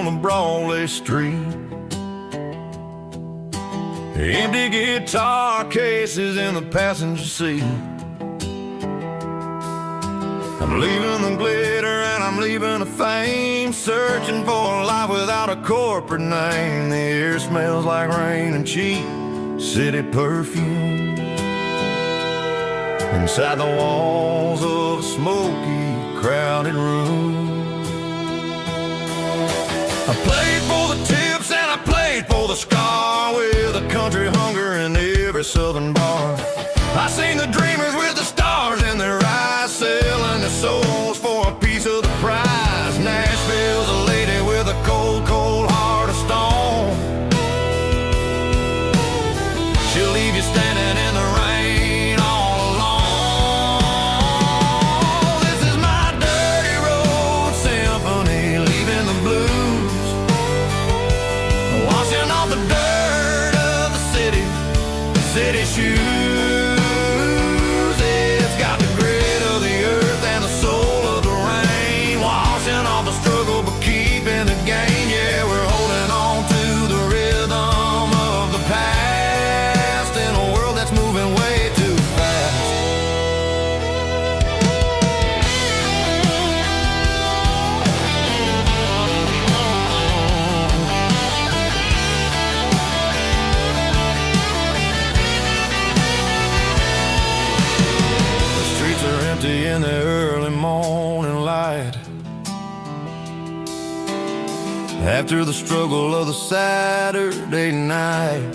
a Broadway street. Empty guitar cases in the passenger seat. I'm leaving the glitter and I'm leaving the fame, searching for a life without a corporate name. The air smells like rain and cheap city perfume. Inside the walls of a smoky, crowded room. I played for the tips and I played for the scar, with a country hunger in every southern bar. I seen the dreamers with the stars in their eyes, selling their souls for a piece of the prize. Nashville's a lady with a cold, cold heart of stone. She'll leave you standing in the rain all alone. This is my dirty road symphony, leaving the blues, washing off the dirt of the city shoes. In the early morning light, after the struggle of the Saturday night,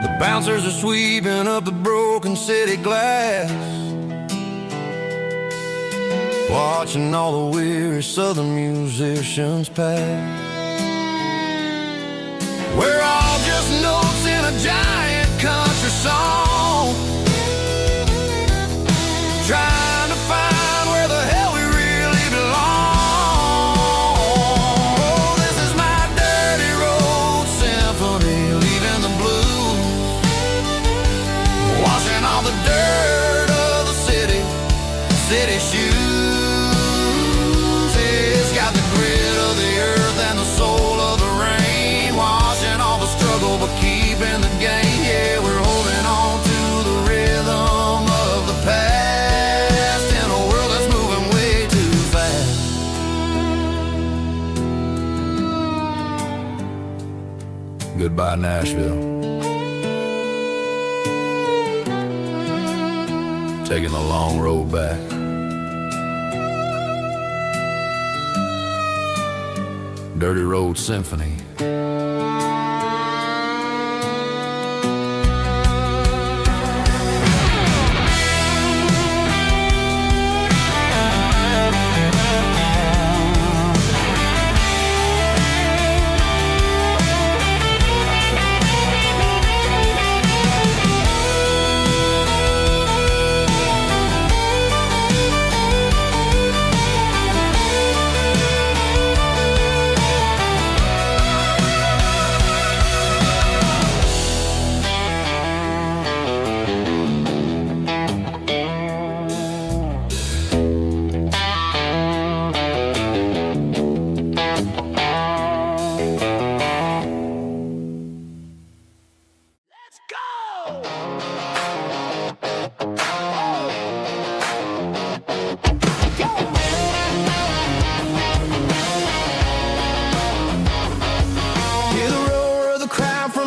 the bouncers are sweeping up the broken city glass, watching all the weary southern musicians pass. We're all just notes in a giant country song, trying to find where the hell we really belong. Oh, this is my dirty road symphony, leaving the blues, washing all the dirt of the city shoes. It's got the grit of the earth and the soul of the rain, washing all the struggle but keeping the game. Yeah, we're holding on to the rhythm of the past. Goodbye, Nashville. Taking the long road back. Dirty Road Symphony.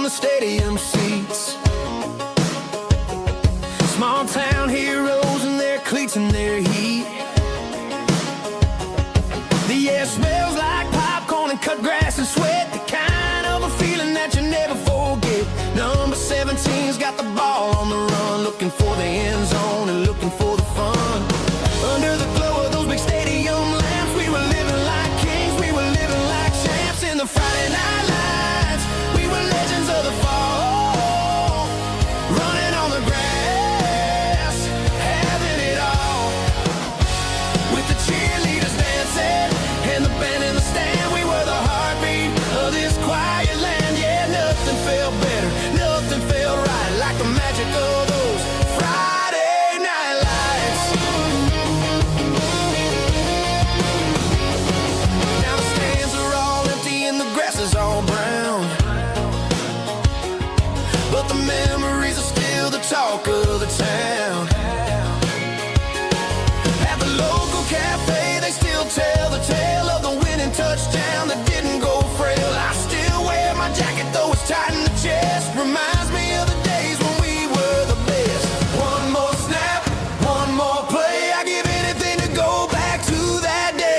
Stadium seats, small town heroes in their cleats and their heat. The air smells like popcorn and cut grass and sweat, the kind of a feeling that you never forget. Number 17's got the ball on the run, looking for the end zone and looking for the fun. Under the glow of those big stadium lamps, we were living like kings, we were living like champs in the Friday night lights. We were legends of the fall, running on the grass, having it all. the local cafe, they still tell the tale of the winning touchdown that didn't go frail. I still wear my jacket though it's tight in the chest. Reminds me of the days when we were the best. One more snap, one more play. I give anything to go back to that day.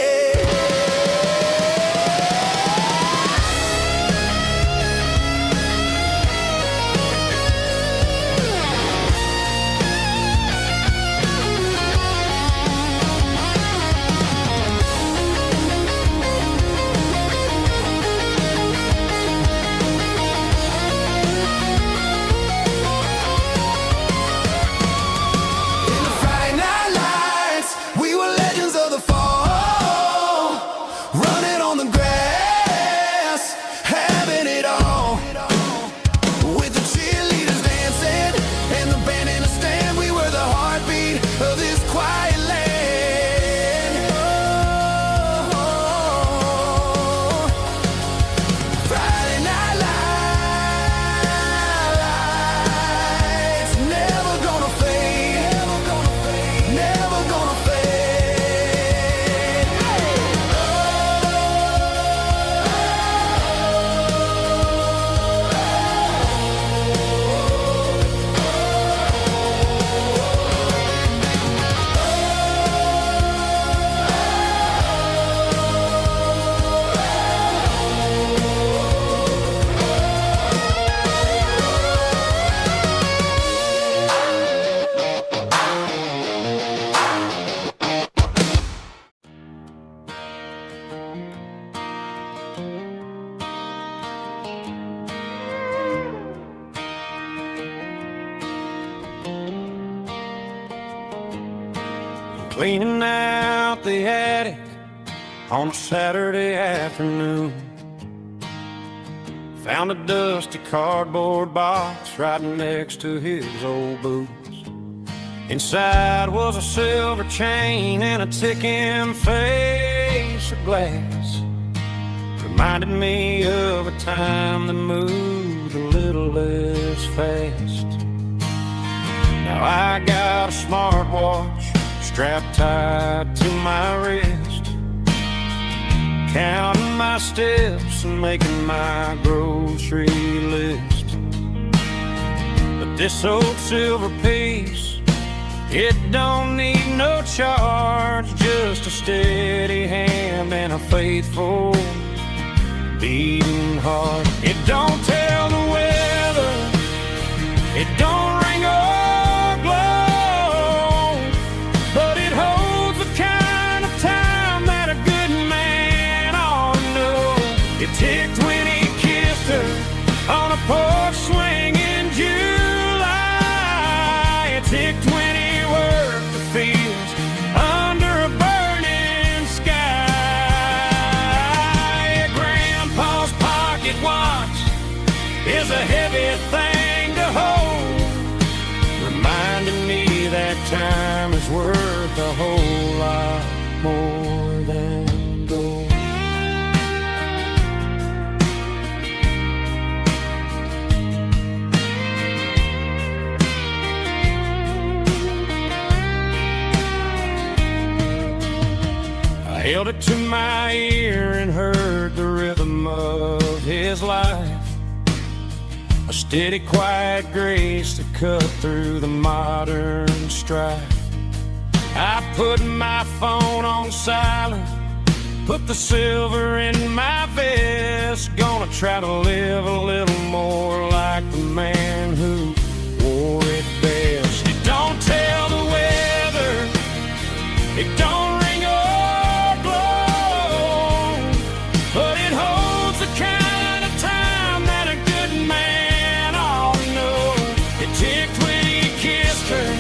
Cleaning out the attic on a Saturday afternoon. Found a dusty cardboard box right next to his old boots. Inside was a silver chain and a ticking face of glass. Reminded me of a time that moved a little less fast. Now I got a smartwatch strapped tight to my wrist, counting my steps and making my grocery list. But this old silver piece, it don't need no charge, just a steady hand and a faithful beating heart. It don't tell the weather, it don't ring or glow, but it holds the kind of time that a good man ought to know. It ticked when he kissed her on a porch swing in July. It ticked when he worked the fields under a burning sky. Grandpa's pocket watch is a heavy thing to hold, reminding me that time is worth a whole lot more than gold. I held it to my ear and heard the rhythm of his life, a steady, quiet grace that cut through the modern strife. I put my phone on silent, put the silver in my vest. Gonna try to live a little more like the man who wore it best. It don't tell the weather, it don't ring or glow, but it holds the kind of time that a good man ought to know. It ticked when he kissed her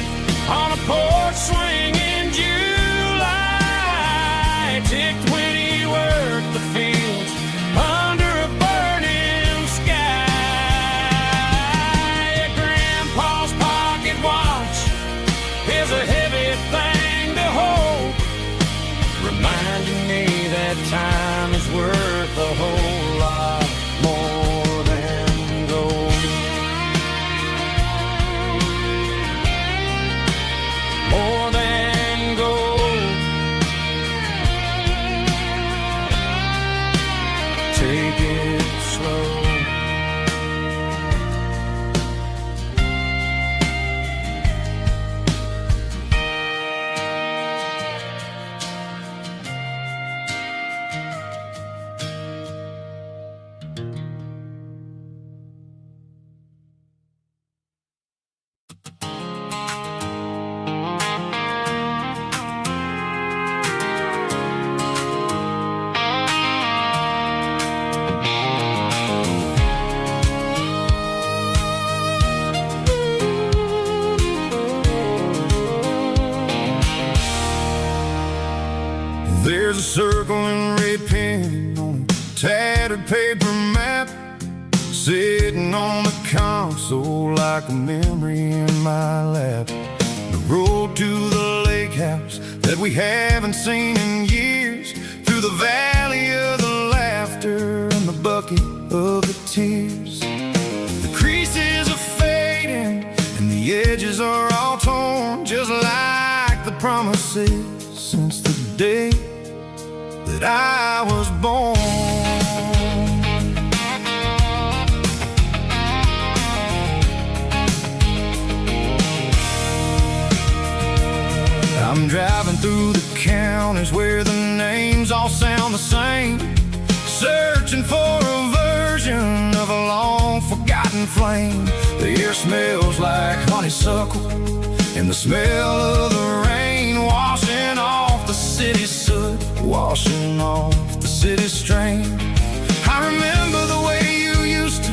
on a porch swing in July. It ticked when he worked the fields under a burning sky. There's a circle and red pen on a tattered paper map, sitting on the console like a memory in my lap. The road to the lake house that we haven't seen in years, through the valley of the laughter and the bucket of the tears. The creases are fading and the edges are all torn, just like the promises since the day that I was born. I'm driving through the counties where the names all sound the same, searching for a version of a long forgotten flame. The air smells like honeysuckle and the smell of the rain, washing off the city's soot, washing off the city's strain. I remember the way you used to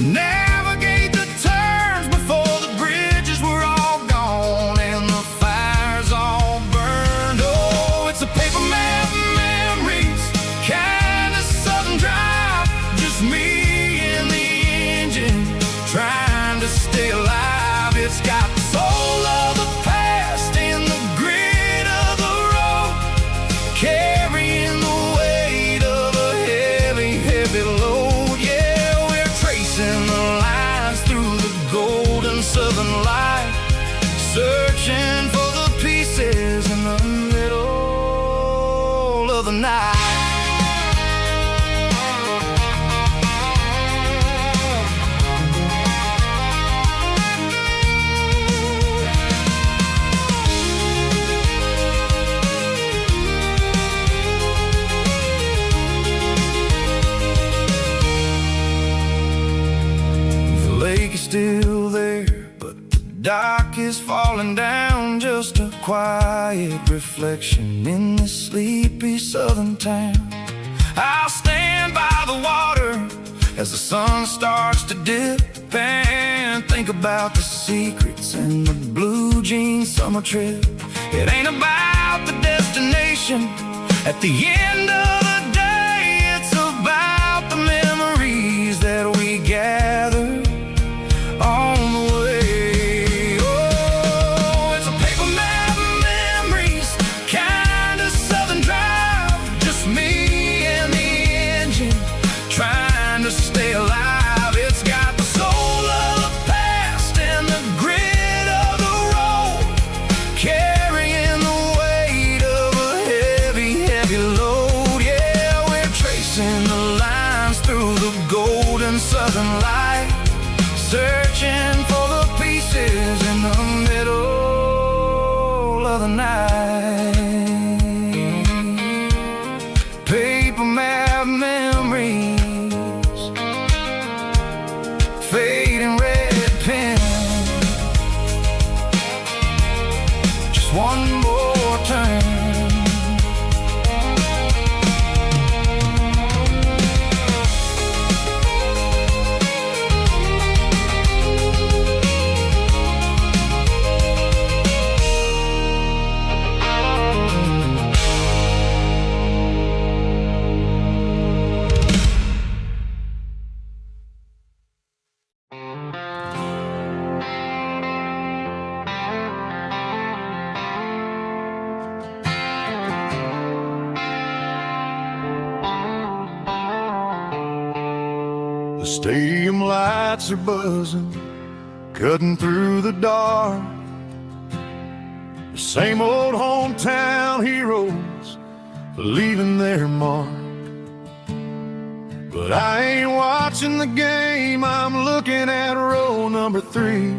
navigate the turns before the bridges were all gone and the fires all burned. Oh, it's a paper map memories, kind of southern drive, just me and the engine trying to stay alive. It's got the soul of the past and the grit of the road, carrying the weight of a heavy, heavy load. Yeah, we're tracing the lines through the golden southern light, searching for the pieces in the middle of the night. The lake is still there, but the dock is falling down, just a quiet reflection in this sleepy southern town. I'll stand by the water as the sun starts to dip and think about the secrets and the blue jean summer trip. It ain't about the destination at the end of the day, it's about the memories that we gather on the way. Oh, it's a paper map memories, kind of southern drive, just me and the engine trying to stay alive. It's got the soul of the past and the grit of the road, carrying the weight of a heavy, heavy load. Yeah, we're tracing the lines through the golden southern light, searching for the pieces in the middle of the night. Paper map memories, fading red pen, just one more turn. The stadium lights are buzzing, cutting through the dark. The same old hometown heroes leaving their mark. But I ain't watching the game, I'm looking at row number 3,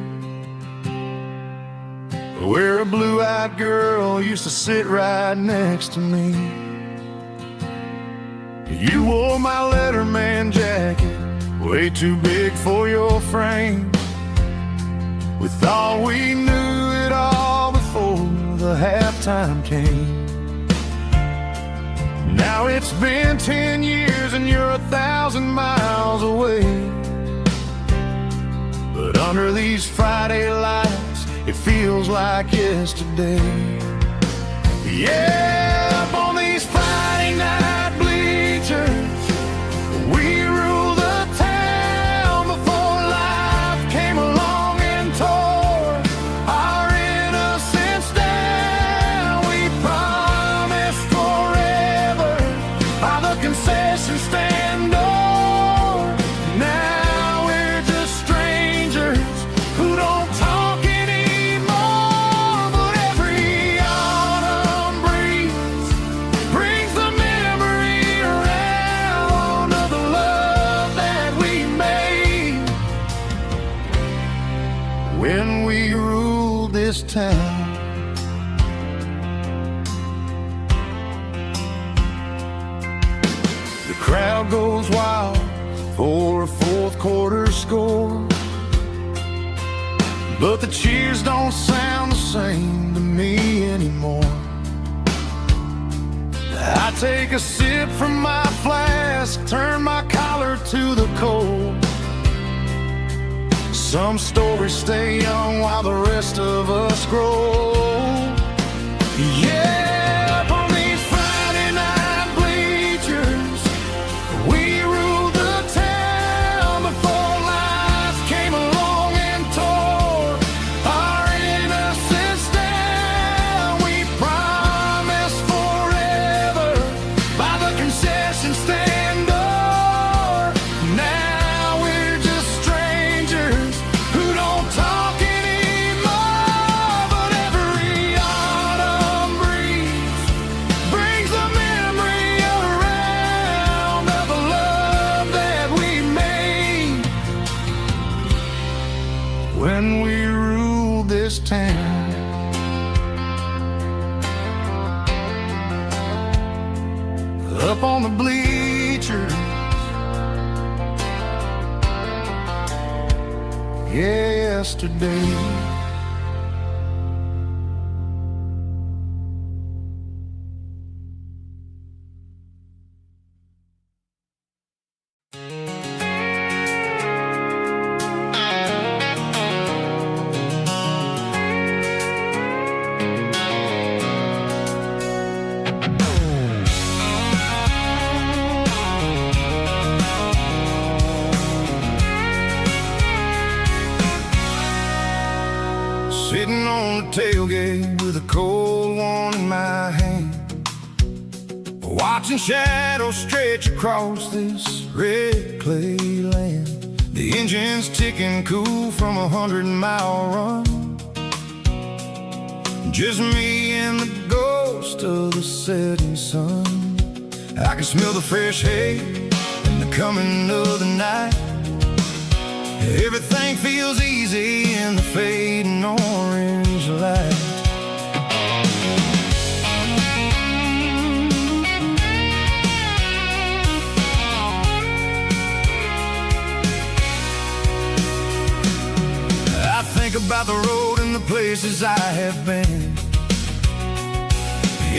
where a blue-eyed girl used to sit right next to me. You wore my Letterman jacket, way too big for your frame. We thought we knew it all before the halftime came. Now it's been 10 years and you're 1,000 miles away. But under these Friday lights, it feels like yesterday. Yeah, up on these crowd goes wild for a fourth quarter score, but the cheers don't sound the same to me anymore. I take a sip from my flask, turn my collar to the cold. Some stories stay young while the rest of us grow. Yeah, up on these Friday night bleachers, we ruled the town before life came along and tore our innocence down. We promised forever by the concession stand door. Now we're just strangers who don't talk anymore. But every autumn breeze brings the memory around of the love that we made when we ruled this town. Up on the bleachers, yesterday. Sitting on the tailgate with a cold one in my hand, watching shadows stretch across this red clay land. The engine's ticking cool from a 100-mile run. Just me and the ghost of the setting sun. I can smell the fresh hay and the coming of the night. Everything feels easy in the fading orange light. I think about the road and the places I have been,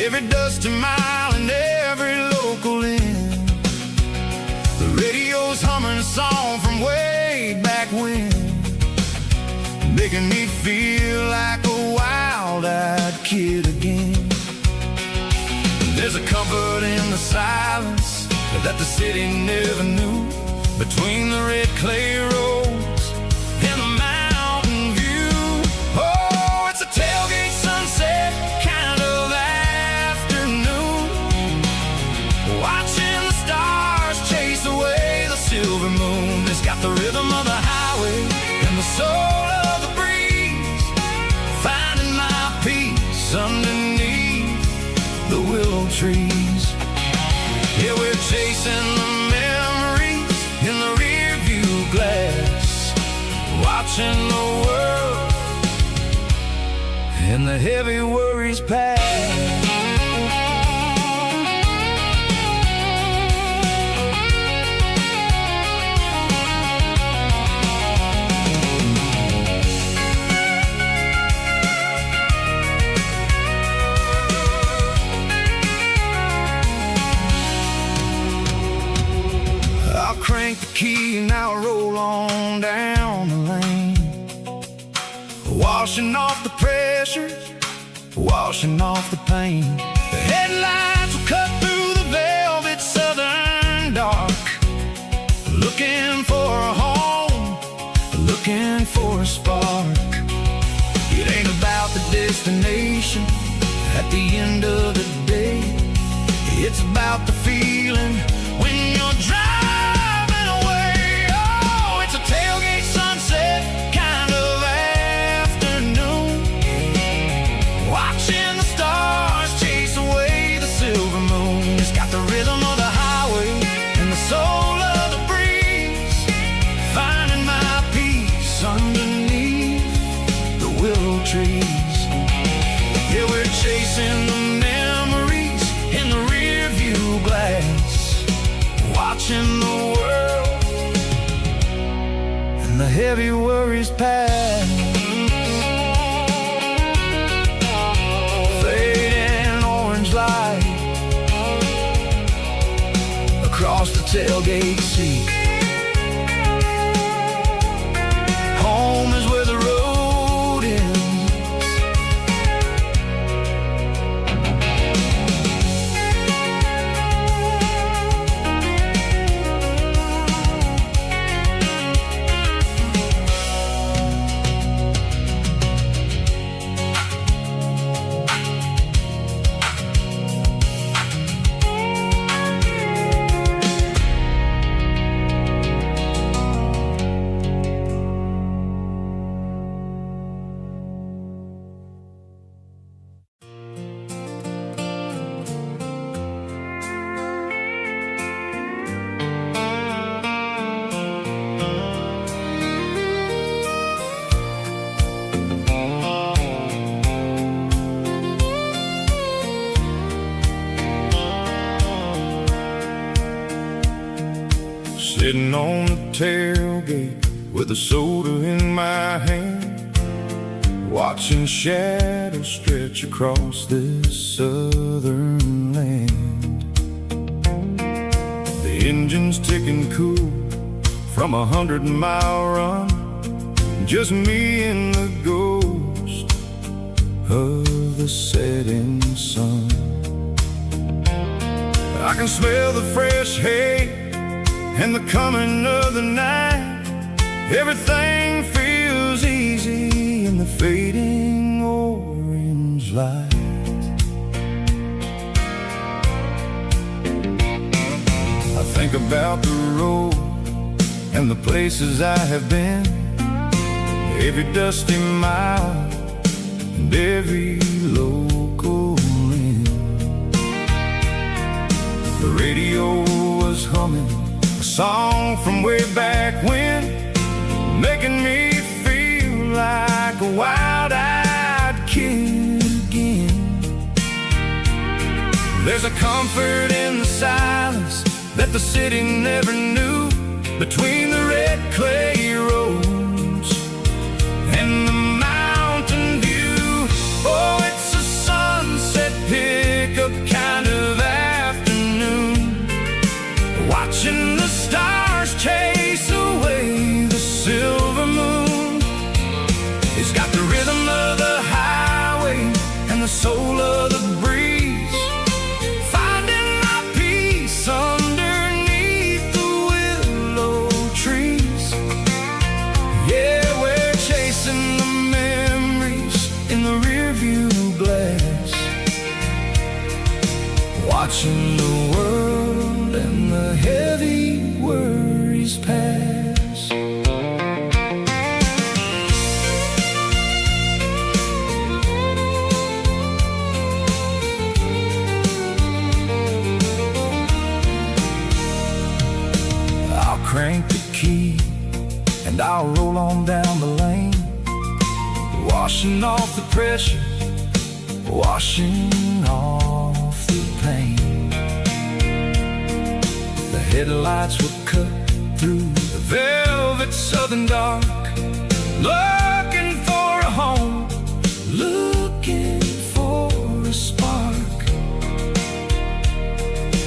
every dusty mile and every local inn. The radio's humming a song from way back when, making me feel like a wild-eyed kid again. There's a comfort in the silence that the city never knew, between the red clay roads and the mountain view. Oh, it's a tailgate sunset kind of afternoon, watching the stars chase away the silver moon. It's got the rhythm of the highway and the soul of the breeze, finding my peace underneath the willow trees. Yeah, we're chasing the memories in the rear view glass, watching the world and the heavy worries pass. Crank the key and I'll roll on down the lane, washing off the pressure, washing off the pain. The headlights will cut through the velvet southern dark, looking for a home, looking for a spark. It ain't about the destination at the end of the day, it's about the feeling when you're driving. Tailgate sunset kind of afternoon, watching the stars chase away the silver moon. It's got the rhythm of the highway and the soul of the breeze, finding my peace underneath the willow trees. Yeah, we're chasing the memories in the rear view glass, heavy worries pass. Fading orange light across the tailgate seat. Home is where the road ends. Sitting on the tailgate with a soda in my hand, watching shadows stretch across this southern land. The engine's ticking cool from 100-mile run, just me and the ghost of the setting sun. I can smell the fresh hay and the coming of the night. Everything feels easy in the fading orange light. I think about the road and the places I have been, every dusty mile and every local inn. The radio was humming a song from way back when, making me feel like a wild-eyed kid again. There's a comfort in the silence that the city never knew, between the red clay roads and the mountain view. Oh, it's a sunset pickup kind of afternoon, watching the stars chase away the silver moon. It's got the rhythm of the highway and the soul of the breeze, finding my peace underneath the willow trees. Yeah, we're chasing the memories in the rearview glass, watching the world and the heavy worries pass. I'll crank the key and I'll roll on down the lane, washing off the pressure, washing off the pain. The headlights will cut through the velvet southern dark, looking for a home, looking for a spark.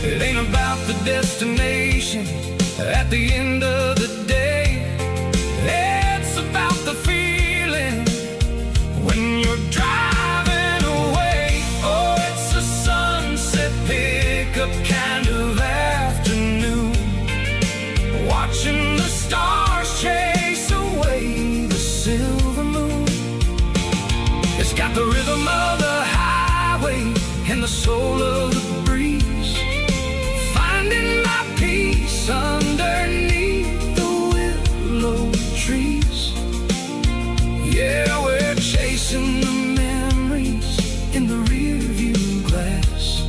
It ain't about the destination at the end of the day, it's about the feeling when you're driving away. Oh, it's a sunset pickup kind of afternoon, watching the stars chase away the silver moon. It's got the rhythm of the highway and the soul of the breeze, finding my peace underneath the willow trees. Yeah, we're chasing the memories in the rearview glass,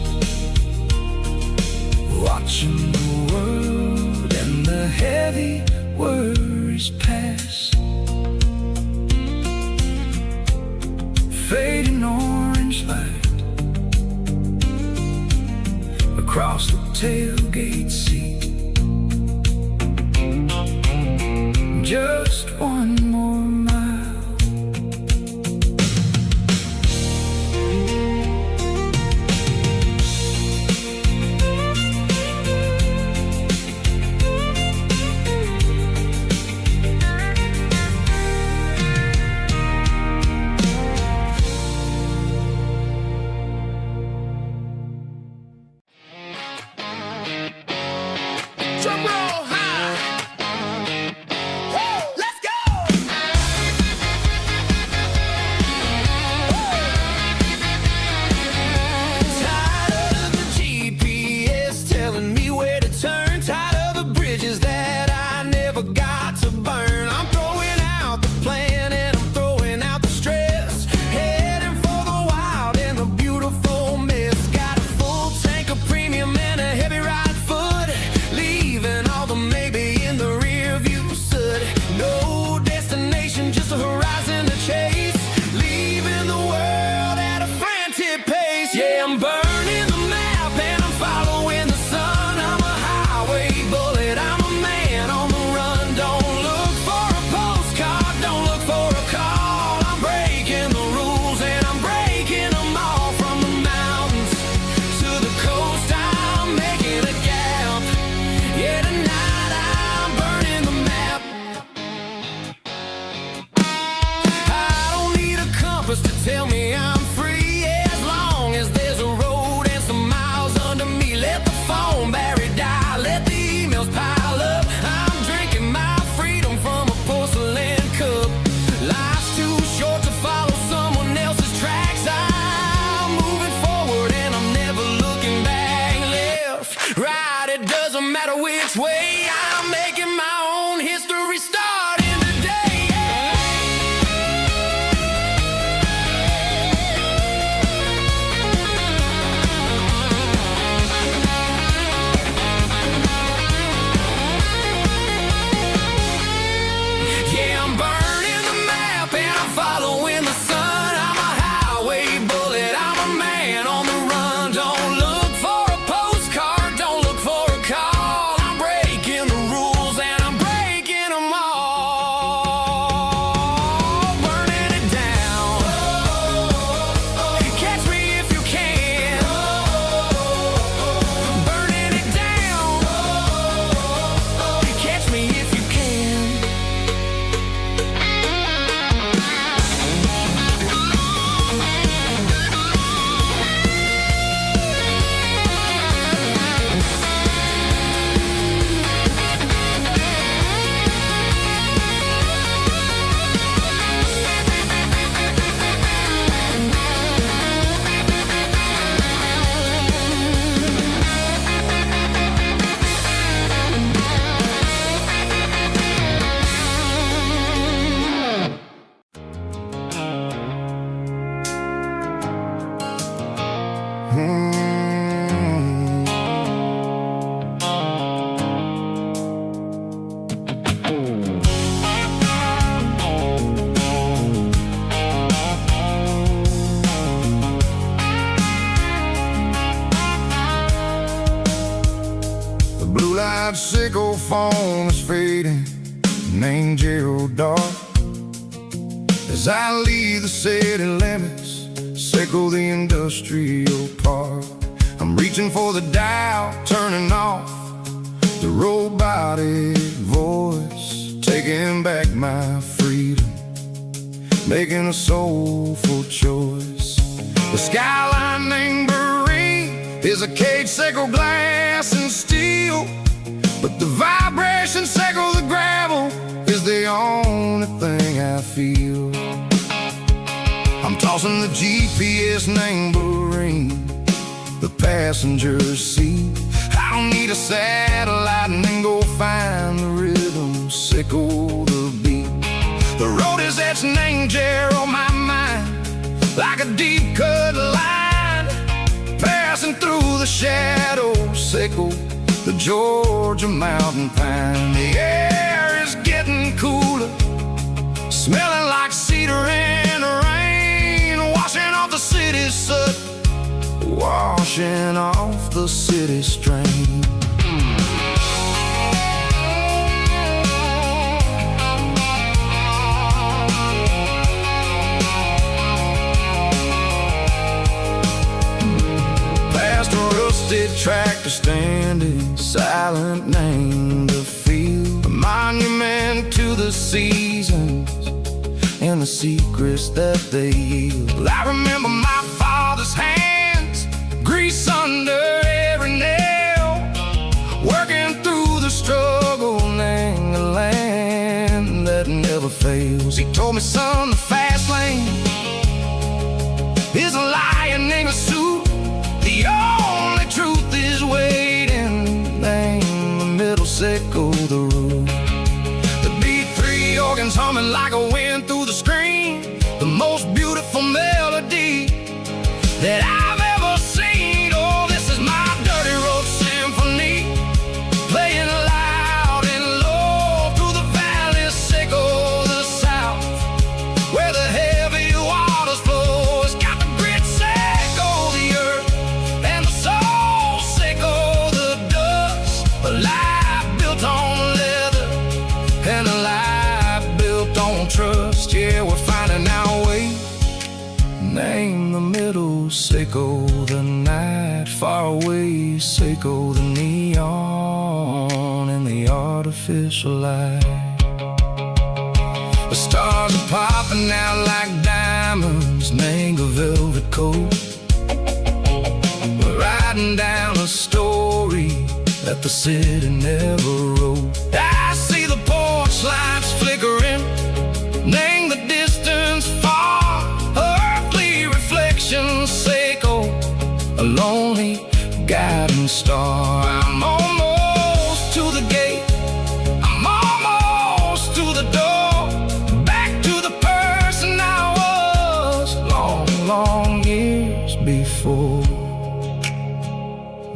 watching the world and the heavy worries pass. Fading orange light across the tailgate seat, just one this way. I'm making my own history starting today. Yeah, I'm burning the map and I'm following the sun. I'm a highway bullet, I'm a man on the run. Don't look for a postcard, don't look for a call. I'm breaking the rules and I'm breaking them all. Burning it down. Catch me if you can. Burning it down. Catch me if you can. The blue light sickle phone is fading, named Gerald dark. As I leave the city limits, sickle the industrial park. I'm reaching for the dial, turning off the robotic voice, taking back my freedom, making a soulful choice. The skyline named Bryan is a cage, sickle glass and steel, but the vibration sickle the gravel is the only thing I feel. I'm tossing the GPS named Bryan, the passenger seat. I don't need a satellite and then go find the rhythm, sickle the beat. The road is etched named Gerald on my mind, like a deep cut line, passing through the shadows, sickle the Georgia mountain pine. The air is getting cooler, smelling like cedar in the rain, washing off the city soot, washing off the city strain. Past a rusted tractor standing silent, named the field, a monument to the seasons and the secrets that they yield. I remember my father's hands, grease under every nail, working through the struggle, named the land that never fails. He told me, son, the fast lane is a lion in a suit. The only truth is waiting, name the middle, sickle the root. The B3 organs humming like a wind through the screen, the most beautiful melody that I've ever seen. Oh, this is my dirty road symphony, playing loud and low through the valleys, sickle the south, where the heavy waters flow. It's got the grit, sickle the earth, and the soul, sickle the dust. A life built on leather and a life built on trust. Yeah, we're finding our way, name the middle, sickle the night, far away, sickle the neon and the artificial light. The stars are popping out like diamonds, name a velvet coat. We're riding down a story that the city never wrote. I see the porch lights flickering, name the distance far, earthly reflections, sickle a lonely guiding star. I'm almost to the gate. I'm almost to the door, back to the person I was long, long years before.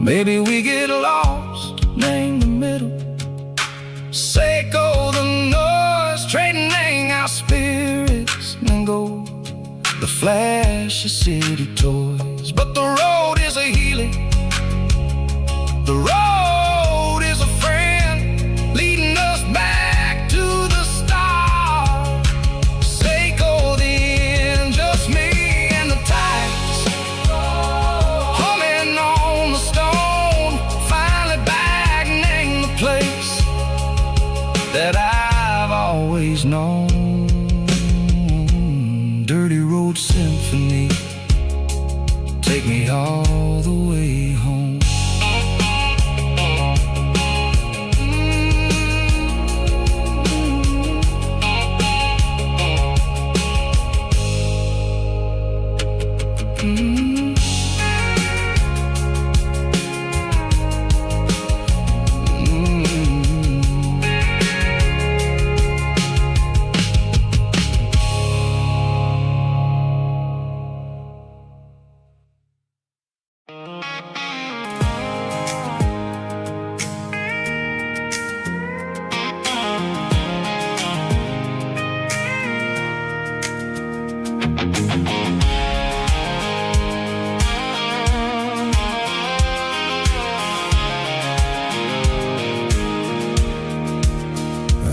Maybe we get lost, name the middle. Seiko the noise, trading our spirits and gold. The flash of city toys, but the road is a healing. The road is a friend, leading us back to the start. Seiko the end, just me and the tides, humming on the stone. Finally back, name the place that I've always known. Dirty Road Symphony, take me all the way home.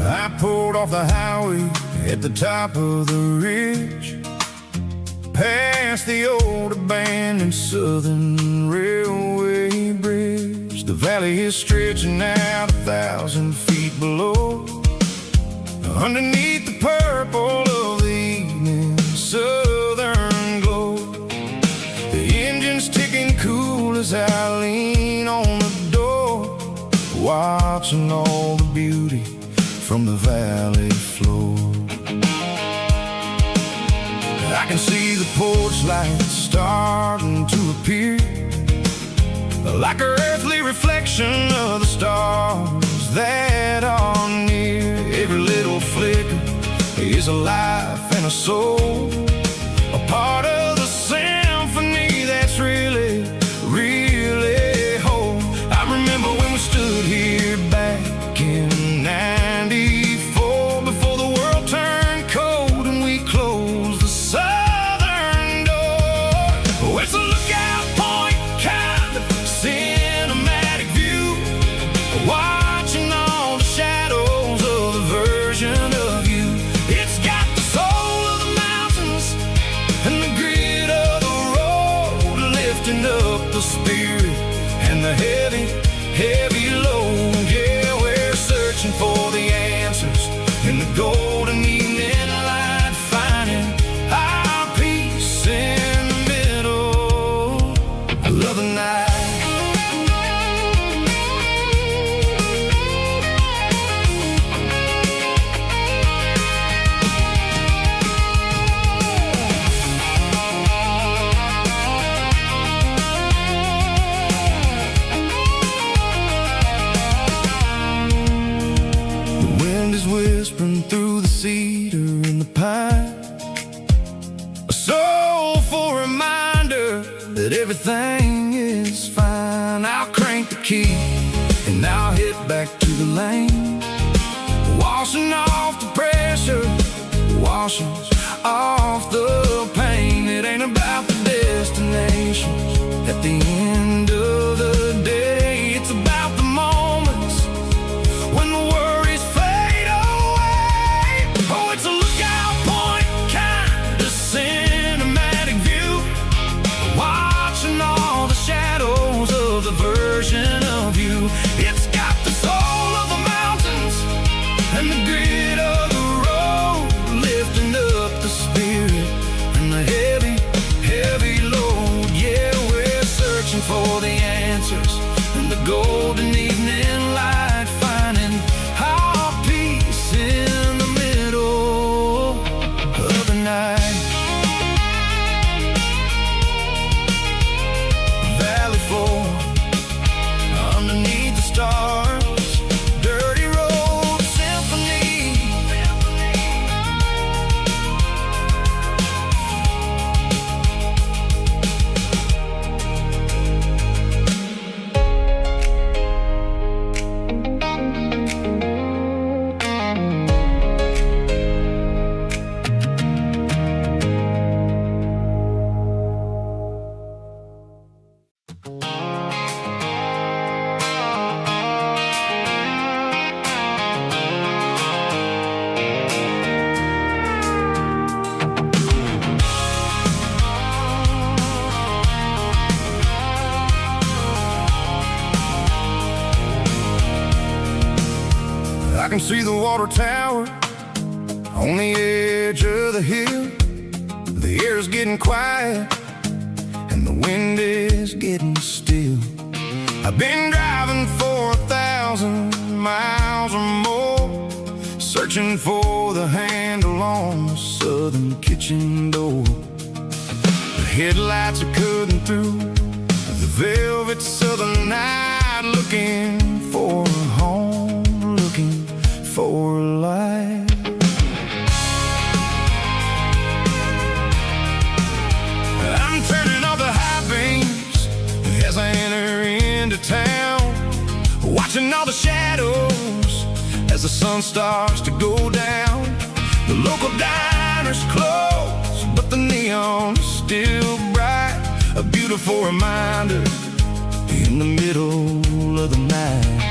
I pulled off the highway at the top of the ridge, past the old abandoned Southern Railway bridge. The valley is stretching out 1,000 feet below. Underneath the purple of the evening southern glow, the engine's ticking cool as I lean on the door, watching all the beauty from the valley floor. I can see the porch lights starting to appear, like an earthly reflection of the stars that are near. Every little flicker is a life and a soul, a part of the symphony that's really, really whole. I remember when we stood here back in '94, before the world turned cold and we closed the southern door. Oh, it's a lookout point, kind of cinematic view, watching all the shadows of the version of you. It's got the soul of the mountains and the grit of the road, lifting up the spirit and the heavy, heavy load. Yeah, we're searching for the answers in the golden evening light, finding our peace in the middle of the night. Whispering through the cedar and the pine, a soulful reminder that everything is fine. I'll crank the key and I'll hit back to the lane, washing off the pressure, washing off the pain. It ain't about the destinations at the end of the day, it's about the moments when the worries fade away. Oh, it's a lookout point, kind of cinematic view, watching all the shadows of the version of you. It's got the soul of the mountains and the grit of the road, lifting up the spirit and the heavy, heavy load. Yeah, we're searching for the answers in the golden evening light, finding our peace in the middle of the night. Valley floor, underneath the stars, can see the water tower on the edge of the hill. The air's getting quiet and the wind is getting still. I've been driving for 1,000 miles or more, searching for the handle on the southern kitchen door. The headlights are cutting through the velvet southern night, looking for a home, looking for a life. I'm turning off the high beams as I enter into town, watching all the shadows as the sun starts to go down. The local diner's closed, but the neon's still bright, a beautiful reminder in the middle of the night.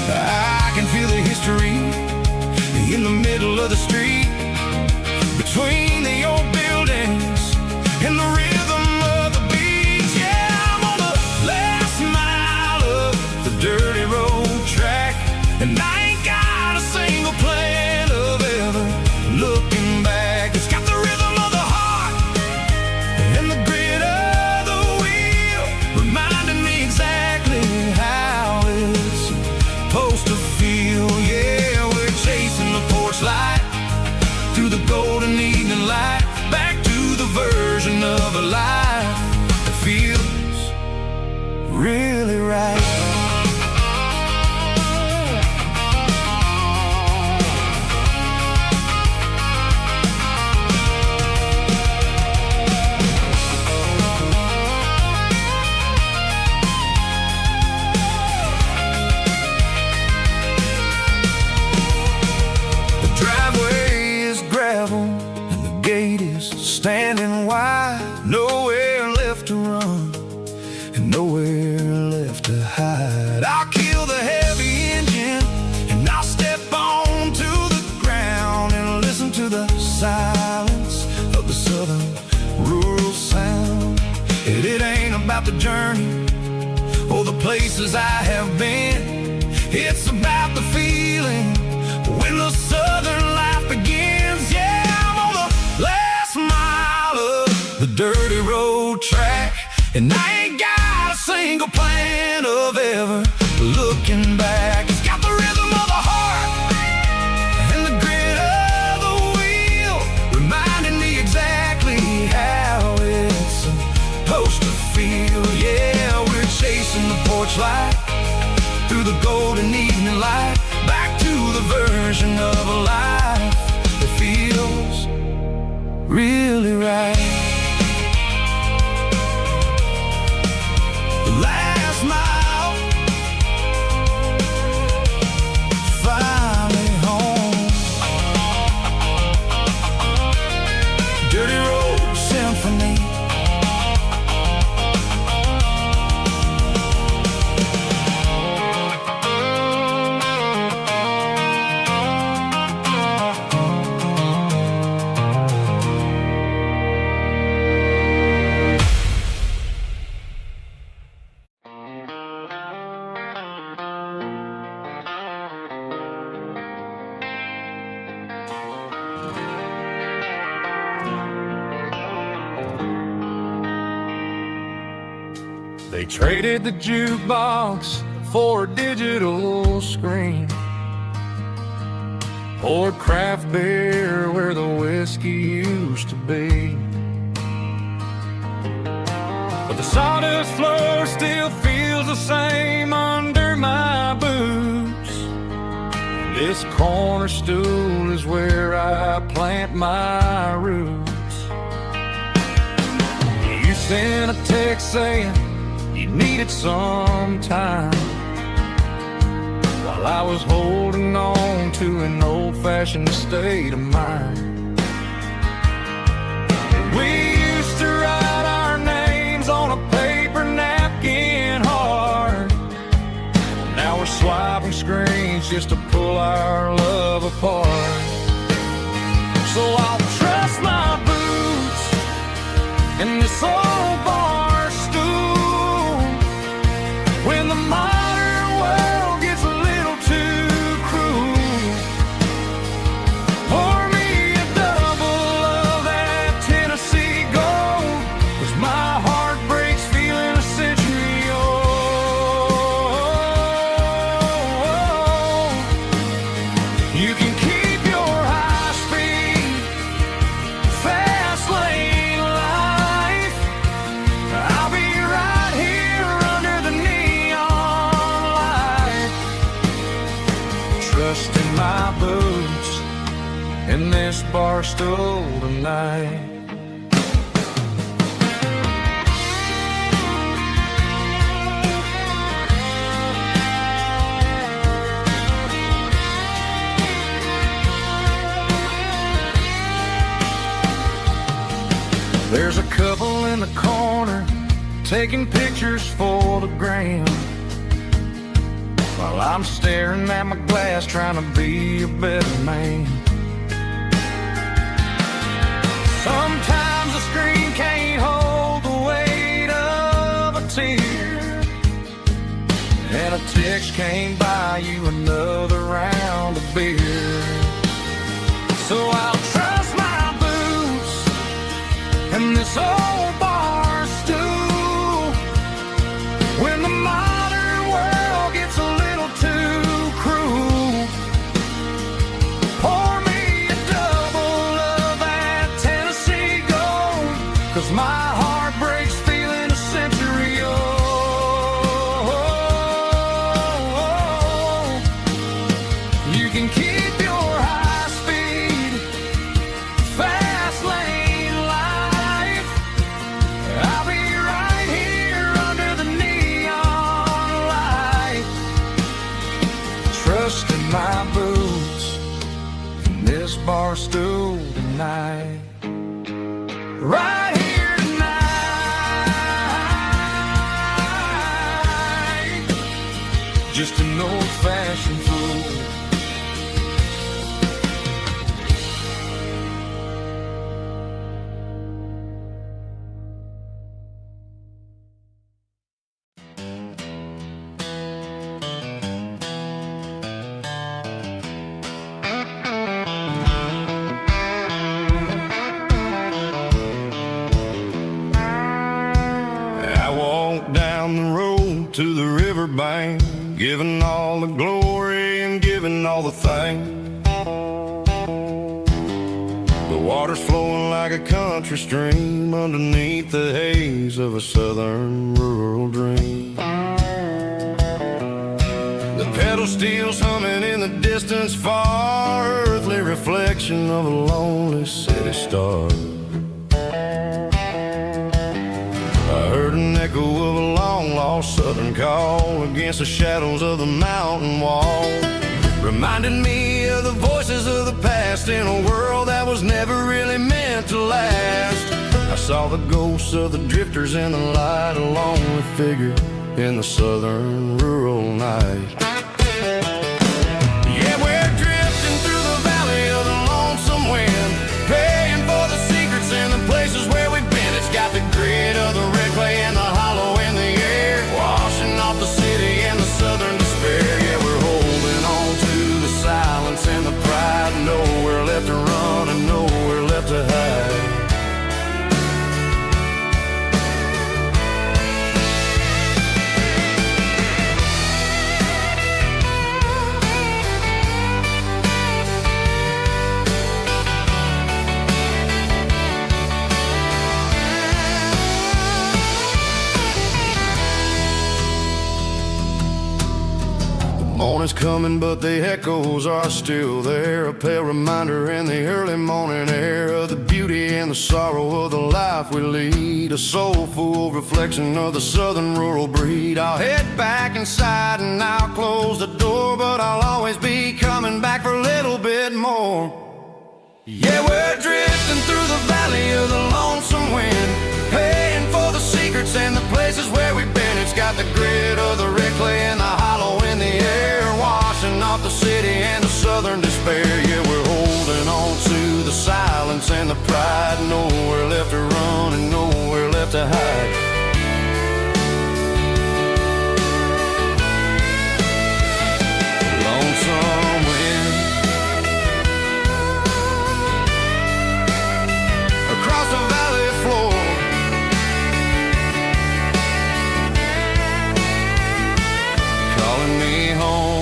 I can feel the history in the middle of the street, between the old buildings and the rhythm of the beats. Yeah, I'm on the last mile of the dirty road track, and I ain't got a single plan of ever looking back. It's got the rhythm of the heart and the grit of the wheel, reminding me exactly how it's supposed to feel. Yeah, we're chasing the porch light through the golden evening light, back to the version of a life that feels really right. The driveway is gravel and the gate is standing wide. Nowhere left to run and nowhere left to hide. I'll kill the heavy engine and I'll step onto the ground and listen to the silence of the southern rural sound. And it ain't about the journey or the places I have been, it's about the feeling when the southern life begins. Yeah, I'm on the last mile of the dirty road track, and I ain't got a single plan of ever looking back. It's got the rhythm of the heart and the grit of the wheel, reminding me exactly how it's supposed to feel. Yeah, we're chasing the porch light through the golden evening light, back to the version of a life that feels really right. The last mile, finally home. Dirty Road Symphony. They traded the jukebox for a digital screen, poured craft beer where the whiskey used to be. But the sawdust floor still feels the same under my boots. This corner stool is where I plant my roots. You sent a text saying you needed some time, while I was holding on to an old-fashioned state of mind. We used to write our names on a paper napkin hard. Now we're swiping screens just to pull our love apart. So I'll trust my boots in this old bar stool when the modern world gets a little too cruel. in this bar stool tonight. There's a couple in the corner taking pictures for the gram, while I'm staring at my glass trying to be a better man. Sometimes the screen can't hold the weight of a tear, and a text can't buy you another round of beer. So I'll trust my boots and this old bar stool when the modern world gets a little too cruel. Pour me a double of that Tennessee Gold, 'cause my heart breaks feeling a century old. You can keep your high speed fast lane life. I'll be right here under the neon light, trusting my boots in this bar stool tonight. Right here tonight, just an old-fashioned fool. I walked down the road to the riverbank, giving all the glory and giving all the thanks. The water's flowing like a country stream underneath the haze of a southern rural dream. The pedal steel's humming in the distance far, earthly reflection of a lonely city star. I heard an echo of a long-lost southern call against the shadows of the mountain wall, reminding me of the voices of the past in a world that was never really meant to last. I saw the ghosts of the drifters in the light, a lonely figure in the southern rural night. Yeah, we're drifting through the valley of the lonesome wind, paying for the secrets and the places where we've been. It's got the grit of the red clay and the hollow in the air, washing off the city and the southern despair. Yeah, we're holding on to the silence and the pride, nowhere left to run and nowhere left to hide. Morning's coming, but the echoes are still there, a pale reminder in the early morning air of the beauty and the sorrow of the life we lead, a soulful reflection of the southern rural breed. I'll head back inside and I'll close the door, but I'll always be coming back for a little bit more. Yeah, we're drifting through the valley of the lonesome wind, paying for the secrets and the places where we've been. It's got the grit of the red clay and the hollow in the air, washing off the city and the southern despair. Yeah, we're holding on to the silence and the pride, nowhere left to run and nowhere left to hide. Lonesome wind across the valley floor, calling me home.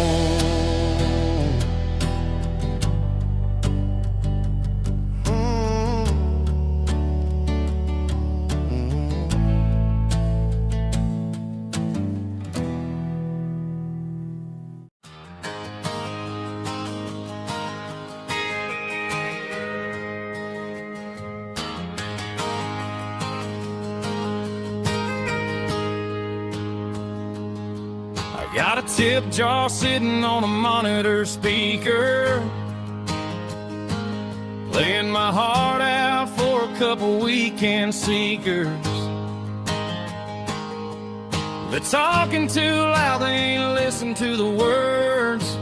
Got a tip jar sitting on a monitor speaker, playing my heart out for a couple weekend seekers. They're talking too loud, they ain't listen to the words.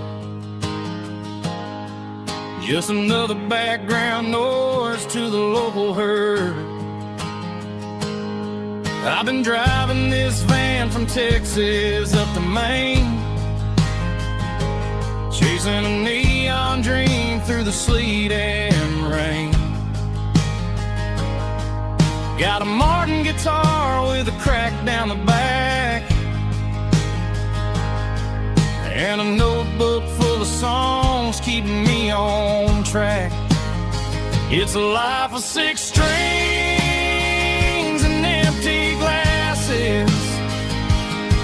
Just another background noise to the local herd. I've been driving this van from Texas up to Maine, chasing a neon dream through the sleet and rain. Got a Martin guitar with a crack down the back, and a notebook full of songs keeping me on track. It's a life of 6 strings and empty glasses,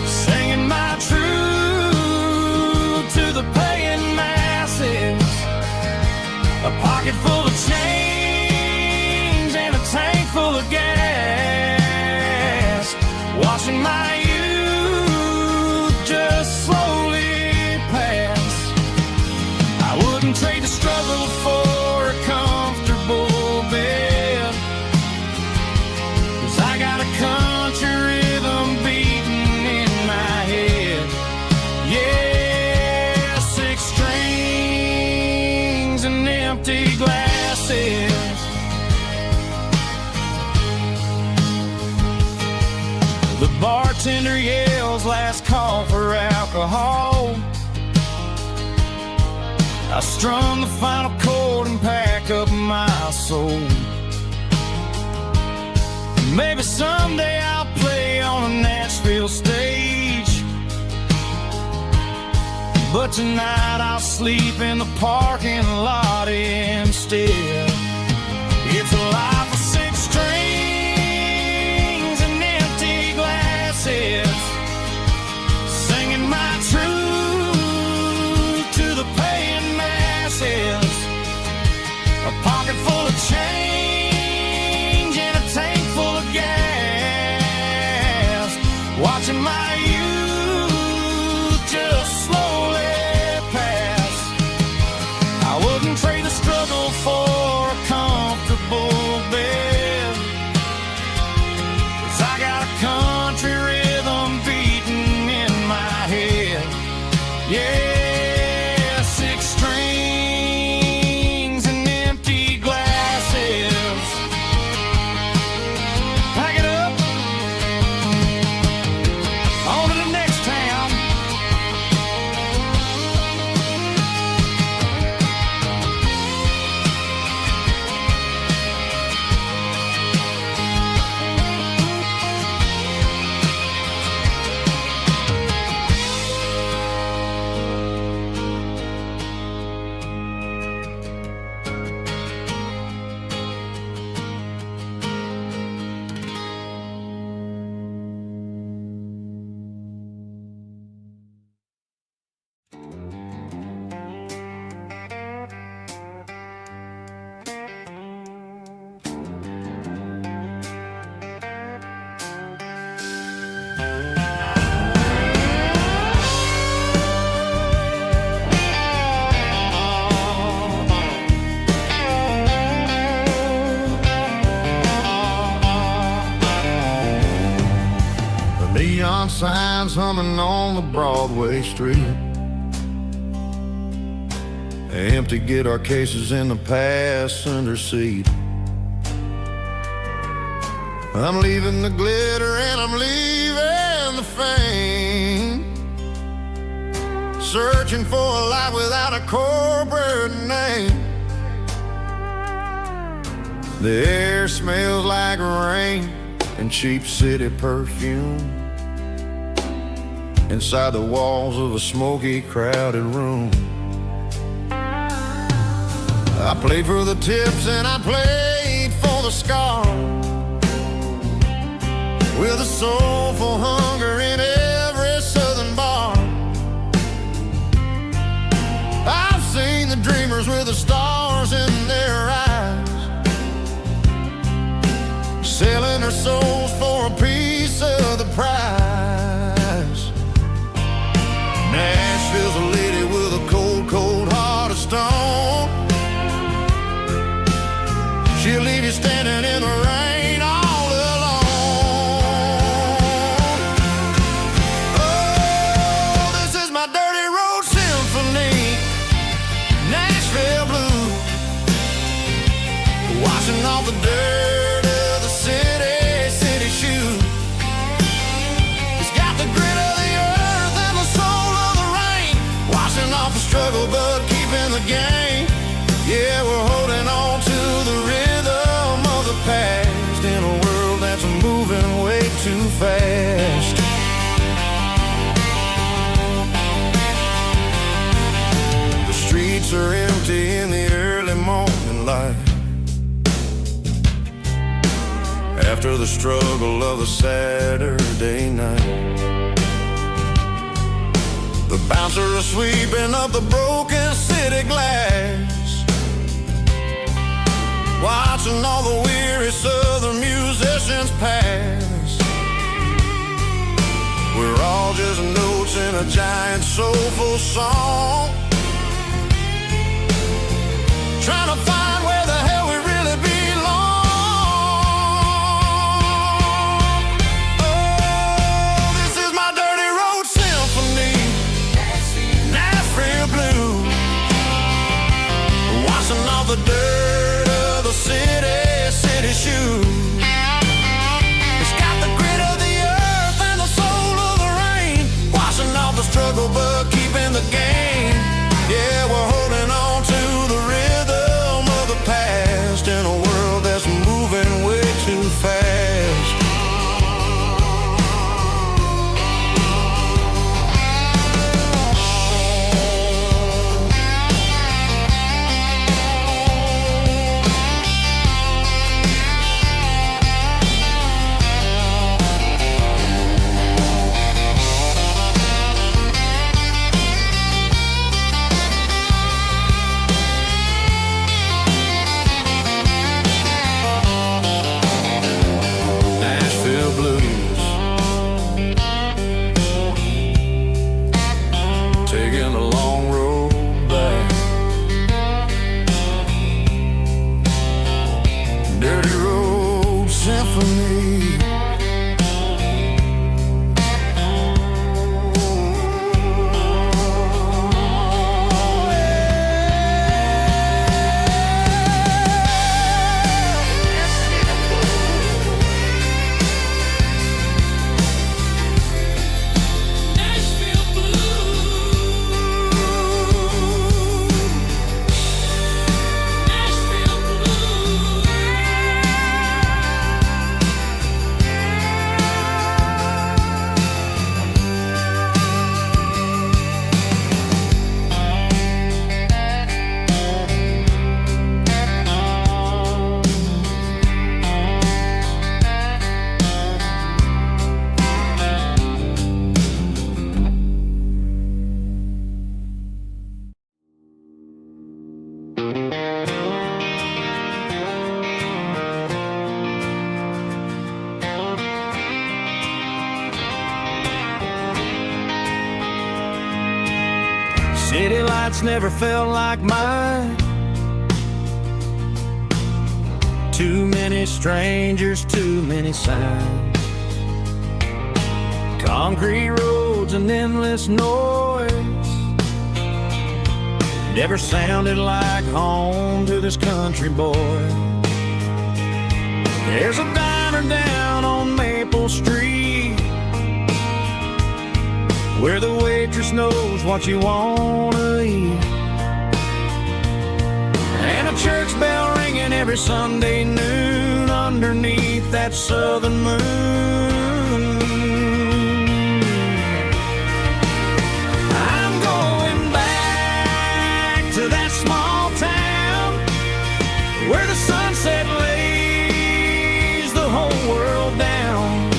singing my truth to the paying masses. A pocket full of change and a tank full of gas, watching my youth just slowly pass. I wouldn't trade the struggle for a comfortable bed, 'cause I got a country rhythm beating in my head. Yeah, 6 strings and empty glasses. The bartender yells last call for alcohol. I strum the final chord and pack up my soul. Maybe someday I'll play on a Nashville stage, but tonight I'll sleep in the parking lot instead. It's a life of 6 strings and empty glasses, singing my truth to the paying masses. A pocket full of change and a tank full of gas, watching my youth just slowly pass. I wouldn't trade the struggle for a comfortable bed, 'cause I got a country rhythm beating in my head. Yeah, 6 strings and empty glasses. Pack it up, on to the next town. Neon signs humming on the Broadway street, empty guitar cases in the passenger seat. I'm leaving the glitter and I'm leaving the fame, searching for a life without a corporate name. The air smells like rain and cheap city perfume inside the walls of a smoky, crowded room. I played for the tips and I played for the scar, with a soulful hunger in every southern bar. I've seen the dreamers with the stars in their eyes, selling their souls for a piece of the prize. struggle but keeping the game. Yeah, we're holding on to the rhythm of the past in a world that's moving way too fast. The streets are empty in the early morning light, after the struggle of a Saturday night. The bouncer is sweeping up the broken city glass, watching all the weary southern musicians pass. We're all just notes in a giant soulful song, trying to find where the hell we really belong. Oh, this is my dirty road symphony, Nashville blues, washing off the dirt of the city shoes. It's got the grit of the earth and the soul of the rain, washing off the struggle but keeping the game. Yeah, we're holding on to the rhythm of the past in a world that's moving way too fast. City lights never felt like mine. Too many strangers, too many signs. Concrete roads and endless noise never sounded like home to this country boy. There's a diner down on Maple Street where the waitress knows what you wanna eat, and a church bell ringing every Sunday noon underneath that southern moon. I'm going back to that small town where the sunset lays the whole world down,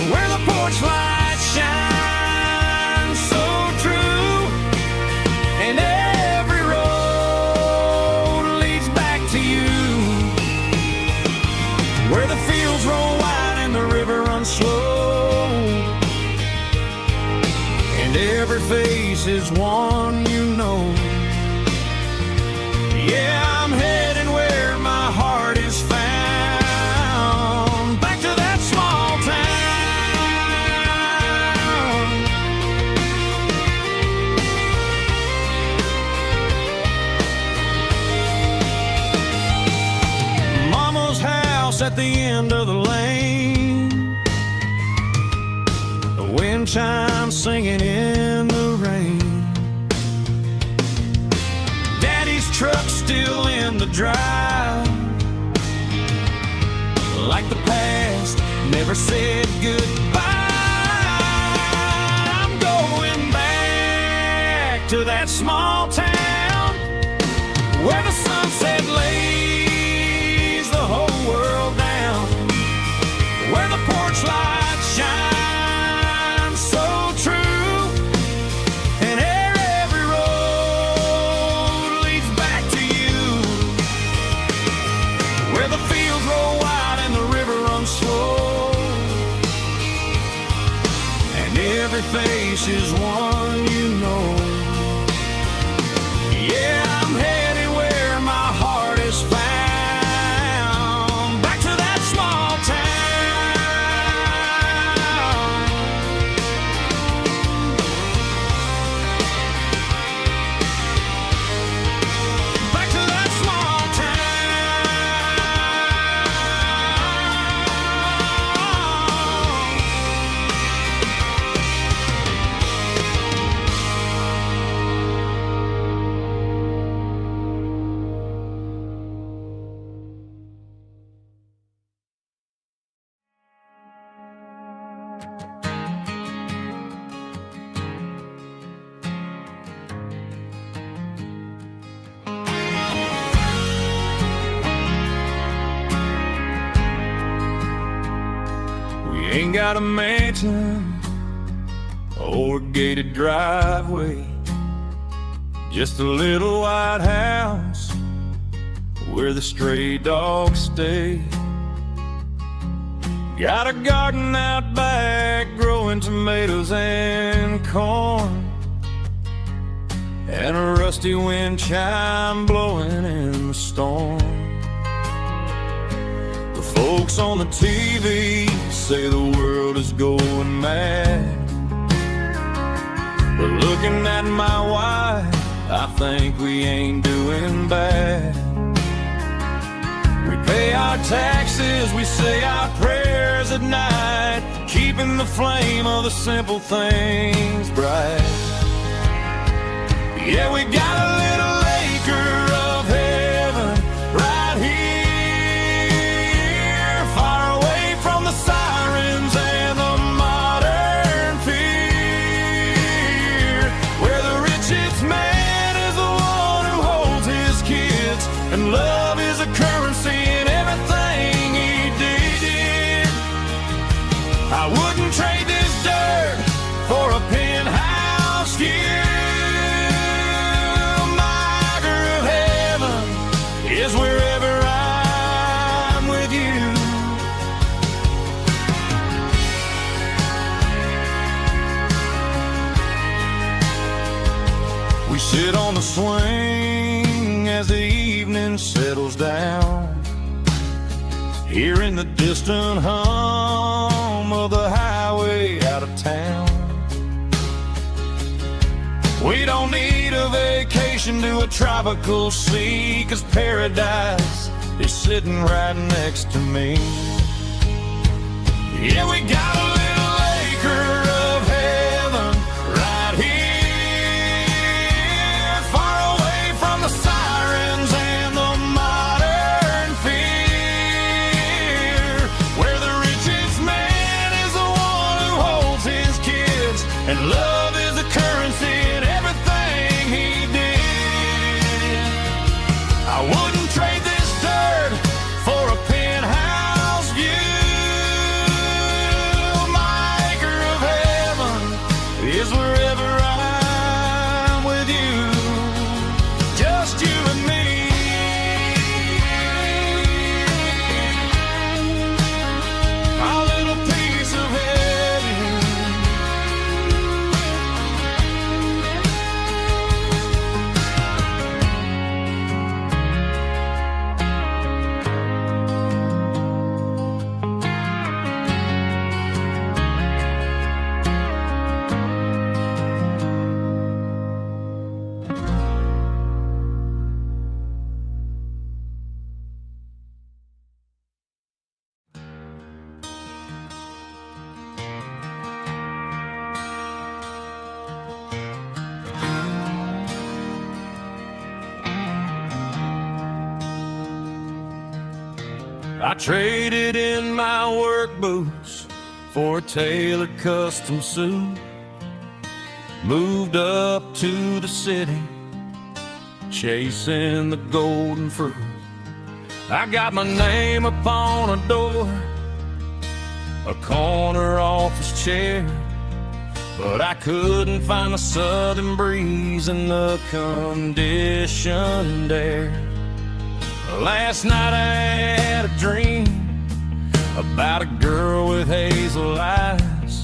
where the porch lights shine slow, and every face is one you know. Yeah, I'm heading where my heart is found, back to that small town. Mama's house at the end of the lane, wind chimes singing in the rain. drive. Like the past never said goodbye. I'm going back to that small town where the sunset lays the whole world down, where the porch lights shine so true, and every road leads back to you, where the fields roll wide and the river runs slow, and every face is one you know. Yeah, I'm headed where my heart is found, back to that small town. Back to that small Ain't got a mansion or a gated driveway, just a little white house where the stray dogs stay. Got a garden out back growing tomatoes and corn, and a rusty wind chime blowing in the storm. Folks on the TV say the world is going mad, but looking at my wife, I think we ain't doing bad. We pay our taxes, we say our prayers at night, keeping the flame of the simple things bright. Yeah, we got a little acre of heaven right here, the sirens and the modern fear, where the richest man is the one who holds his kids, and love is a currency in everything he did. I wouldn't trade this dirt for a penthouse view. My acre of heaven is wherever I'm with you. We sit on the swing as the evening settles down, hearing the distant hum of the highway out of town. We don't need a vacation to a tropical sea, 'cause paradise is sitting right next to me. Yeah, we got a little acre of heaven right here, the sirens and the modern fear, where the richest man is the one who holds his kids, and love is a currency in everything he did. I wouldn't trade this dirt for a penthouse view. traded in my work boots for a tailored custom suit. Moved up to the city, chasing the golden fruit. I got my name upon a door, a corner office chair, but I couldn't find the southern breeze in the conditioned air. Last night I had a dream about a girl with hazel eyes.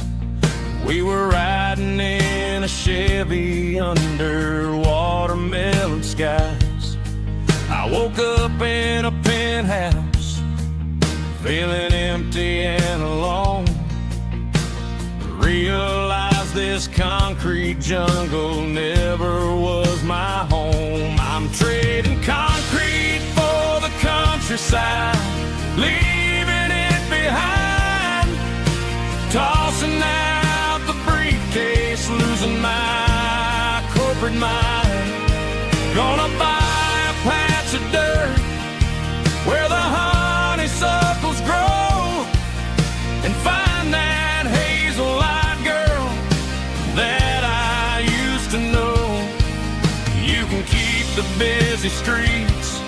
We were riding in a Chevy under watermelon skies. I woke up in a penthouse, feeling empty and alone. Realized this concrete jungle never was my home. I'm trading concrete for the countryside, leaving it behind. Tossing out the briefcase, losing my corporate mind. Gonna buy a patch of dirt where the honeysuckles grow, and find that hazel-eyed girl that I used to know. You can keep the busy streets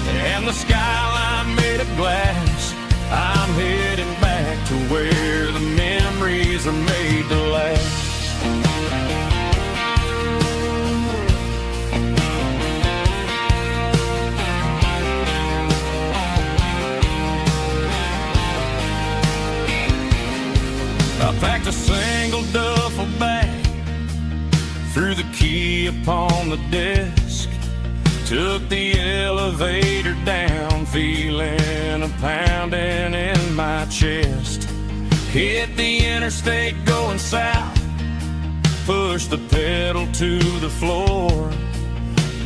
and the skyline made of glass. I'm heading back to where the memories are made to last. I packed a single duffel bag, threw the key upon the desk, took the elevator down, feeling a pounding in my chest. Hit the interstate going south, pushed the pedal to the floor.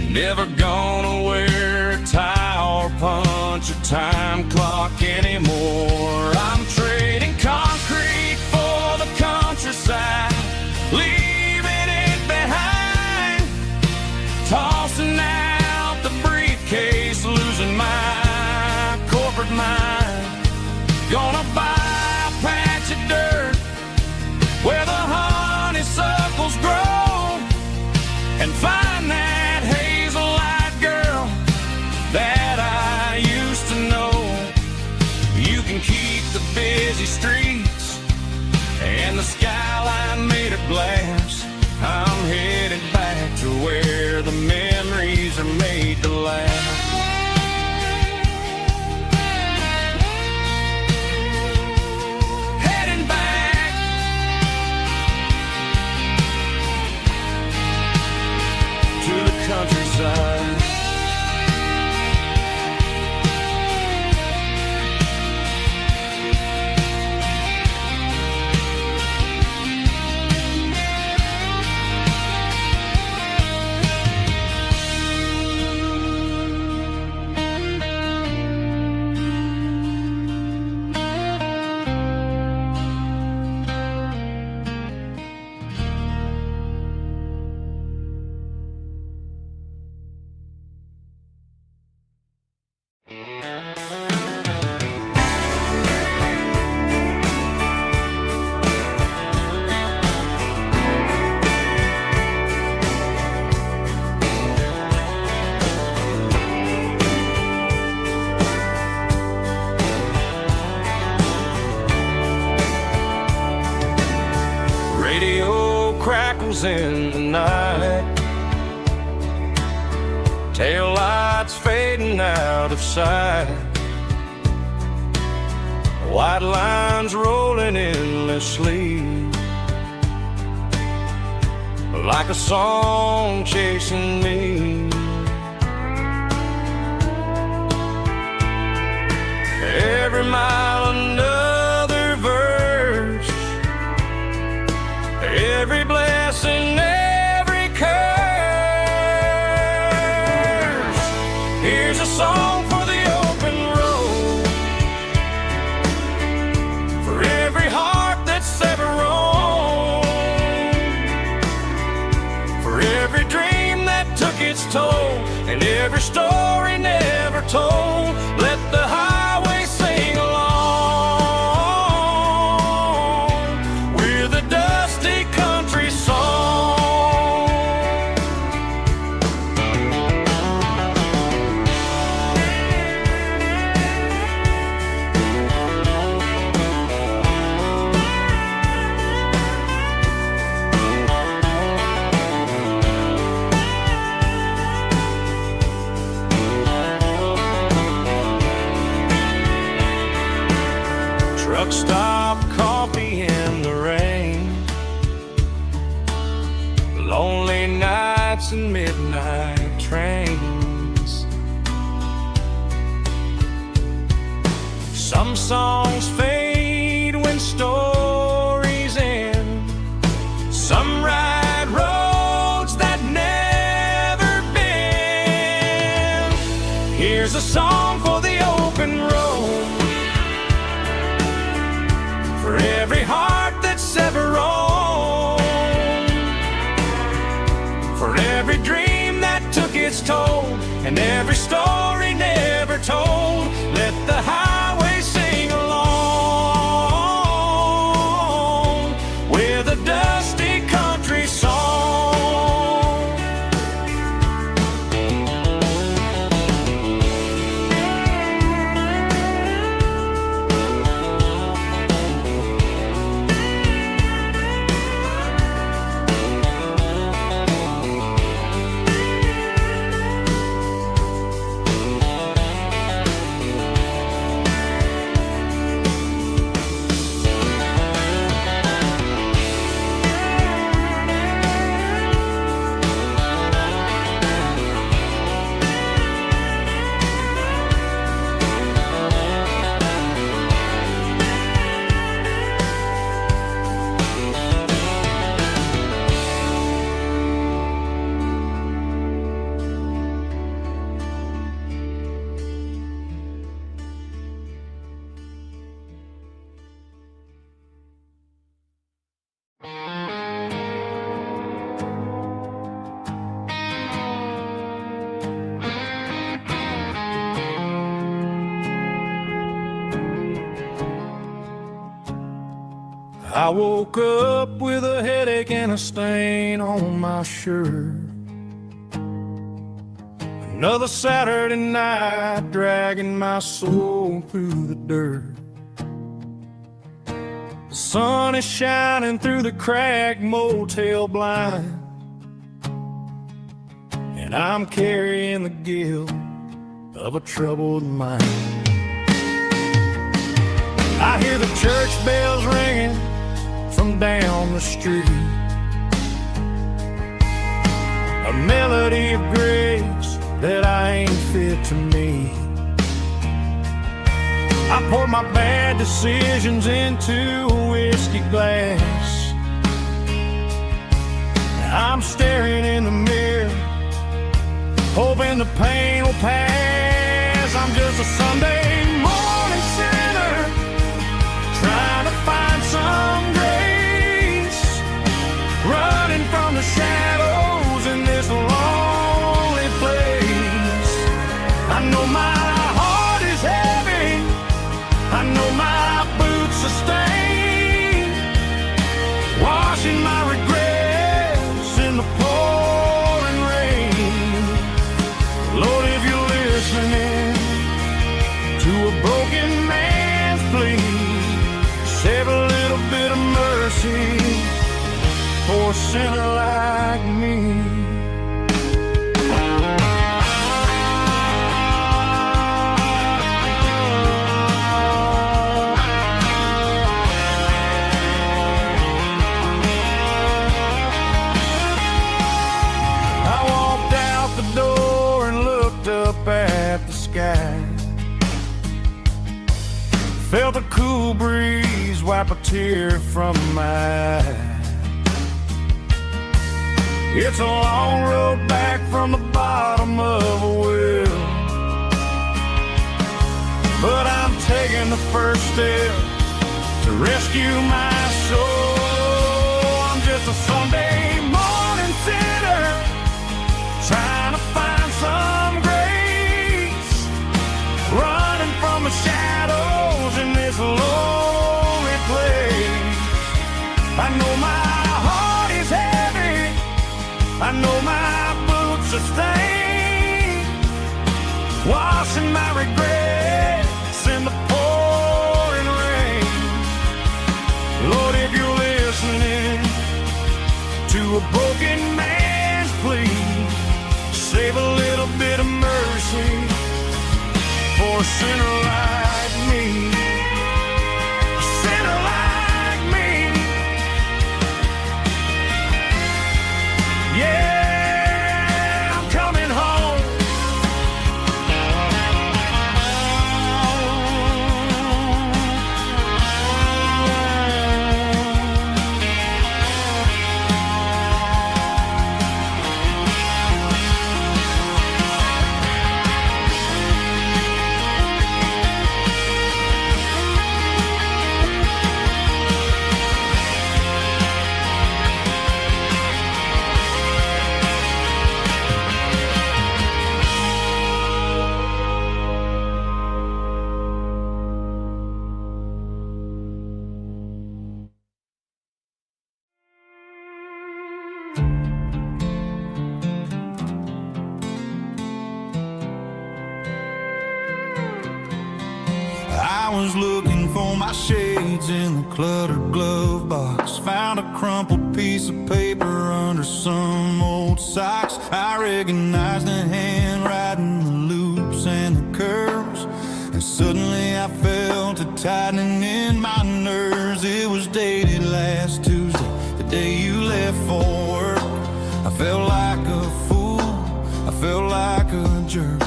Never gonna wear a tie or punch a time clock anymore. I'm trading concrete for the countryside, leaving it behind. Tossing out the briefcase, losing my corporate mind. Gonna buy a patch of dirt where the honeysuckles grow, and find that hazel-eyed girl that I used to know. You can keep the busy streets and the skyline made of glass. I'm headed back to where the memories are made to last. Heading back to the countryside. Crackles in the night, tail lights fading out of sight, white lines rolling endlessly, like a song chasing me. Every mile another verse, every blessing, every curse. Here's a song for the open road, for every heart that's ever roamed, for every dream that took its toll, and every story never told. Let the highway say lonely nights and midnight trains. Some songs fade when stories end. Some ride roads that never bend. Here's a song for the open road, for every heart that's ever roamed, for every dream that took its toll, and every story never told. Let the highway sing along with a dusty country song. I woke up with a headache and a stain on my shirt. Another Saturday night dragging my soul through the dirt. The sun is shining through the cracked motel blind, and I'm carrying the guilt of a troubled mind. I hear the church bells ringing from down the street, a melody of grace that I ain't fit to meet. I pour my bad decisions into a whiskey glass. I'm staring in the mirror, hoping the pain will pass. I'm just a Sunday morning sinner, trying to find some grace, running from the shadows in this lonely place. I know my heart is heavy, I know my boots are stained, washing my regrets in the pouring rain. Lord, if you're listening to a broken man's plea, save a little bit of mercy for a sinner like me. I walked out the door and looked up at the sky, felt a cool breeze wipe a tear from my eye. It's a long road back from the bottom of a well, but I'm taking the first step to rescue my soul. I'm just a Sunday morning sinner, trying to find some grace, running from the shadows in this lonely place. I know my heart is heavy, I know my boots are stained, washing my regrets in the pouring rain. Lord, if you're listening to a broken man's plea, save a little bit of mercy for a sinner like me. A sinner like me. was looking for my shades in the cluttered glove box. Found a crumpled piece of paper under some old socks. I recognized the handwriting, the loops and the curves, and suddenly I felt a tightening in my nerves. It was dated last Tuesday, the day you left for work. I felt like a fool, I felt like a jerk.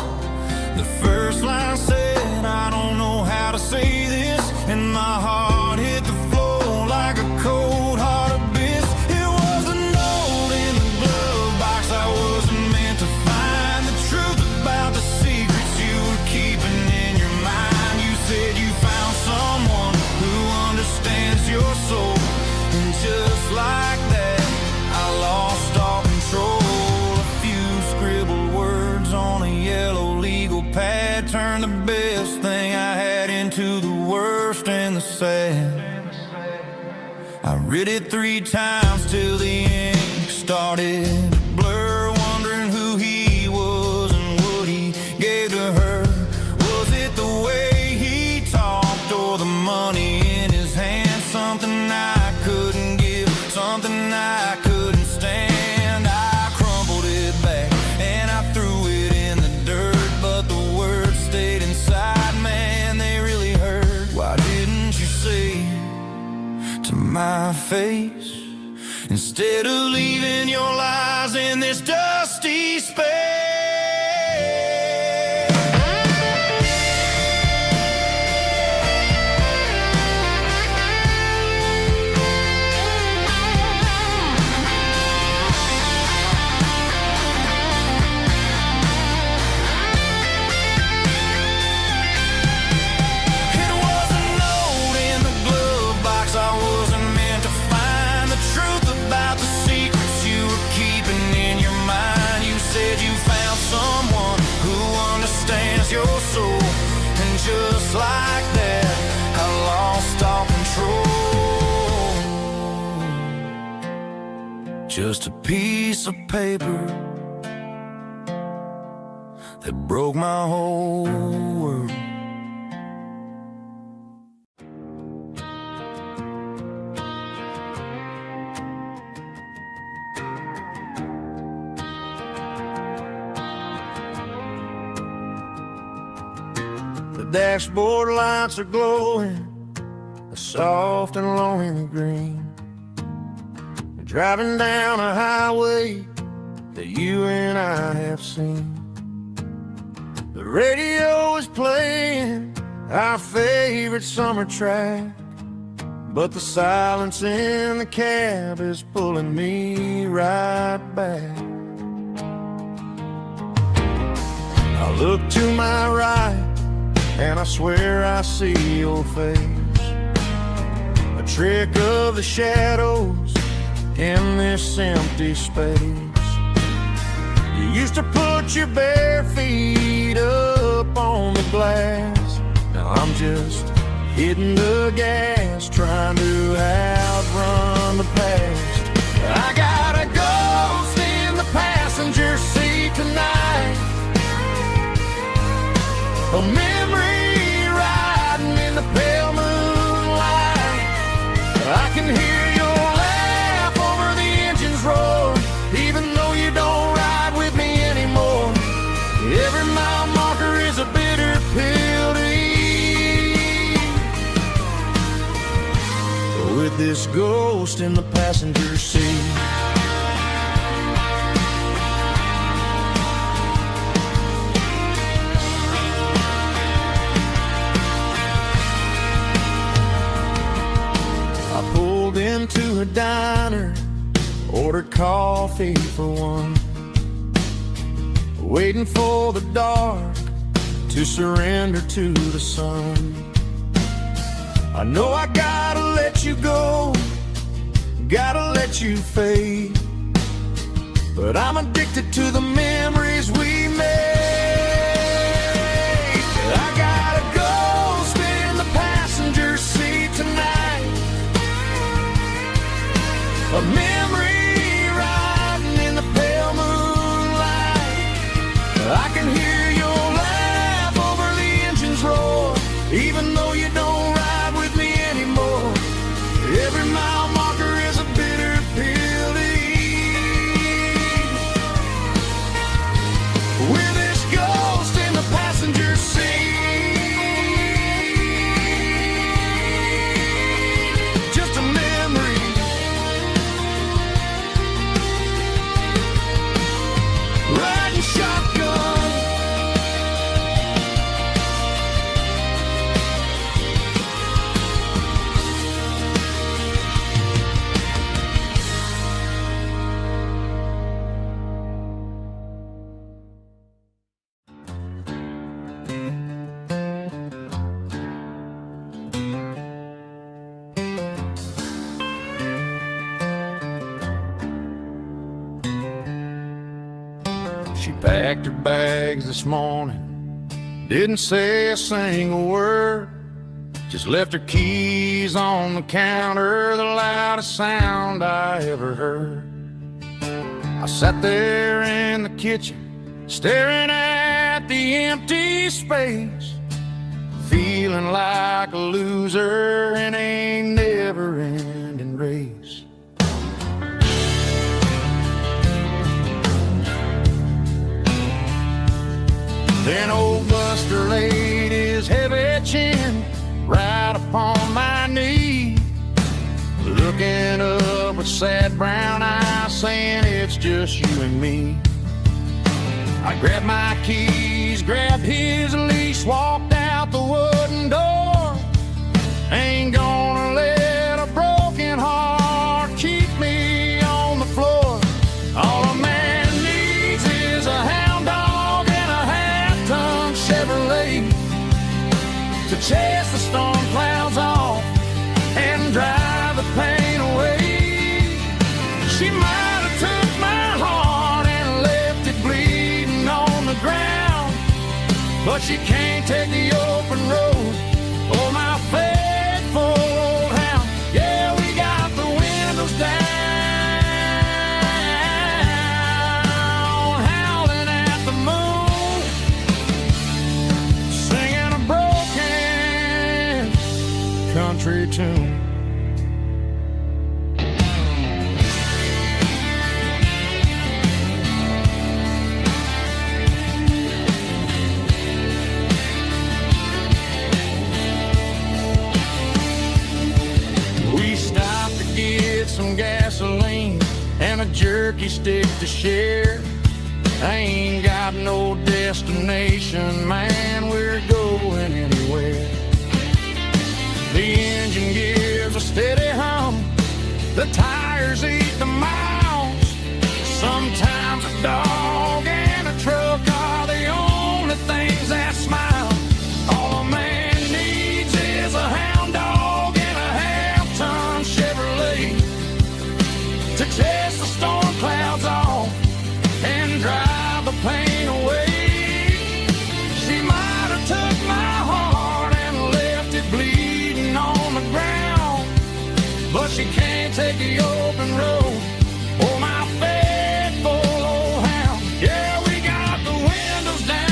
The first line said, I don't know how to say this, and my heart hit the floor like a cold hard abyss. It was a note in the glove box I wasn't meant to find. The truth about the secrets you were keeping in your mind. You said you found someone who understands your soul, and just like that, I lost all control. A few scribbled words on a yellow legal pad turned the best thing I had into the worst and the sad. I read it 3 times till the ink started to blur, wondering who he was and what he gave to her. Was it the way he talked or the money in his hand? Something I couldn't give, something I couldn't stand. I crumpled it back and I threw it in the dirt, but the words stayed inside, man, they really hurt. Why didn't you say to my face, instead of leaving your lies in this dusty space? Your soul, and just like that, I lost all control. Just a piece of paper that broke my whole world. The dashboard lights are glowing, a soft and lonely green. We're driving down a highway that you and I have seen. The radio is playing our favorite summer track, but the silence in the cab is pulling me right back. I look to my right and I swear I see your face, a trick of the shadows in this empty space. You used to put your bare feet up on the glass. Now I'm just hitting the gas, trying to outrun the past. I got a ghost in the passenger seat tonight, a memory riding in the pale moonlight. I can hear your laugh over the engine's roar, even though you don't ride with me anymore. Every mile marker is a bitter pill to eat. With this ghost in the passenger seat, into a diner, ordered coffee for one, waiting for the dark to surrender to the sun. I know I gotta let you go, gotta let you fade, but I'm addicted to the memories we made. I got a ghost in the passenger seat tonight, a memory riding in the pale moonlight. I can hear your laugh over the engine's roar, even though you don't She packed her bags this morning, didn't say a single word, just left her keys on the counter, the loudest sound I ever heard. I sat there in the kitchen, staring at the empty space, feeling like a loser in a never-ending race. Then old Buster laid his heavy chin right upon my knee, looking up with sad brown eyes, saying it's just you and me. I grabbed my keys, grabbed his leash, walked out the wooden door. Ain't gonna let a broken heart keep me on the floor. All a man needs is a hound dog and a half-ton Chevrolet to chase the storm clouds off and drive the pain away. She might have took my heart and left it bleeding on the ground, but she can't take the open road or my faithful old hound. Yeah, we got the windows down, howling at the moon, singing a broken country tune. Some gasoline and a jerky stick to share. I ain't got no destination, man, we're going anywhere. The engine gives a steady hum, the tires eat the miles. Sometimes a dog and a truck are the only things that smile. All a man needs is a hound dog and a half-ton Chevrolet to chase the storm clouds off and drive the pain away. She might have took my heart and left it bleeding on the ground, but she can't take the open road or my faithful old hound. Yeah, we got the windows down,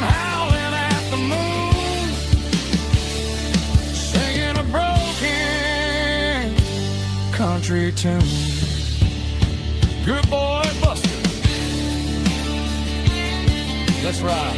howling at the moon, singing a broken country tune. Good boy, Buster. Let's ride.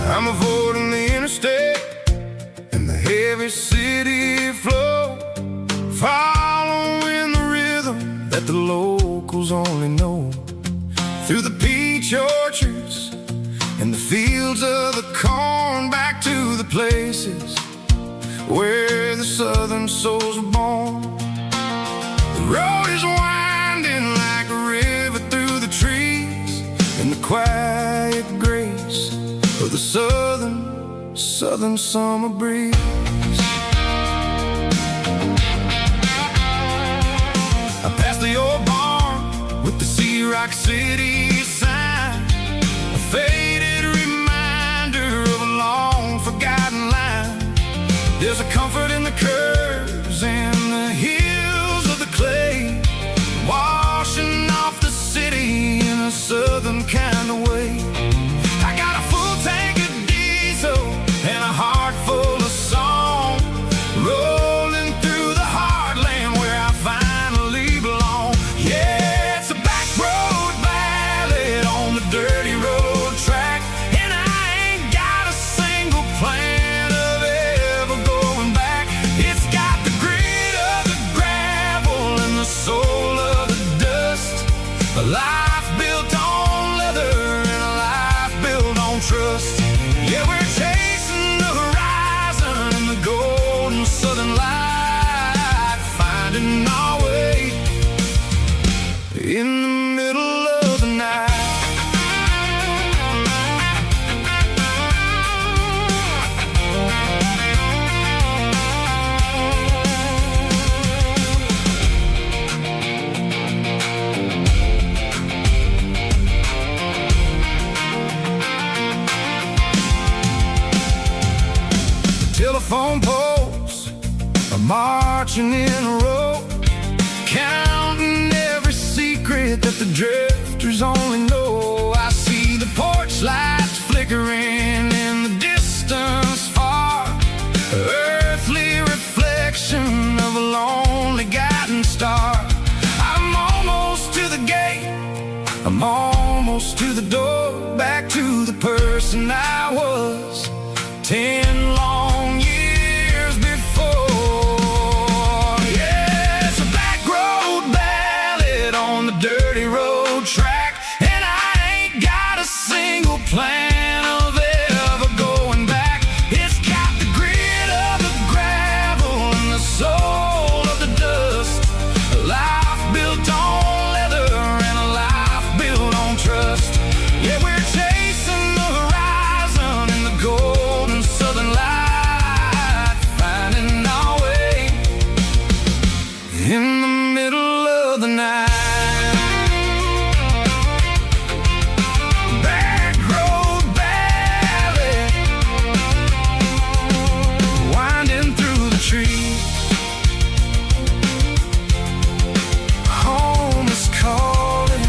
I'm avoiding the interstate and the heavy city flow, following the rhythm that the locals only know. Through the peach orchards and the fields of the corn, back to the places where the southern souls were born. The road is winding like a river through the trees, and the quiet grace of the southern summer breeze. I passed the old barn with the Sea Rock City sign, a faded reminder of a long forgotten line. There's a comfort in the curves and the hills of the clay, washing off the city in a southern kind of way. I got a full tank of diesel and a heart full of song, rolling through the heartland where I finally belong. Yeah, it's a back road back telephone poles are marching in a row, counting every secret that the drifters only know. I see the porch lights flickering in the distance far, earthly reflection of a lonely guiding star. I'm almost to the gate, I'm almost to the door, back to the person I was 10 long years before. Yeah, it's a back road ballad on the dirty road track, and I ain't got a single plan of ever going back. It's got the grit of the gravel and the soul of the dust, a life built on leather and a life built on trust. Yeah, we're chasing the horizon in the golden southern light, finding our way in the middle of the night. Back road ballad, winding through the trees. Home is calling.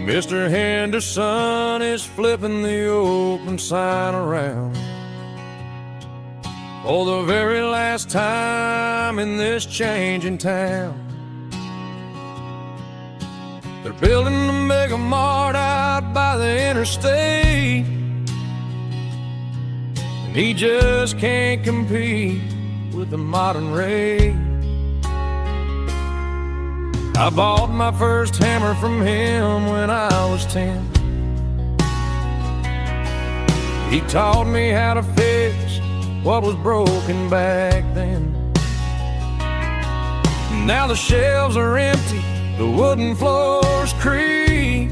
Mr. Henderson is flipping the open sign around for the very last time in this changing town. They're building a mega mart out by the interstate, and he just can't compete with the modern rate. I bought my first hammer from him when I was 10. He taught me how to fix what was broken back then. Now the shelves are empty, the wooden floors creak,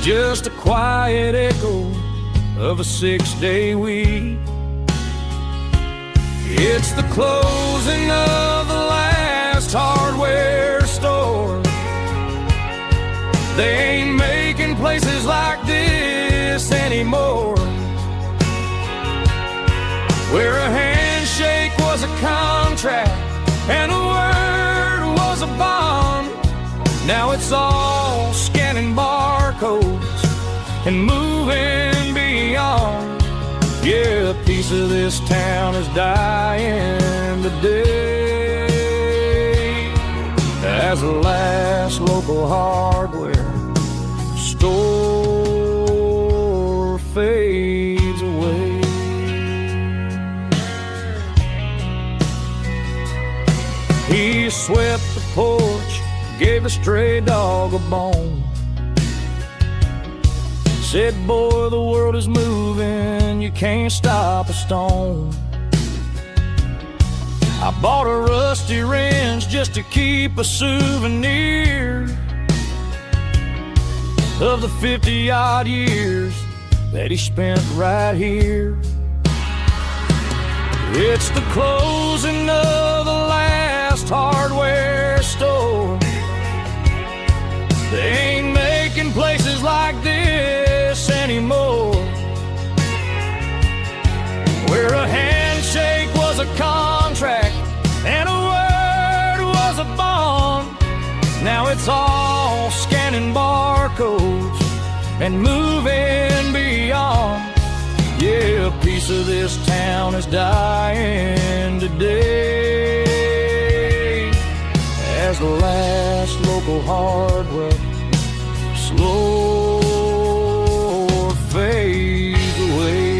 just a quiet echo of a 6-day week. It's the closing of the last hardware store. They ain't making places like this anymore, where a handshake was a contract and a word was a bond. Now it's all scanning barcodes and moving beyond. Yeah, a piece of this town is dying today as the last local hardware store fades away. He swept the porch, gave a stray dog a bone, said, boy, the world is moving, you can't stop a stone. I bought a rusty wrench just to keep a souvenir of the 50-odd years that he spent right here. It's the closing of the last hardware store. They ain't making places like this anymore, where a handshake was a contract and a word was a bond. Now it's all scanning barcodes and moving beyond. Yeah, a piece of this town is dying today as the last local hardware slow fades away.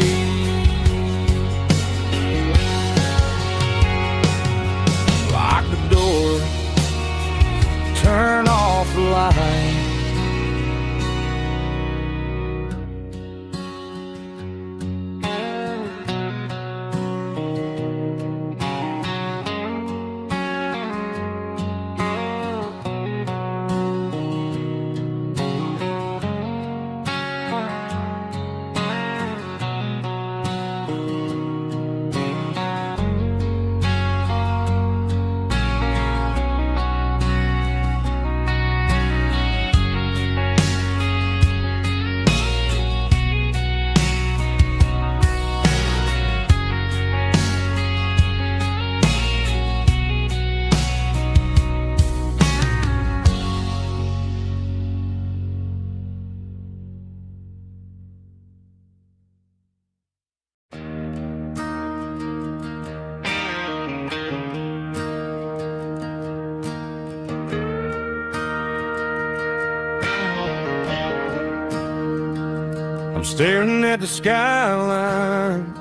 staring at the skyline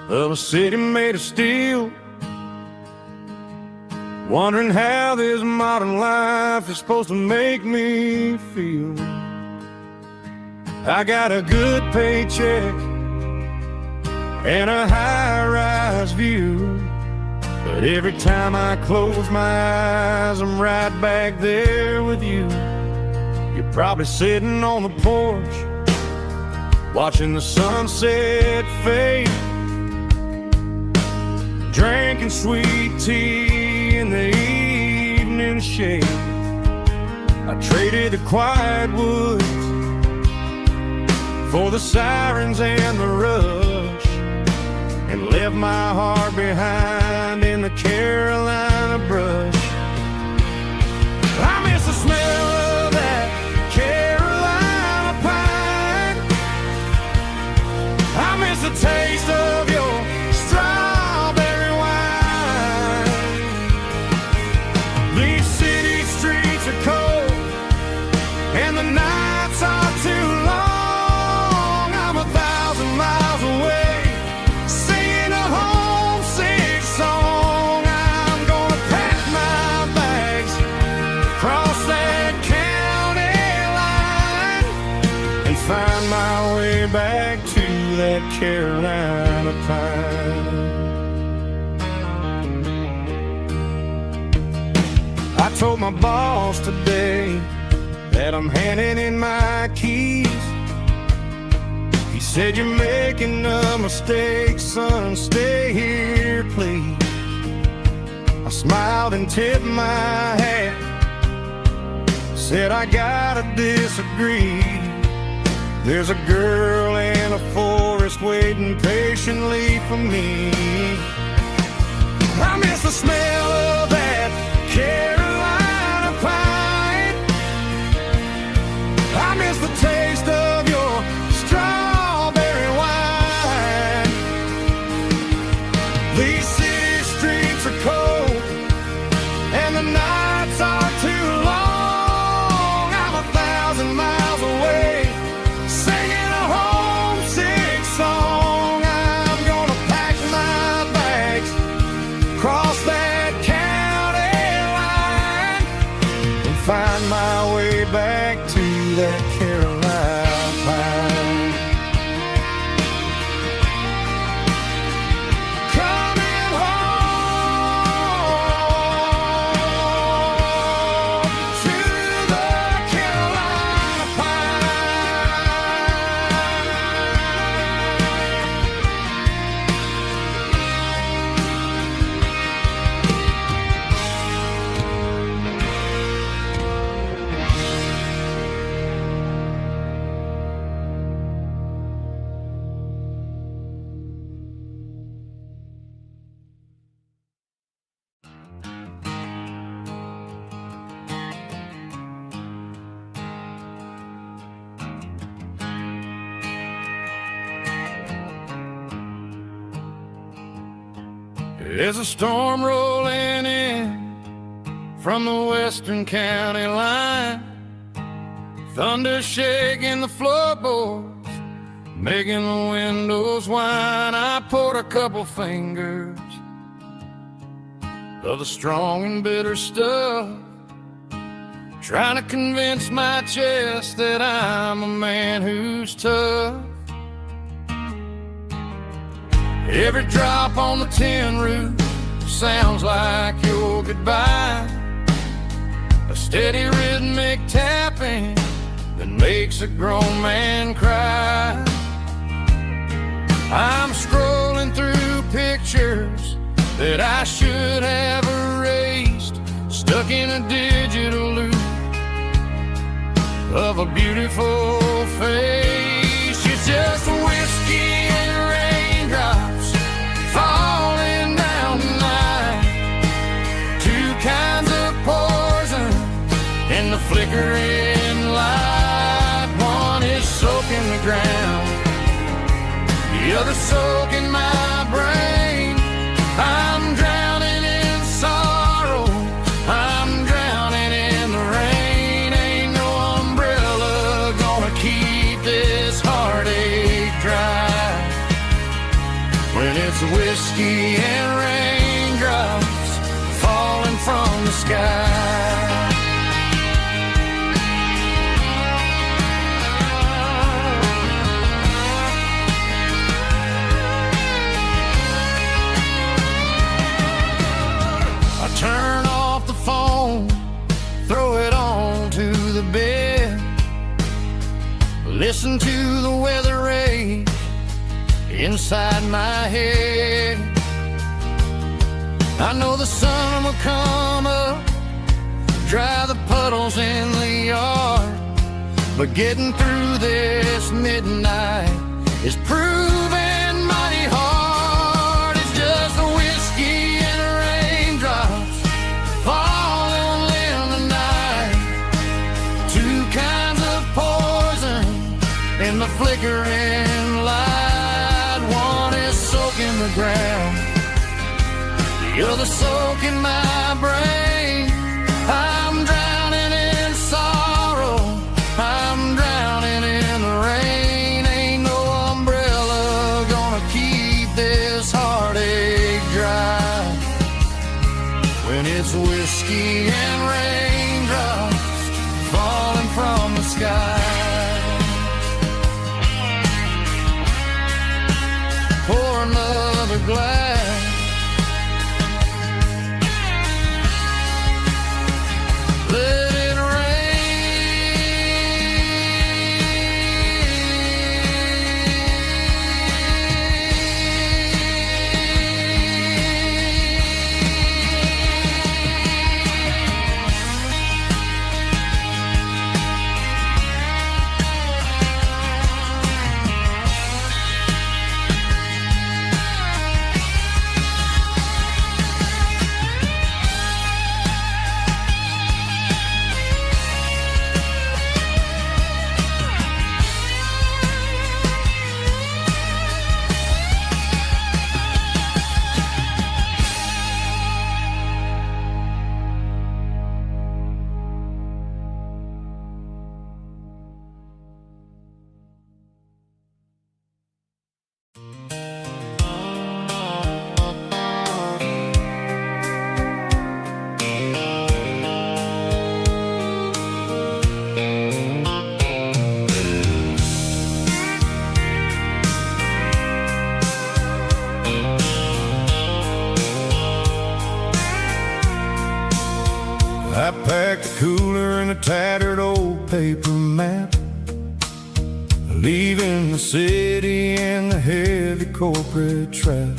of a city made of steel, wondering how this modern life is supposed to make me feel. I got a good paycheck and a high-rise view, but every time I close my eyes, I'm right back there with you. You're probably sitting on the porch, watching the sunset fade, drinking sweet tea in the evening shade. I traded the quiet woods for the sirens and the rush, and left my heart behind in the Carolina brush. I miss the smell of that Carolina pine. I miss the taste of your strawberry wine. These city streets are cold and the nights are too long. I'm 1,000 miles away, singing a homesick song. I'm gonna pack my bags, cross that county line, and find my way back to that Carolina pine. I told my boss today that I'm handing in my keys. He said, "You're making a mistake, son, stay here, please." I smiled and tipped my hat, said, "I gotta disagree. There's a girl in a forest waiting patiently for me." I miss the smell of that Carolina pine. I miss the taste of your strawberry wine. These city streets are cold and the nights are too long. I'm 1,000 miles away, singing a homesick song. I'm gonna pack my bags, cross that county line, and find my way back to that Carolina pine. Coming home to the Carolina pine. There's a storm rolling in from the western county line, thunder shaking the floorboards, making the windows whine. I poured a couple fingers of the strong and bitter stuff, trying to convince my chest that I'm a man who's tough. Every drop on the tin roof sounds like your goodbye, a steady rhythmic tapping that makes a grown man cry. I'm scrolling through pictures that I should have erased, stuck in a digital loop of a beautiful face. It's just whiskey and raindrops falling down tonight, two kinds of poison in the flickering light. One is soaking the ground, the other soaking my brain. I'm drowning in sorrow, I'm drowning in the rain. Ain't no umbrella gonna keep this heartache when it's whiskey and raindrops falling from the sky. I turn off the phone, throw it on to the bed, listen to the weather rage inside my head. I know the sun will come up, dry the puddles in the yard, but getting through this midnight is proving mighty hard. It's just the whiskey and raindrops falling in the night, two kinds of poison in the flickering light. One is soaking the ground, the other soaking my brain. I'm drowning in sorrow, I'm drowning in the rain. Ain't no umbrella gonna keep this heartache dry, when it's whiskey and raindrops falling from the sky. Pour another glass, let it I packed a cooler and a tattered old paper map, leaving the city and the heavy corporate trap.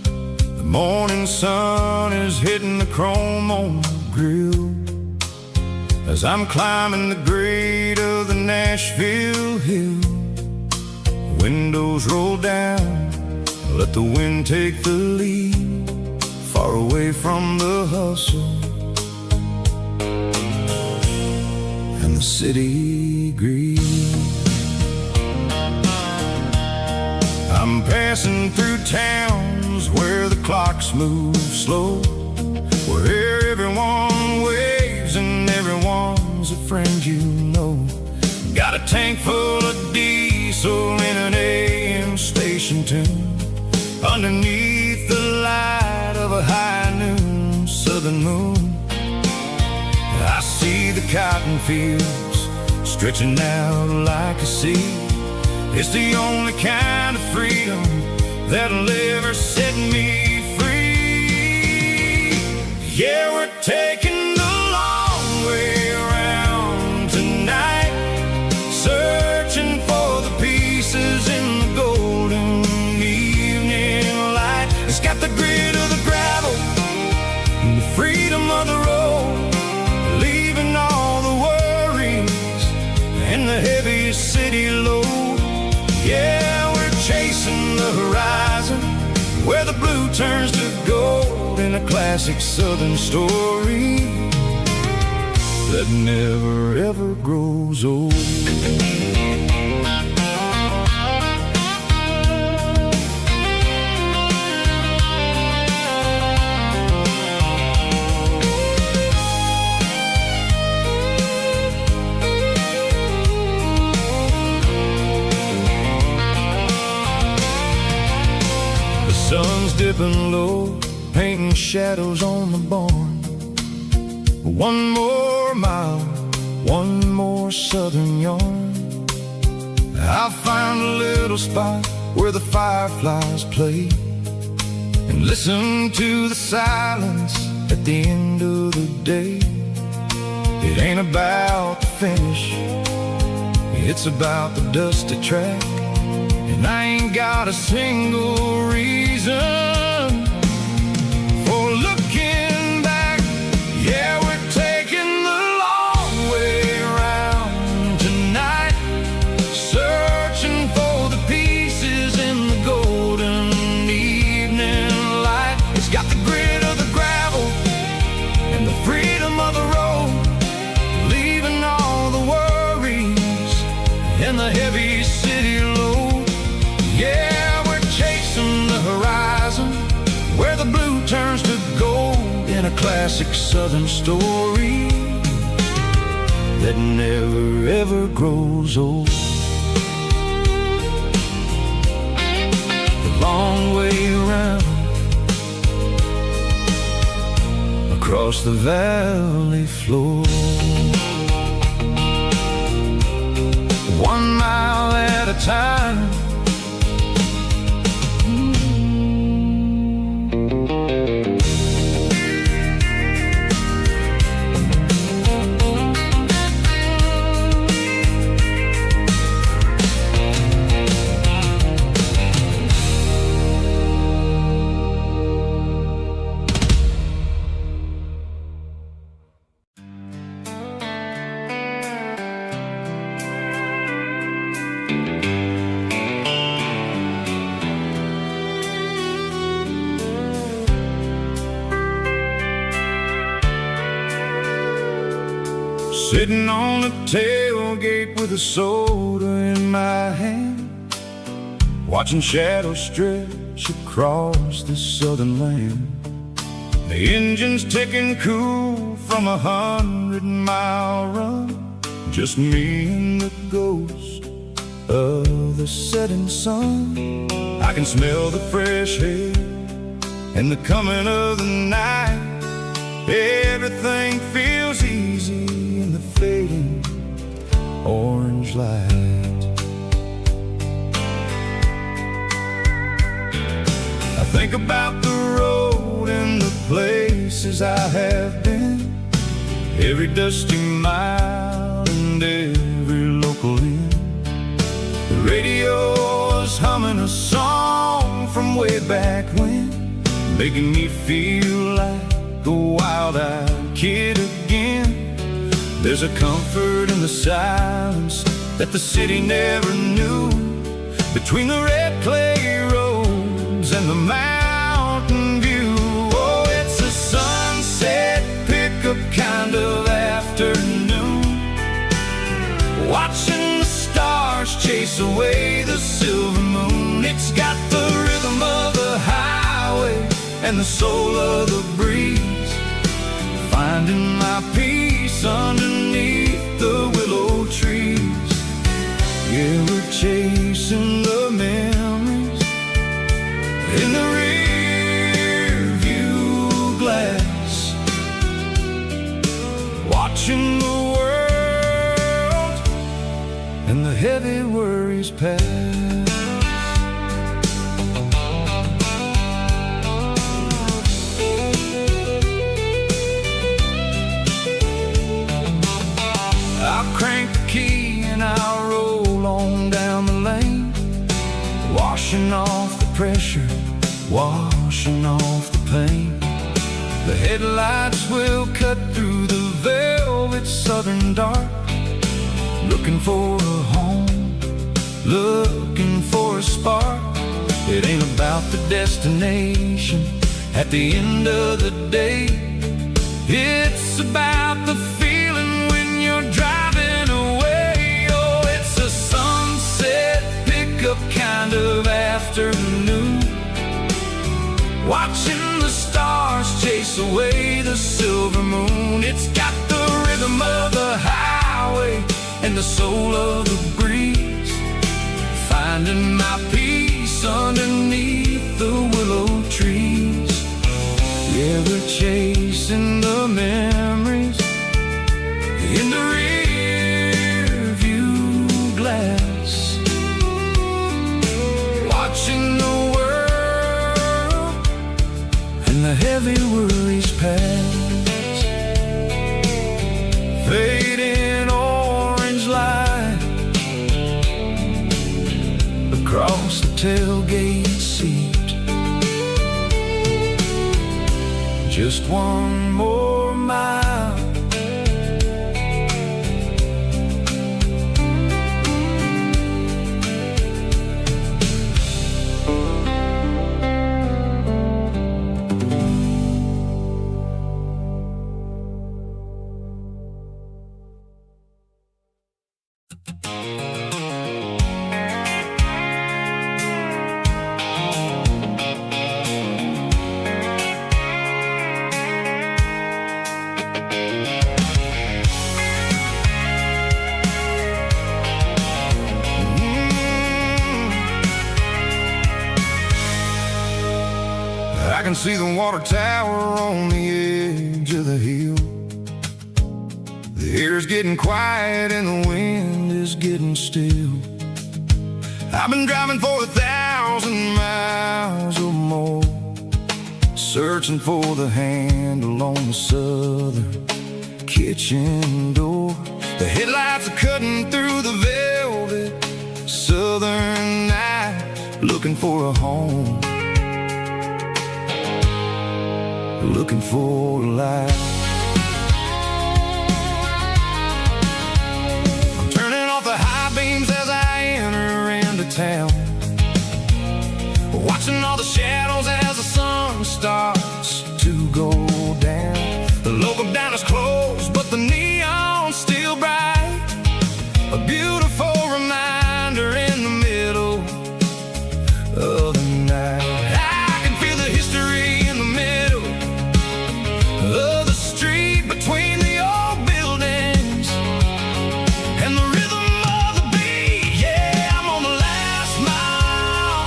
The morning sun is hitting the chrome on the grill as I'm climbing the grade of the Nashville hill. The windows roll down, let the wind take the lead, far away from the hustle and the city greed. I'm passing through towns where the clocks move slow, where everyone waves and everyone's a friend you know. Got a tank full of diesel in an AM station tune, underneath the light of a high noon southern moon. I see the cotton fields stretching out like a sea. It's the only kind of freedom that'll ever set me free. Yeah, we're taking the long way around tonight, searching for the pieces in the golden evening light. It's got the grit of the gravel and the freedom of the road, leaving all the worries and the heavy city load. Yeah, we're chasing the horizon, where the blue turns to gold, in a classic southern story that never ever grows old. Sun's dipping low, painting shadows on the barn. One more mile, one more southern yarn. I'll find a little spot where the fireflies play and listen to the silence at the end of the day. It ain't about the finish, it's about the dusty track. And I ain't got a single reason for looking back. Yeah, we're taking the long way around tonight, searching for the pieces in the golden evening light. It's got the grit of the gravel and the freedom of the road, leaving all the worries and the heavy city load. Yeah, we're chasing the horizon where the blue turns to gold in a classic southern story that never ever grows old. The long way around across the valley floor, 1 mile at a time. Sitting on the tailgate with a soda in my hand, watching shadows stretch across this southern land. The engine's ticking cool from a 100-mile run, just me and the ghost of the setting sun. I can smell the fresh air and the coming of the night. Everything feels easy in the fading orange light. I think about the road and the places I have been, every dusty mile and every local inn. The radio is humming a song from way back when, making me feel like a wild-eyed kid again. There's a comfort in the silence that the city never knew, between the red clay roads and the mountain view. Oh, it's a sunset pickup kind of afternoon, watching the stars chase away the silver moon. It's got the rhythm of the highway and the soul of the breeze, finding my peace underneath the willow trees. Yeah, we're chasing the memories in the rear view glass, watching the world and the heavy worries pass. Crank the key and I'll roll on down the lane, washing off the pressure, washing off the pain. The headlights will cut through the velvet southern dark, looking for a home, looking for a spark. It ain't about the destination at the end of the day, it's about the feeling when you're driving away. Oh, it's a sunset pickup kind of afternoon, watching the stars chase away the silver moon. It's got the rhythm of the highway and the soul of the breeze, finding my peace underneath the willow heavy worries pass. Fading orange light across the tailgate seat. Just one more mile. I can see the water tower on the edge of the hill. The air's getting quiet and the wind is getting still. I've been driving for 1,000 miles or more, searching for the handle on the southern kitchen door. The headlights are cutting through the velvet southern night, looking for a home, looking for a light. I'm turning off the high beams as I enter into town, watching all the shadows as the sun starts to go down. The local diner's closed, but the neon's still bright, a beautiful reminder in the middle of the night. I can feel the history in the middle of the street, between the old buildings and the rhythm of the beat. Yeah, I'm on the last mile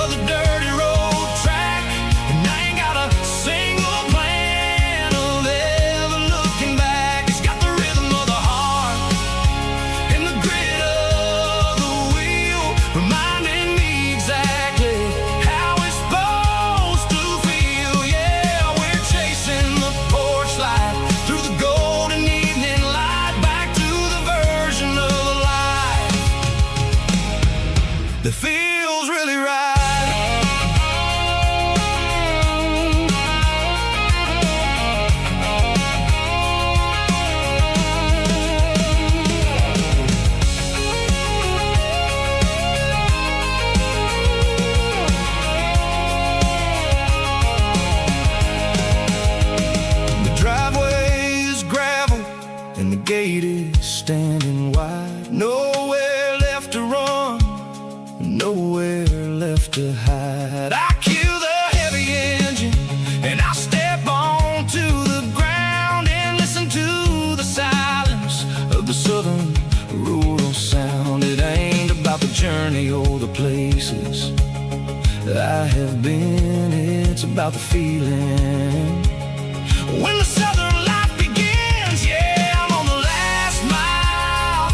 of the dirty road track, and I ain't got a single plan of ever looking back. It's got the rhythm of the heart and the grit of the wheel, reminding me exactly how it's supposed to feel. Yeah, we're chasing the porch light through the golden evening light, back to the version of life that feels really right. The driveway is gravel and the gate is standing wide. Nowhere left to run, nowhere left to hide. I kill the heavy engine and I step onto the ground and listen to the silence of the southern rural sound. It ain't about the journey or the places I have been, it's about the feeling when the southern life begins. Yeah, I'm on the last mile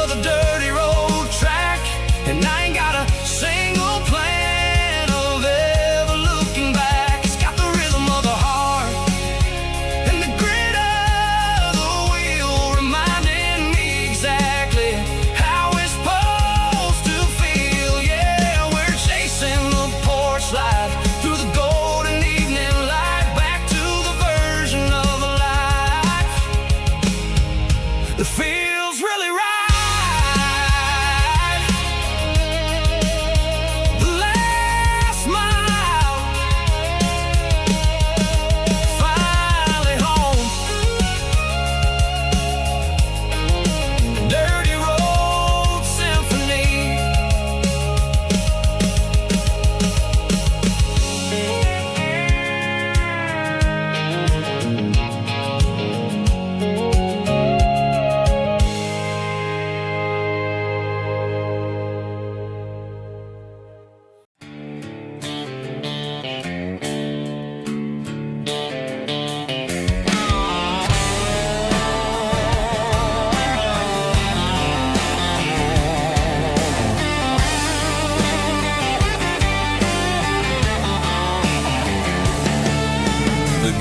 of the dirty road track, and I ain't got a single plan of ever looking back. It's got the rhythm of the heart and the grit of the wheel, reminding me exactly how it's supposed to feel. Yeah, we're chasing the porch light through the golden evening light, back to the version of life that feels really right. The last mile, finally home. Dirty road symphony.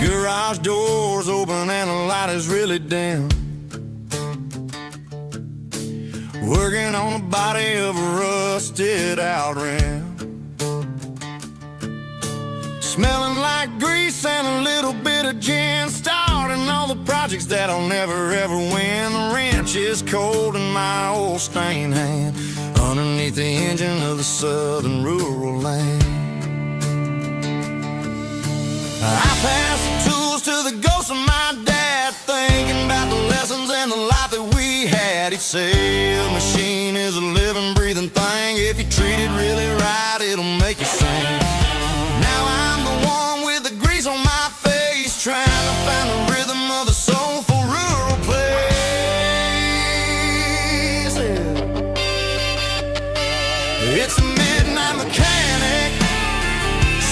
Garage doors open and the light is really dim. Working on the body of a rusted out rim. Smelling like grease and a little bit of gin. Starting all the projects that I'll never ever win. The wrench is cold in my old stained hand, underneath the engine of the southern rural land. I pass the tools to the ghost of my dad, thinking about the lessons and the life that we had. He'd say a machine is a living, breathing thing. If you treat it really right, it'll make you sing. Now I'm the one with the grease on my face, trying to find the rhythm of the soulful rural place. It's a midnight mechanic,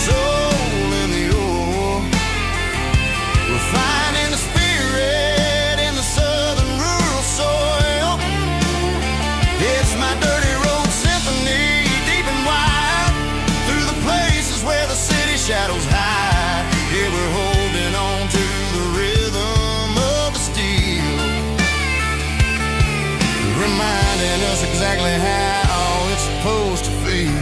soul in the ore, refining the spirit in the southern rural soil. It's my dirty road symphony, deep and wide, through the places where the city shadows hide. Yeah, we're holding on to the rhythm of the steel, reminding us exactly how it's supposed to feel.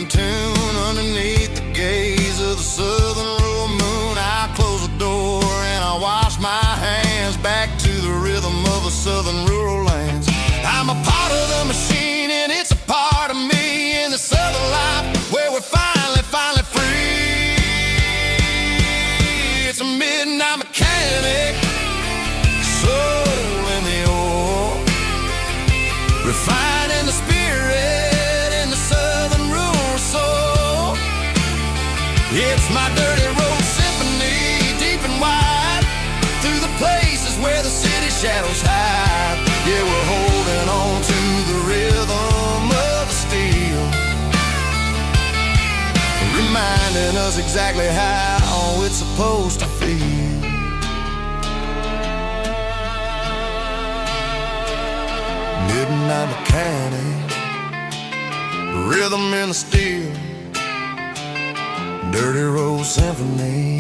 Tune underneath the gaze of the southern rural moon. I close the door and I wash my hands, back to the rhythm of the southern rural lands. I'm a part of the machine and it's a part of me, in the southern life where we're finally free. It's a midnight mechanic, soul in the ore, refining the spirit in the southern rural soul. It's my dirty road symphony, deep and wide, through the places where the city shadows hide. Yeah, we're holding on to the rhythm of the steel, reminding us exactly how it's supposed to feel. Midnight mechanic, rhythm in the steel, dirty road symphony.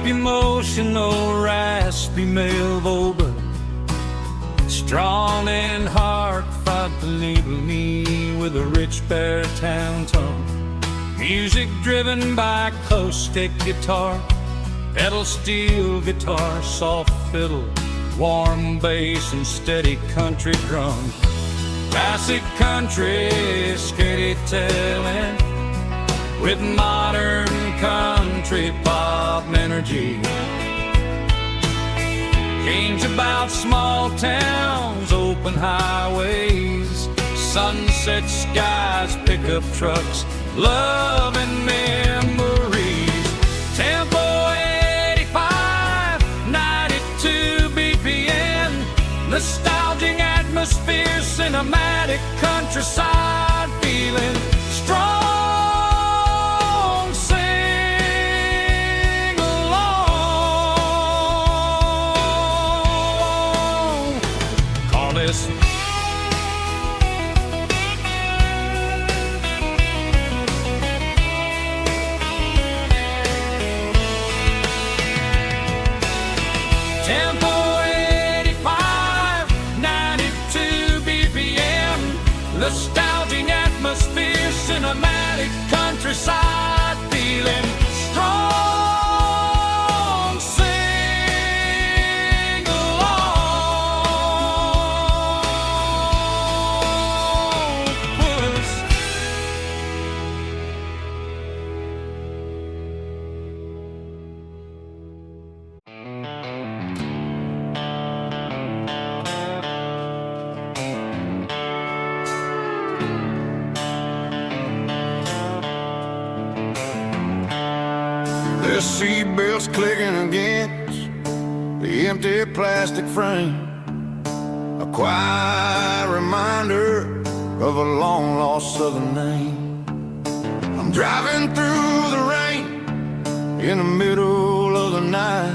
Emotional, raspy male vocal, strong and heartfelt, deliver me with a rich baritone tone. Music driven by acoustic guitar, pedal steel guitar, soft fiddle, warm bass and steady country drum. Classic country storytelling with modern country pop energy. Games about small towns, open highways, sunset skies, pickup trucks, love and memories. Tempo 85, 92 BPM, nostalgic atmosphere, cinematic countryside feeling strong. Tempo 85, 92 BPM, nostalgic automatic countryside, feeling strong. Sing along, puss. The seatbelts clicking against the empty plastic frame, a quiet reminder of a long-lost southern name. I'm driving through the rain in the middle of the night,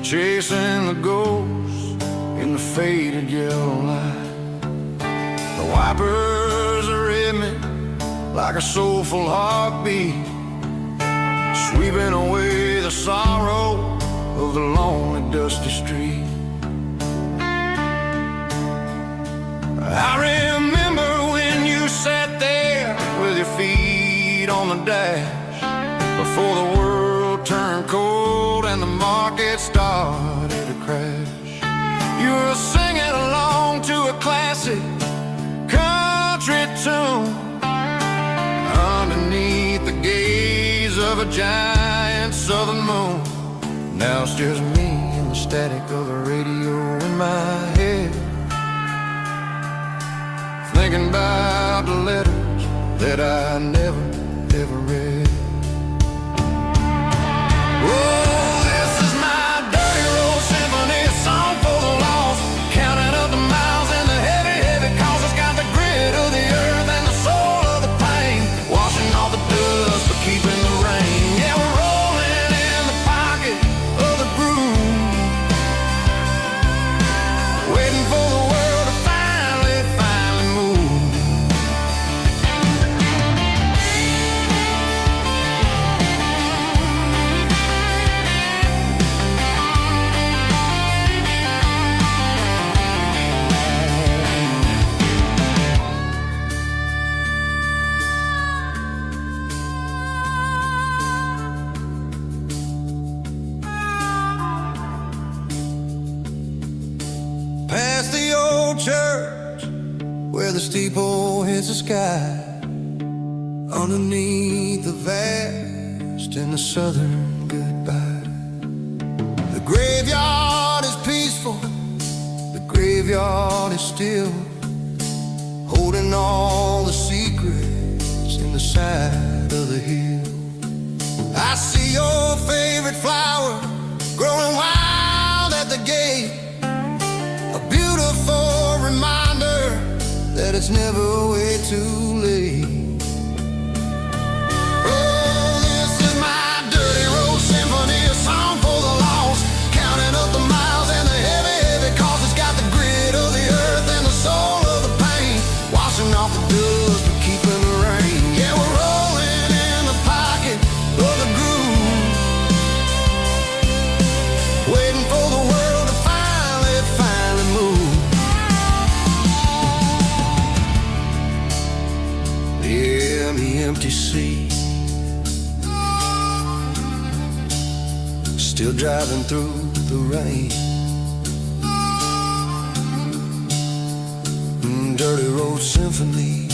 chasing the ghosts in the faded yellow light. The wipers are in me like a soulful heartbeat, sweeping away the sorrow of the lonely, dusty street. I remember when you sat there with your feet on the dash, before the world turned cold and the market started to crash. You were singing along to a classic country tune underneath the gaze of a giant southern moon. Now it's just me and the static of the radio in my head, thinking about the letters that I never, ever read. Oh, this is my dirty road symphony, a song for the lost, counting up the miles and the heavy, heavy calls. It's got the grit of the earth and the soul of the pain, washing off the dust but keeping the rain. Yeah, we're rolling in the pocket of the groove, waiting for the world to finally move. Past the old church where the steeple hits the sky, underneath the vast and the southern goodbye. The graveyard is peaceful, the graveyard is still, holding all the secrets in the side of the hill. I see your favorite flower growing wild at the gate, a beautiful reminder that it's never way too late. Oh, this is my dirty road symphony, a song for the lost, counting up the miles and the heavy, heavy calls. It's got the grit of the earth and the soul of the pain, washing off the dust but keeping the rain. Yeah, we're rolling in the pocket of the groove, waiting for the world to finally move. Yeah, the empty sea, still driving through the rain. Dirty road symphony.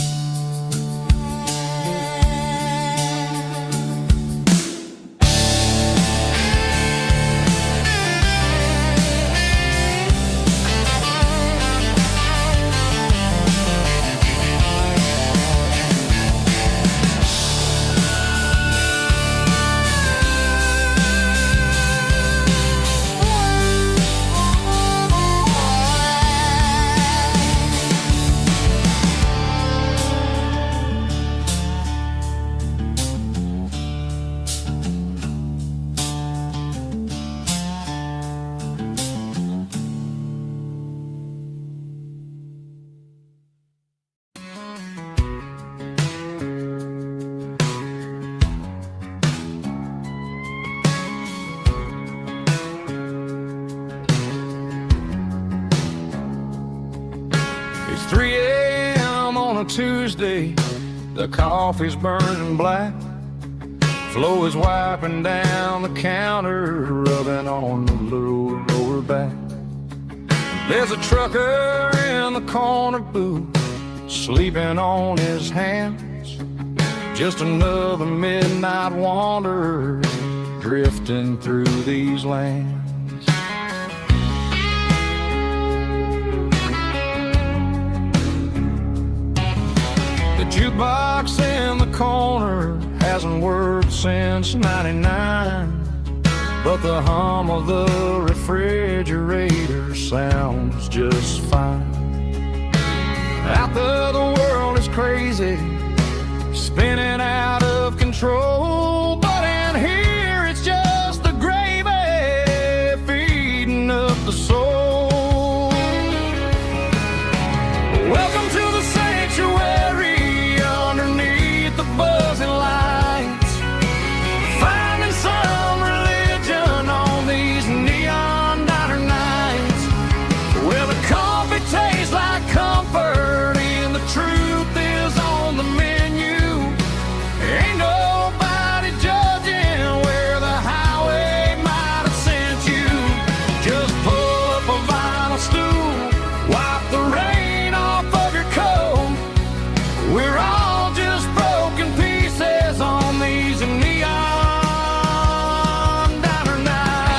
It's 3 a.m. on a Tuesday, The coffee's burning black. Flo is wiping down the counter, rubbing on the lower back. There's a trucker in the corner booth, sleeping on his hands. Just another midnight wanderer drifting through these lands. The jukebox in the corner hasn't worked since '99, but the hum of the refrigerator sounds just fine. Out there the world is crazy, spinning out of control, but in here it's just the gravy feeding up the soul. Welcome to the sanctuary underneath the buzzing lights, finding some religion on these neon diner nights, where the coffee tastes like comfort and the truth is on the menu. Ain't nobody judging where the highway might have sent you. Just pull up a vinyl stool, wipe the rain off of your coat. We're all just broken pieces on these neon diner nights.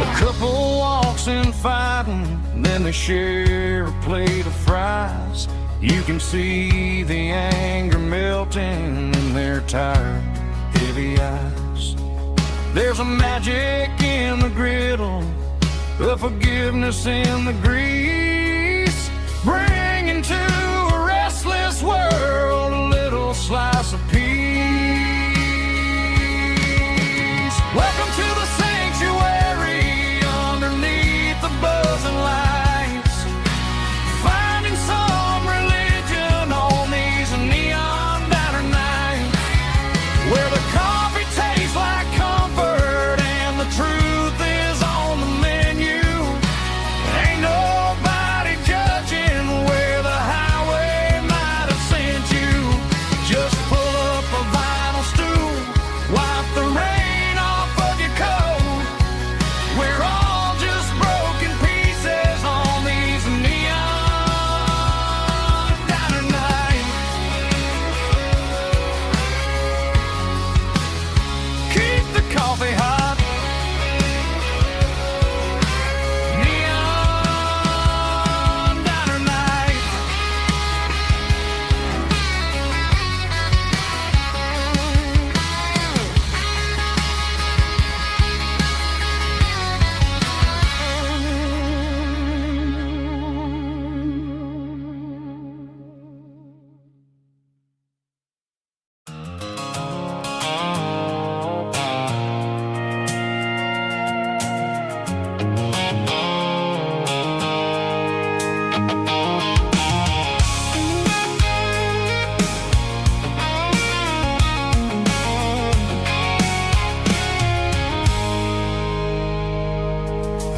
A couple walks in fighting, then they share a plate of fries. You can see the anger melting in their tired, heavy eyes. There's a magic in the griddle, a forgiveness in the grease, bringing to a restless world a little slice of peace. Welcome to the sanctuary underneath the buzzing lights, finding some religion on these neon diner nights, where the coffee tastes like comfort and the truth is on the menu. Ain't nobody judging where the highway might have sent you. Just pull up a vinyl stool, wipe the rain off of your coat. We're all just broken pieces on these neon diner nights. Keep the coffee hot. Neon diner nights.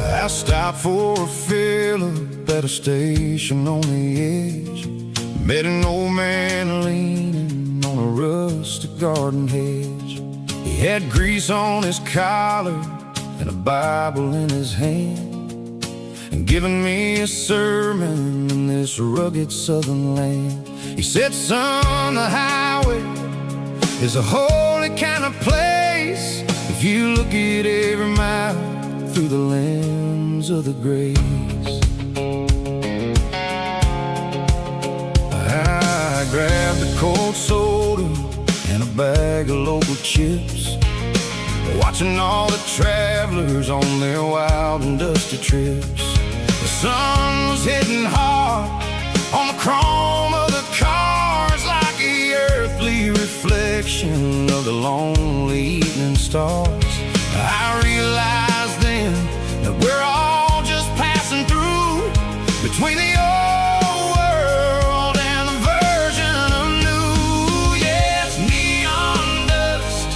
I stopped for a fill-up at a station on the edge. Met an old man leaning on a rustic garden hedge. He had grease on his collar and a Bible in his hand, and giving me a sermon in this rugged southern land. He said, son, the highway is a holy kind of place if you look at every mile through the lens of the grace. I grabbed a cold soda and a bag of local chips, watching all the travelers on their wild and dusty trips. The sun was hitting hard on the chrome of the cars, like the earthly reflection of the lonely evening stars. I realized then that we're all just passing through between the old world and the version of new. Yeah, it's neon dust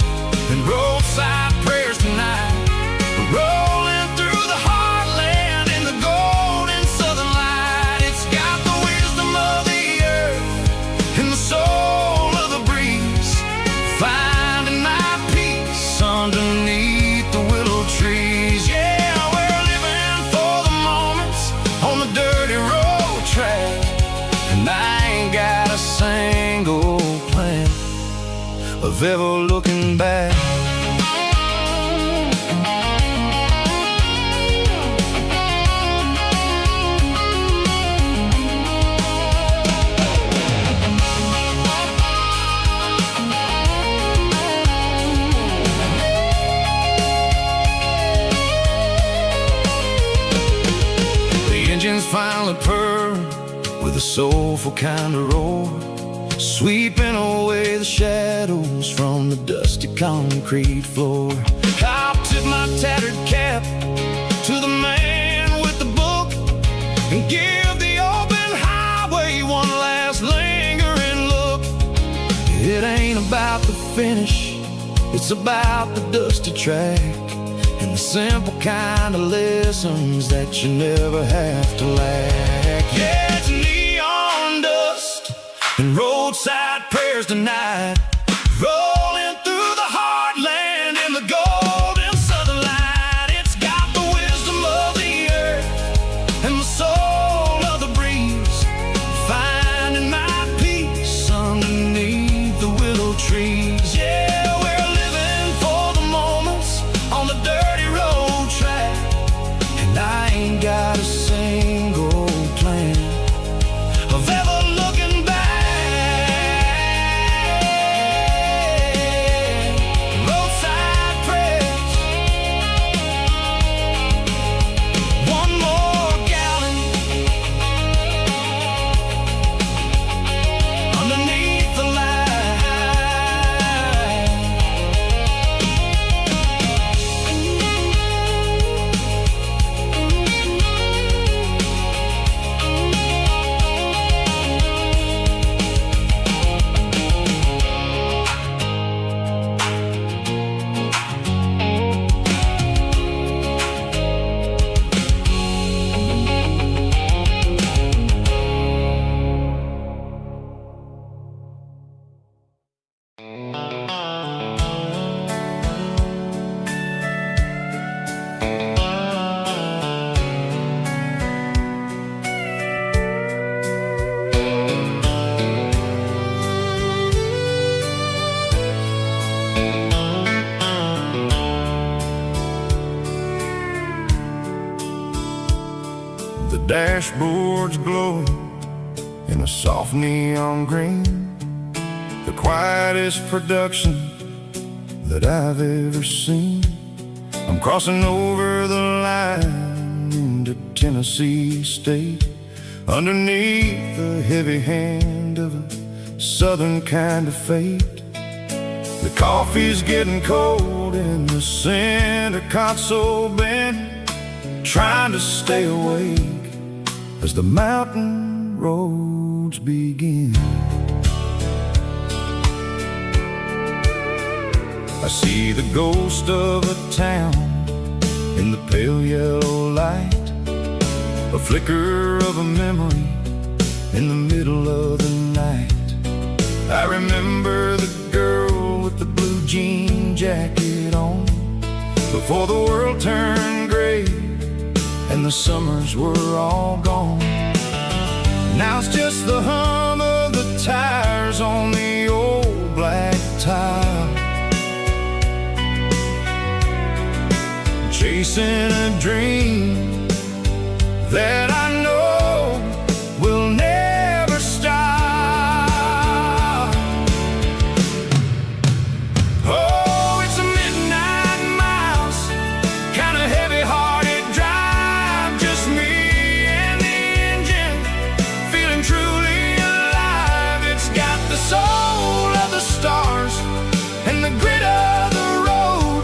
and of ever looking back. Engines finally purr with a soulful kind of roar, sweeping away the shadows from the dusty concrete floor. I'll tip my tattered cap to the man with the book and give the open highway one last lingering look. It ain't about the finish, it's about the dusty track and the simple kind of lessons that you never have to lack. Yeah, it's neon dust and roadside prayers tonight, rolling through the heartland in the golden southern light. It's got the wisdom of the earth and the soul of the breeze, finding my peace underneath the willow trees. Yeah, we're living for the moments on the dirty road track, and I ain't got a single plan of ever looking back. Roadside prayers, one more gallon underneath the light. The dashboards glow in a soft neon green, the quietest production that I've ever seen. I'm crossing over the line into Tennessee State, underneath the heavy hand of a southern kind of fate. The coffee's getting cold in the center console bin, trying to stay awake as the mountain roads begin. I see the ghost of a town in the pale yellow light, a flicker of a memory in the middle of the night. I remember the girl with the blue jean jacket on, before the world turned gray and the summers were all gone. Now it's just the hum of the tires on the old black tile, chasing a dream that I know will never stop. Oh, it's a midnight miles, kind of heavy-hearted drive, just me and the engine, feeling truly alive. It's got the soul of the stars and the grit of the road,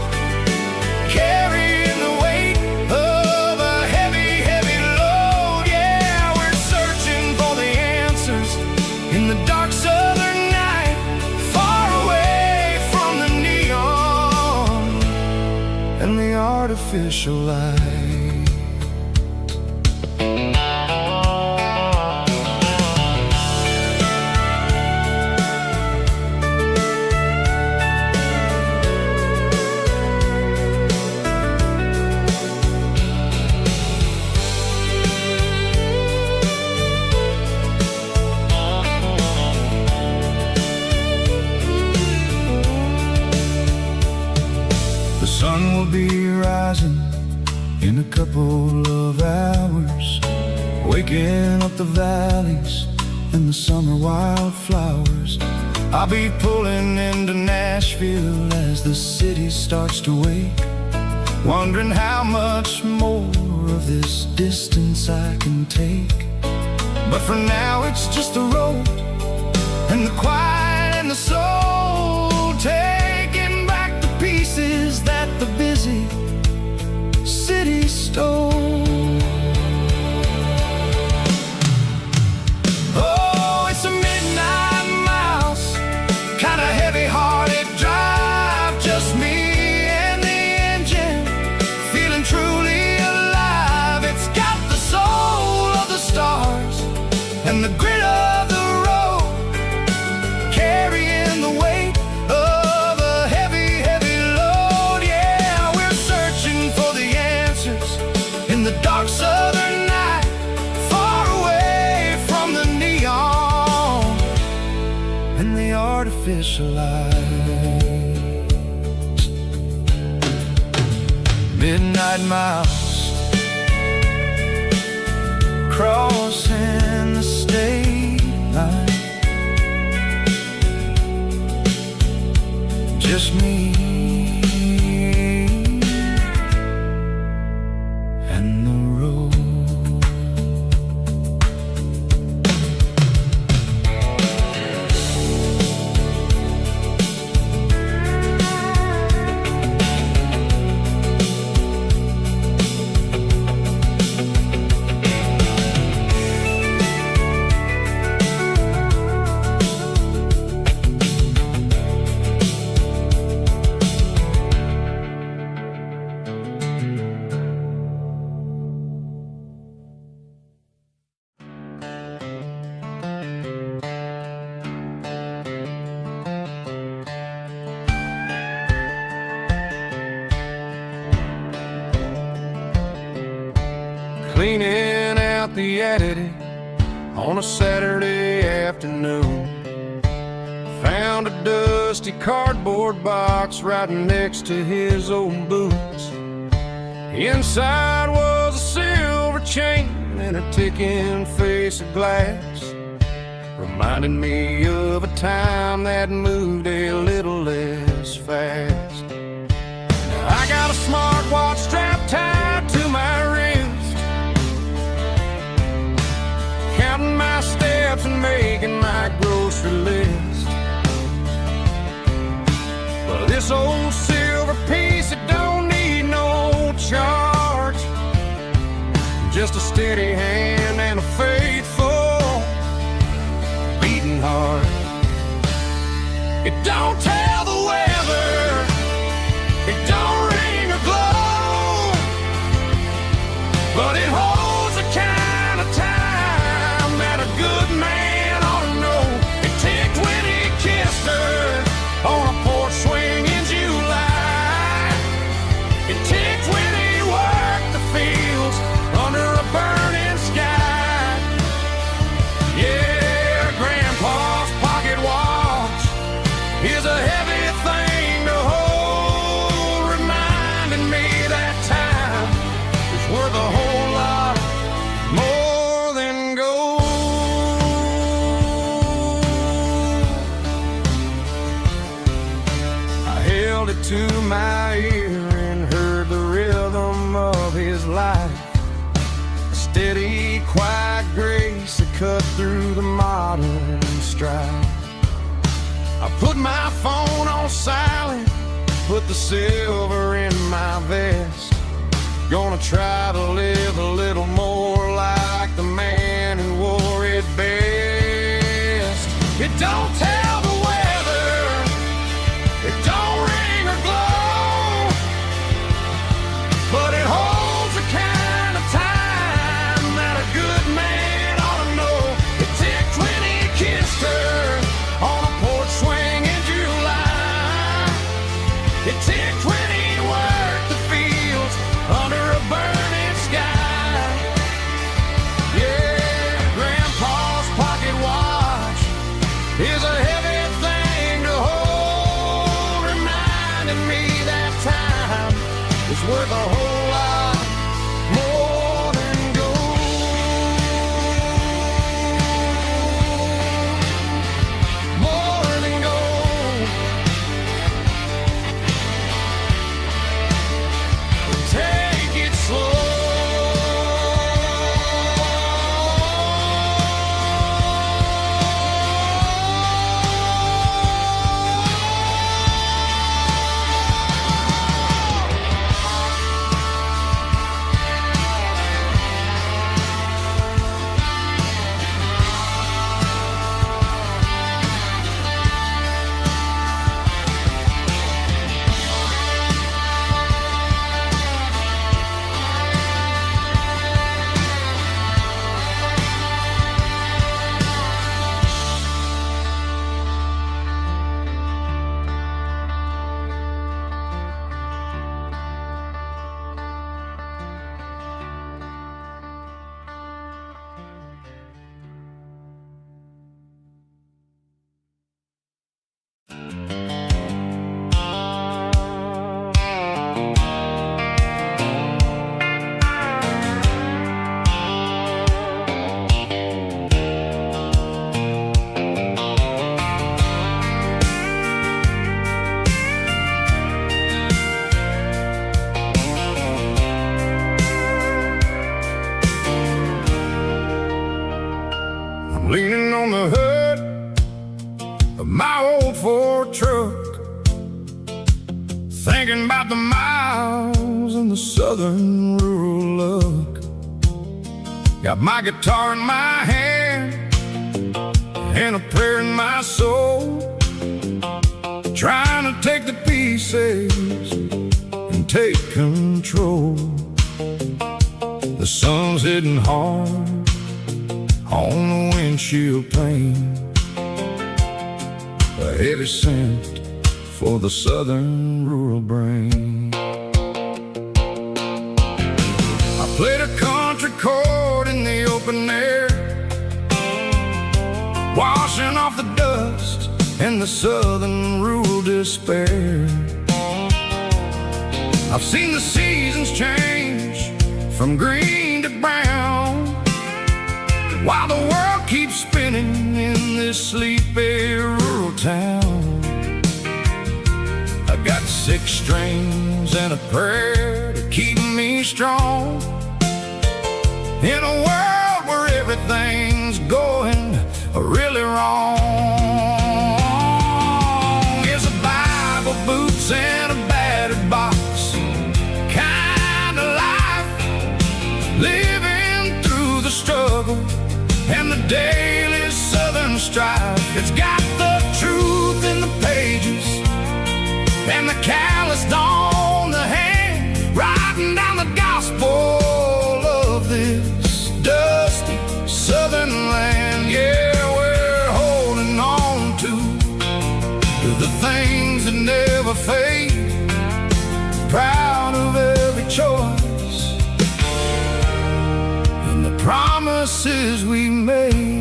carrying the weight of a heavy, heavy load. Yeah, we're searching for the answers in the dark southern night, far away from the neon and the artificial light. will be rising in a couple of hours, waking up the valleys and the summer wildflowers. I'll be pulling into Nashville as the city starts to wake, wondering how much more of this distance I can take. But for now it's just the road and the quiet and the soul, taking back the pieces that the busy city stole. Oh, it's a midnight mouse, kinda heavy-hearted drive, just me and the engine, feeling truly alive. It's got the soul of the stars and the grit of the road, carrying the weight of a heavy, heavy load. Yeah, we're searching for the answers in the dark southern night, far away from the neon and the artificial lights. Midnight mouse, crossing the state line, just me and the road. Cleaning out the attic on a Saturday afternoon, found a dusty cardboard box right next to his old boots. Inside was a silver chain and a ticking face of glass, reminding me of a time that moved a little less fast. Now I got a smartwatch strapped tied to my wrist, counting my steps and making my grocery list. But this old silver piece, it don't need no charge, just a steady hand and a faithful beating heart. It don't tell the weather, it don't ring or glow, but it holds the kind of time that a good man ought to know. It ticked when he kissed her on a porch swing in July. It ticked when he worked the fields under a burning sky. Yeah, Grandpa's pocket watch is a heavy thing to hold, reminding me that time is worth a whole lot more than gold. I held it to my ear and heard the rhythm of his life, a steady, quiet grace that cut through the modern strife. I put my phone on silent, put the silver in my vest, gonna try to live a little more like the man who wore it best. It don't tell the weather, it don't ring or glow, but it holds the kind of time that a good man ought to know. It ticked when he kissed her on a porch swing in July. It ticked when he worked the fields under a burning sky. Yeah, Grandpa's pocket watch is a heavy of my old Ford truck, thinking about the miles and the southern rural look. Got my guitar in my hand and a prayer in my soul, trying to take the pieces and take control. The sun's hitting hard on the windshield pane, a heavy scent for the southern rural brain. I played a country chord in the open air, washing off the dust and the southern rural despair. I've seen the seasons change from green to brown, while the world keeps spinning in this sleepy rural town. I got 6 strings and a prayer to keep me strong, in a world where everything's going really wrong. It's a Bible, boots, and a battered box kind of life, living through the struggle and the daily southern strife. It's got the truth in the pages and the calloused on the hand, writing down the gospel of this dusty southern land. Yeah, we're holding on to the things that never fade, proud of every choice and the promises we made.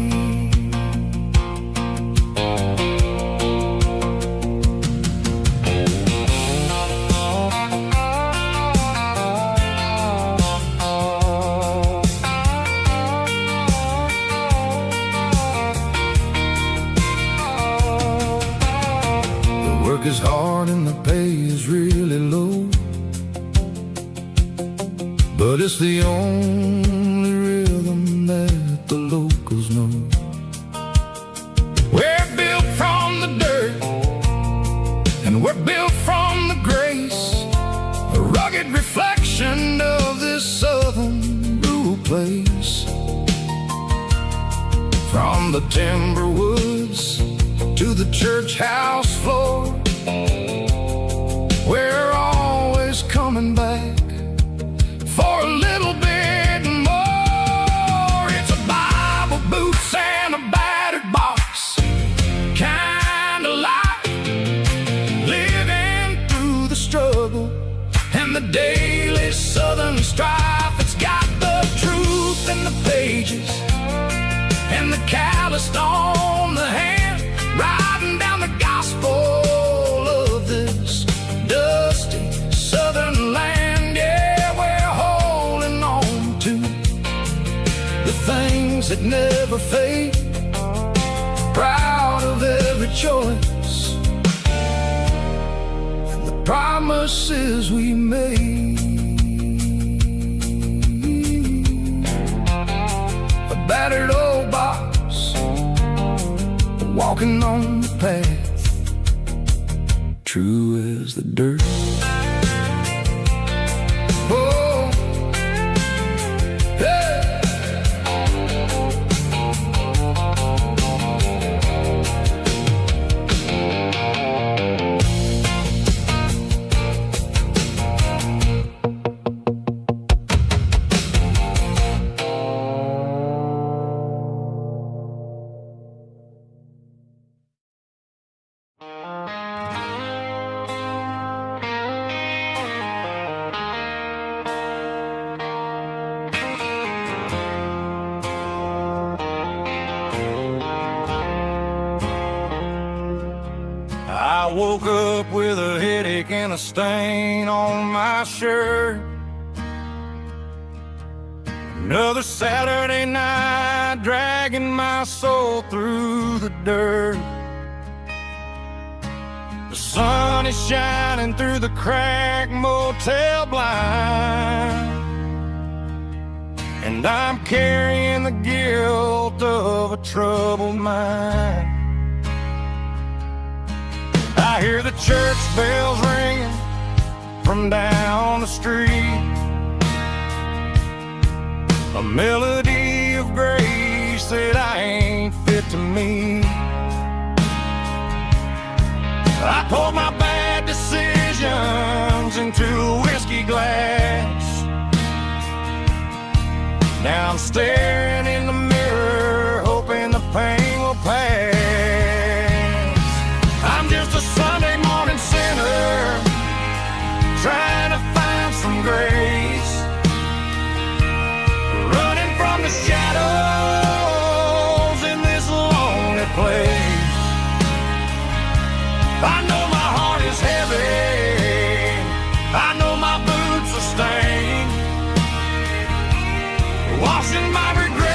Work is hard and the pay is really low, but it's the only rhythm that the locals know. We're built from the dirt and we're built from the grace, a rugged reflection of this southern rural place. From the timber woods to the church house floor, we're always coming back for a little bit more. It's a Bible, boots, and a battered box kind of life, living through the struggle and the daily southern strife. It's got the truth in the pages and the calloused on the hand, writing down the gospel of this dusty southern land. Yeah, we're holding on to the things that never fade, proud of every choice and the promises we made. A battered old box, walking on the path, true as the dirt. Oh, hey. I woke up with a headache and a stain on my shirt. Another Saturday night, dragging my soul through the dirt. The sun is shining through the cracked motel blind, and I'm carrying the guilt of a troubled mind. hear the church bells ringing from down the street, a melody of grace that I ain't fit to meet. I poured my bad decisions into a whiskey glass. Now I'm staring in the mirror, hoping the pain will pass. I'm just a Sunday morning sinner, trying to find some grace, running from the shadows in this lonely place. I know my heart is heavy, I know my boots are stained, washing my regrets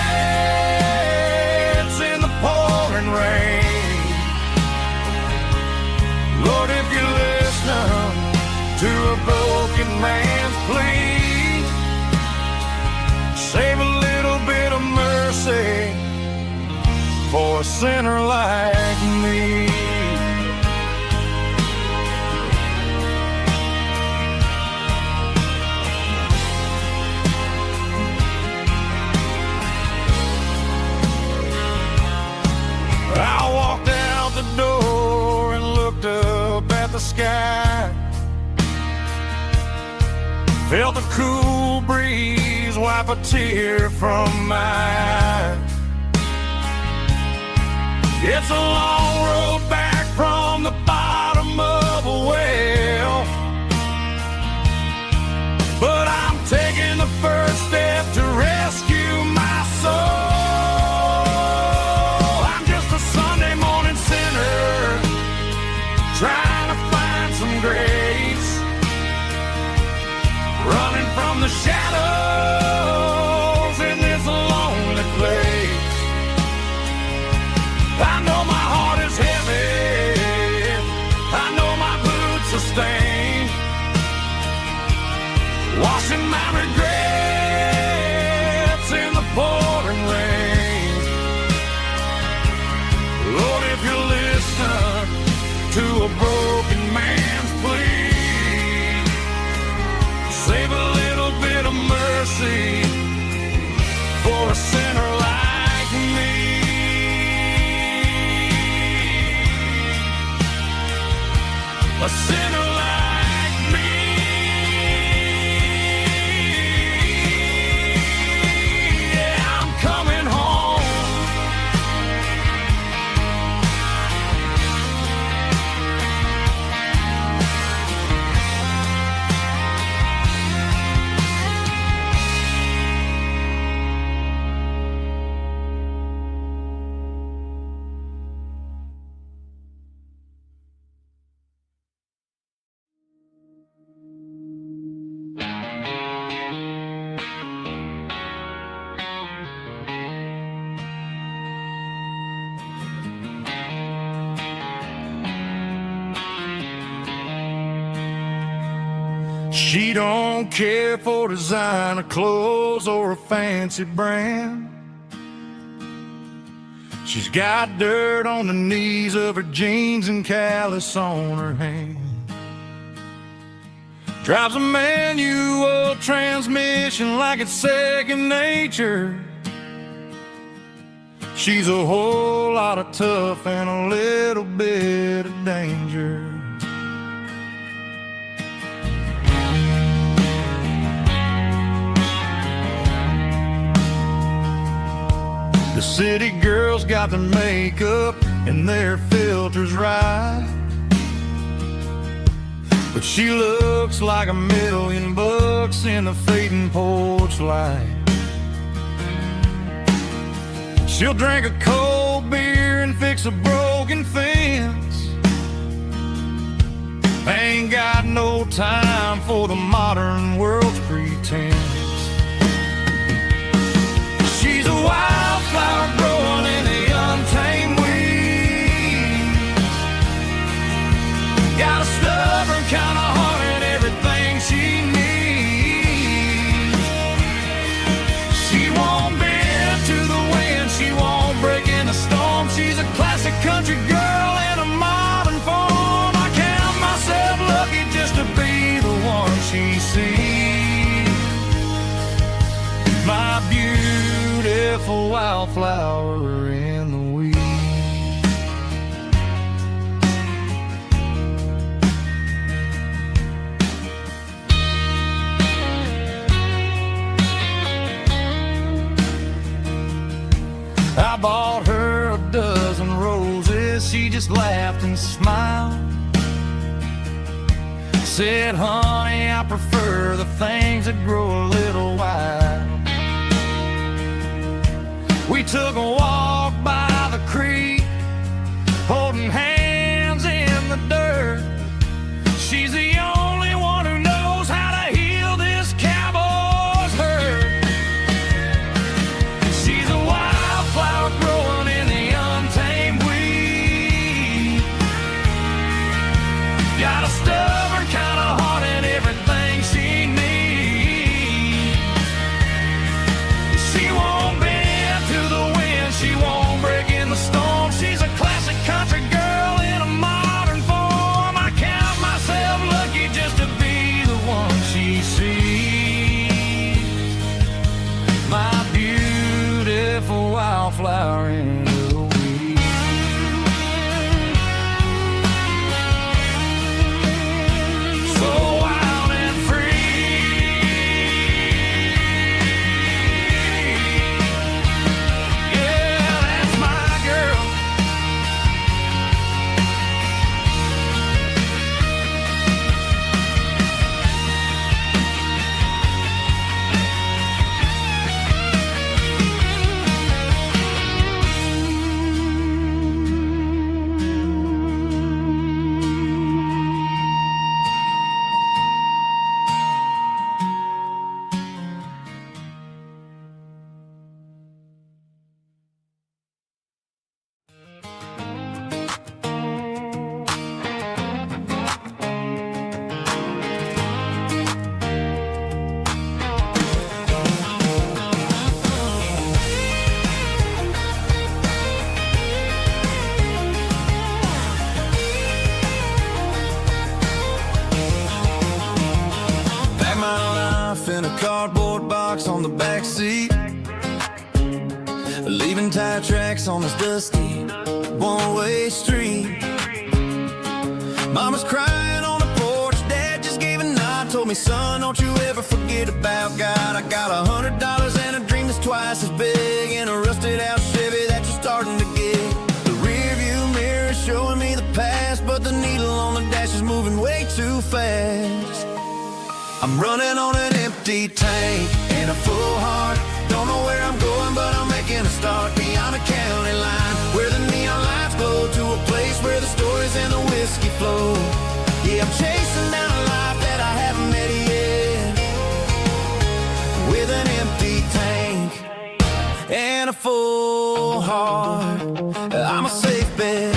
in the pouring rain. Lord, if you're listening to a broken man's plea, save a little bit of mercy for a sinner like me. I walked out the door and looked up at the sky, felt a cool breeze wipe a tear from my eye. It's a long road back from the bottom of a well, but I'm taking the first step to rescue my soul. Trying to find some grace, running from the shadows in this lonely place. I know my heart is heavy, I know my boots are stained, washing my regrets in the pouring rain. Lord, if you're listening to a broken man's plea, save a little bit of mercy for a sinner like me. A sinner like me. Yeah, I'm coming home. She don't care for designer clothes or a fancy brand. She's got dirt on the knees of her jeans and callus on her hand. Drives a manual transmission like it's second nature. She's a whole lot of tough and a little bit of danger. The city girls got their makeup and their filters right, but she looks like $1,000,000 in the fading porch light. She'll drink a cold beer and fix a broken fence. Ain't got no time for the modern world's pretense. She's a wildflower growing in the untamed weeds. Got a stubborn kind of heart and everything she needs. She won't bend to the wind, she won't break in a storm. She's a classic country girl in a modern form. I can't wildflower in the weeds. I bought her a dozen roses, she just laughed and smiled. Said, honey, I prefer the things that grow a little wild. We took a walk by the creek, holding hands in the dirt. She's the only one who knows how to heal this cowboy's hurt. She's a wildflower growing in the untamed weed. Got a stubborn kind of heart and everything she needs. She won't bend to the wind, she won't break in the storm. She's a classic country girl in a modern form. I count myself lucky just to be the one she sees. My beautiful wildflower in the weed. So wild and free. Yeah, that's my girl. Pack my life in a cardboard box on the back seat, leaving tire tracks on this dusty one-way street. Mama's crying on the porch, Dad just gave a nod, told me, son, don't you ever forget about God. I got $100 and a dream that's twice as big, and a rusted out Chevy that you're starting to get. The rear view mirror is showing me the past, but the needle on the dash is moving way too fast. I'm running on an empty tank and a full heart. Don't know where I'm going, but I'm making a start beyond a county line, where the neon lights glow, to a place where the stories and the whiskey flow. Yeah, I'm chasing down a life that I haven't met yet, with an empty tank and a full heart. I'm a safe bet.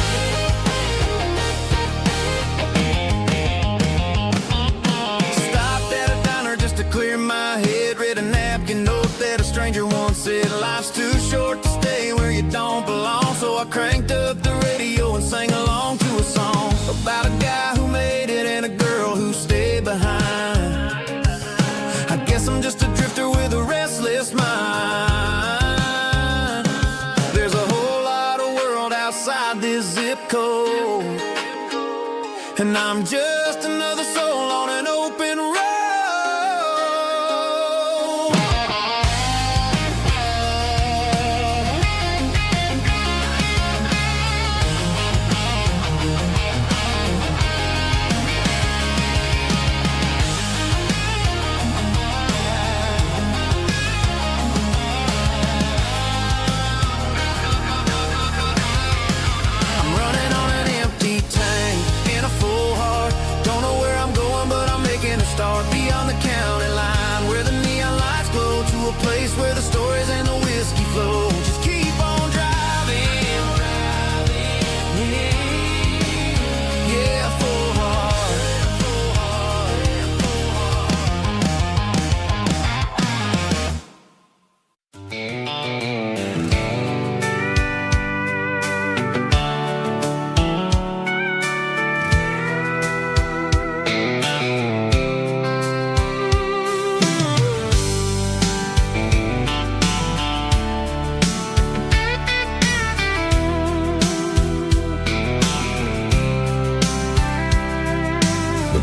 Clear my head, read a napkin note that a stranger once said, life's too short to stay where you don't belong. So I cranked up the radio and sang along to a song about a guy who made it and a girl who stayed behind. I guess I'm just a drifter with a restless mind. There's a whole lot of world outside this zip code, and I'm just another soul on an open road. I'm running on an empty tank in a full heart. Don't know where I'm going, but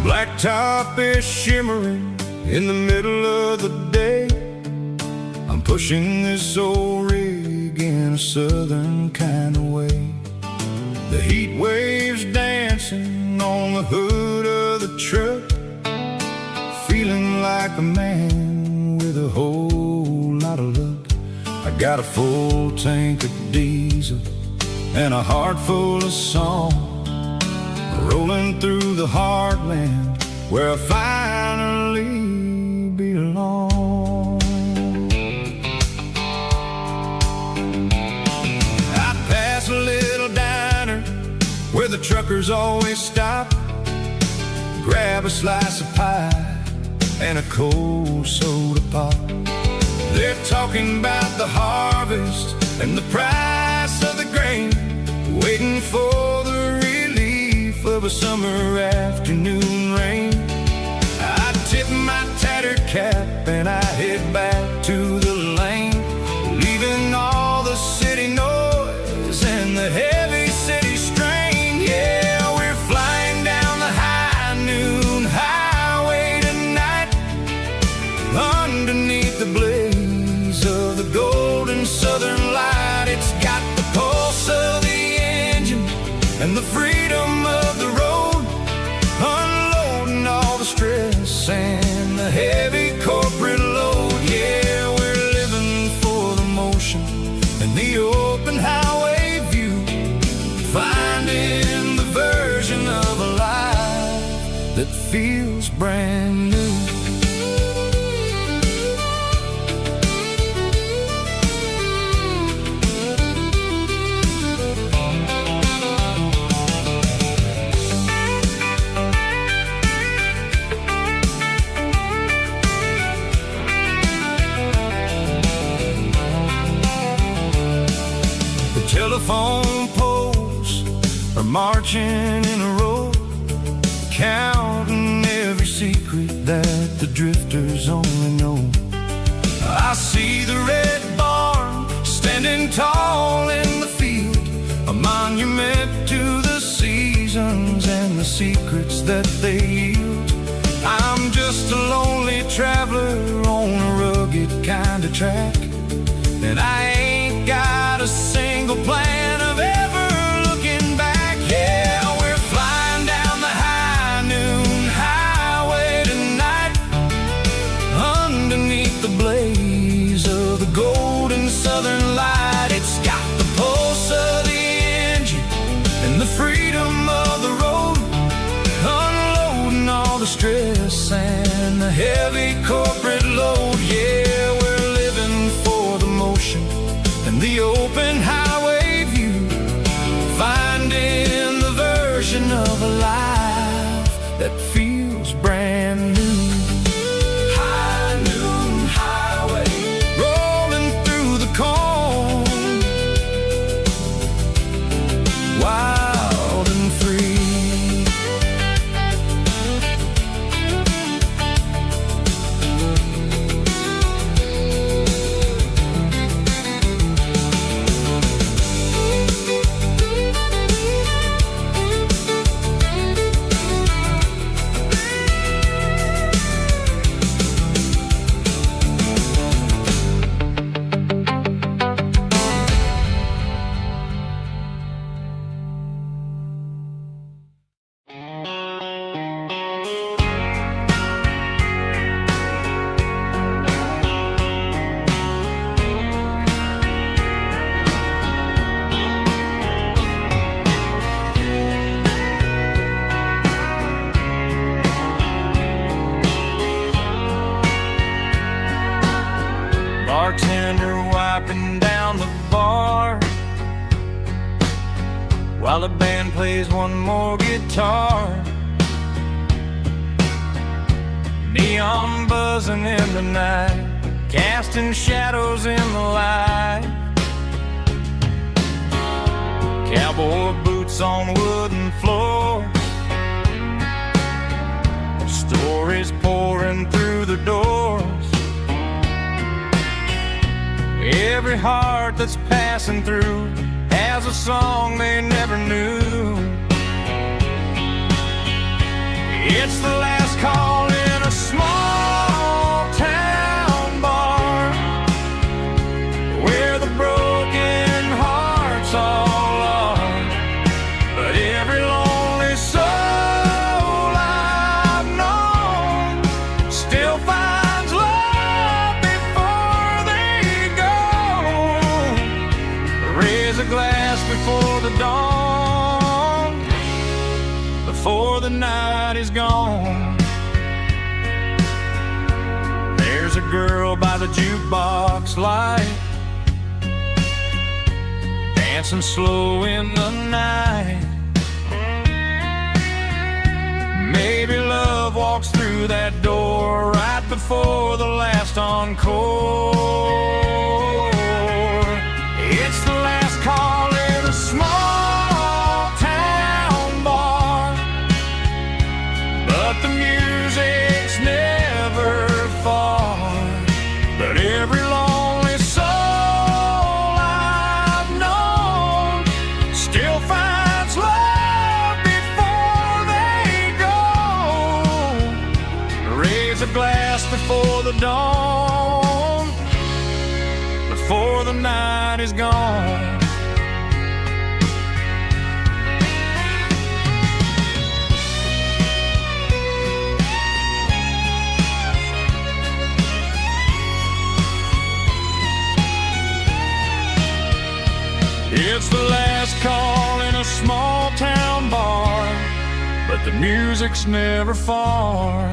blacktop is shimmering in the middle of the day. I'm pushing this old rig in a southern kind of way. The heat waves dancing on the hood of the truck, feeling like a man with a whole lot of luck. I got a full tank of diesel and a heart full of song, rolling through the heartland where I finally belong. I pass a little diner where the truckers always stop, grab a slice of pie and a cold soda pop. They're talking about the harvest and the price of the grain, waiting for the relief of a summer afternoon rain. I tip my tattered cap and I head back to the lane, leaving all the city noise and the heavy city strain. Yeah, we're flying down the high noon highway tonight, underneath the blaze of the golden southern light. It's got the pulse of the engine and the freedom of the road, unloading all the stress and the heavy corporate load. Yeah, we're living for the motion and the open highway view, finding the version of a life that feels brand new. Telephone poles are marching in a row, counting every secret that the drifters only know. I see the red barn standing tall in the field, a monument to the seasons and the secrets that they yield. I'm just a lonely traveler on a rugged kind of track, and I ain't got a single plan of ever looking back. Yeah, we're flying down the high noon highway tonight, underneath the blaze of the golden southern light. It's got the pulse of the engine and the freedom of the road, unloading all the stress and the heavy corporate load. Yeah, we're living for the motion and the open highway view, finding the version of a life that feels brand new. High noon highway, rolling through the corn, wild and free. Bartender wiping down the bar while the band plays one more guitar. Neon buzzing in the night, casting shadows in the light. Cowboy boots on wooden floors, stories pouring through the doors. Every heart that's passing through has a song they never knew. It's the last call in a small town bar where the broken hearts all are. But every lonely soul I've known still finds love before they go. Raise a glass before the dawn, before the night is gone. There's a girl by the jukebox light, dancing slow in the night. Maybe love walks through that door right before the last encore. It's the last call in a small town bar, but the music's never far. But every lonely soul I've known still finds love before they go. Raise a glass before the dawn, before the night is gone. It's the last call in a small town bar, but the music's never far.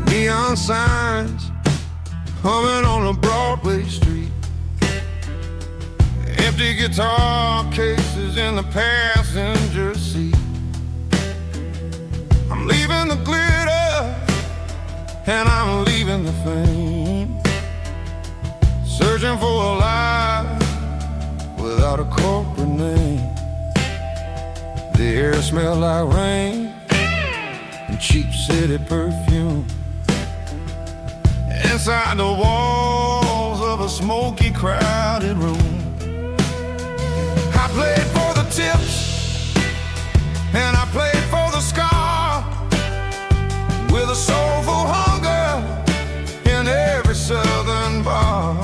Neon signs humming on a Broadway street, empty guitar cases in the passenger seat. I'm leaving the glitter and I'm leaving the fame, searching for a life without a corporate name. The air smells like rain and cheap city perfume. Inside the walls of a smoky, crowded room, I played for the tips and I played for the scar, with a soulful hunger in every southern bar.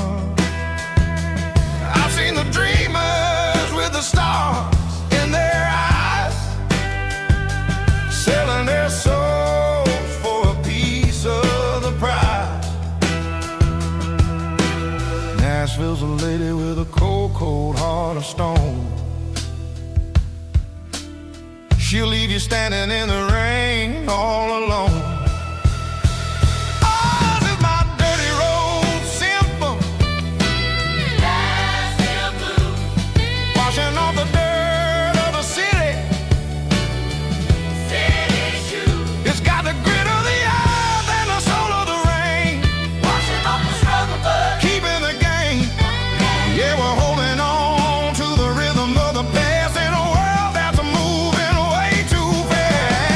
I've seen the dreamers with the stars in their eyes, selling their souls for a piece of the prize. Nashville's a lady with a cold, cold heart of stone. She'll leave you standing in the rain all alone. Ours is my dirty road simple, Nashville blue, washing off the dirt of the city, city shoes. It's got the grit of the earth and the soul of the rain, washing off the struggle but keeping the game. Yeah, we're holding on to the rhythm of the past in a world that's moving way too fast.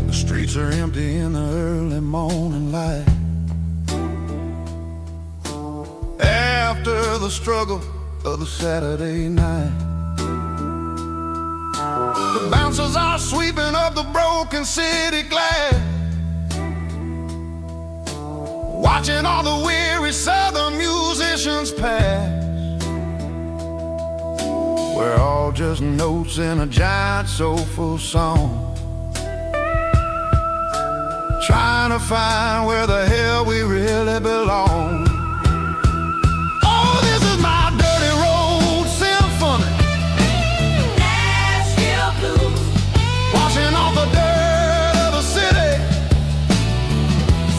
The streets are empty in the early morning light, after the struggle of the Saturday night. The bouncers are sweeping up the broken city glass, watching all the weary southern musicians pass. We're all just notes in a giant soulful song, trying to find where the hell we really belong. Oh, this is my dirty road symphony, Nashville blues, washing off the dirt of the city.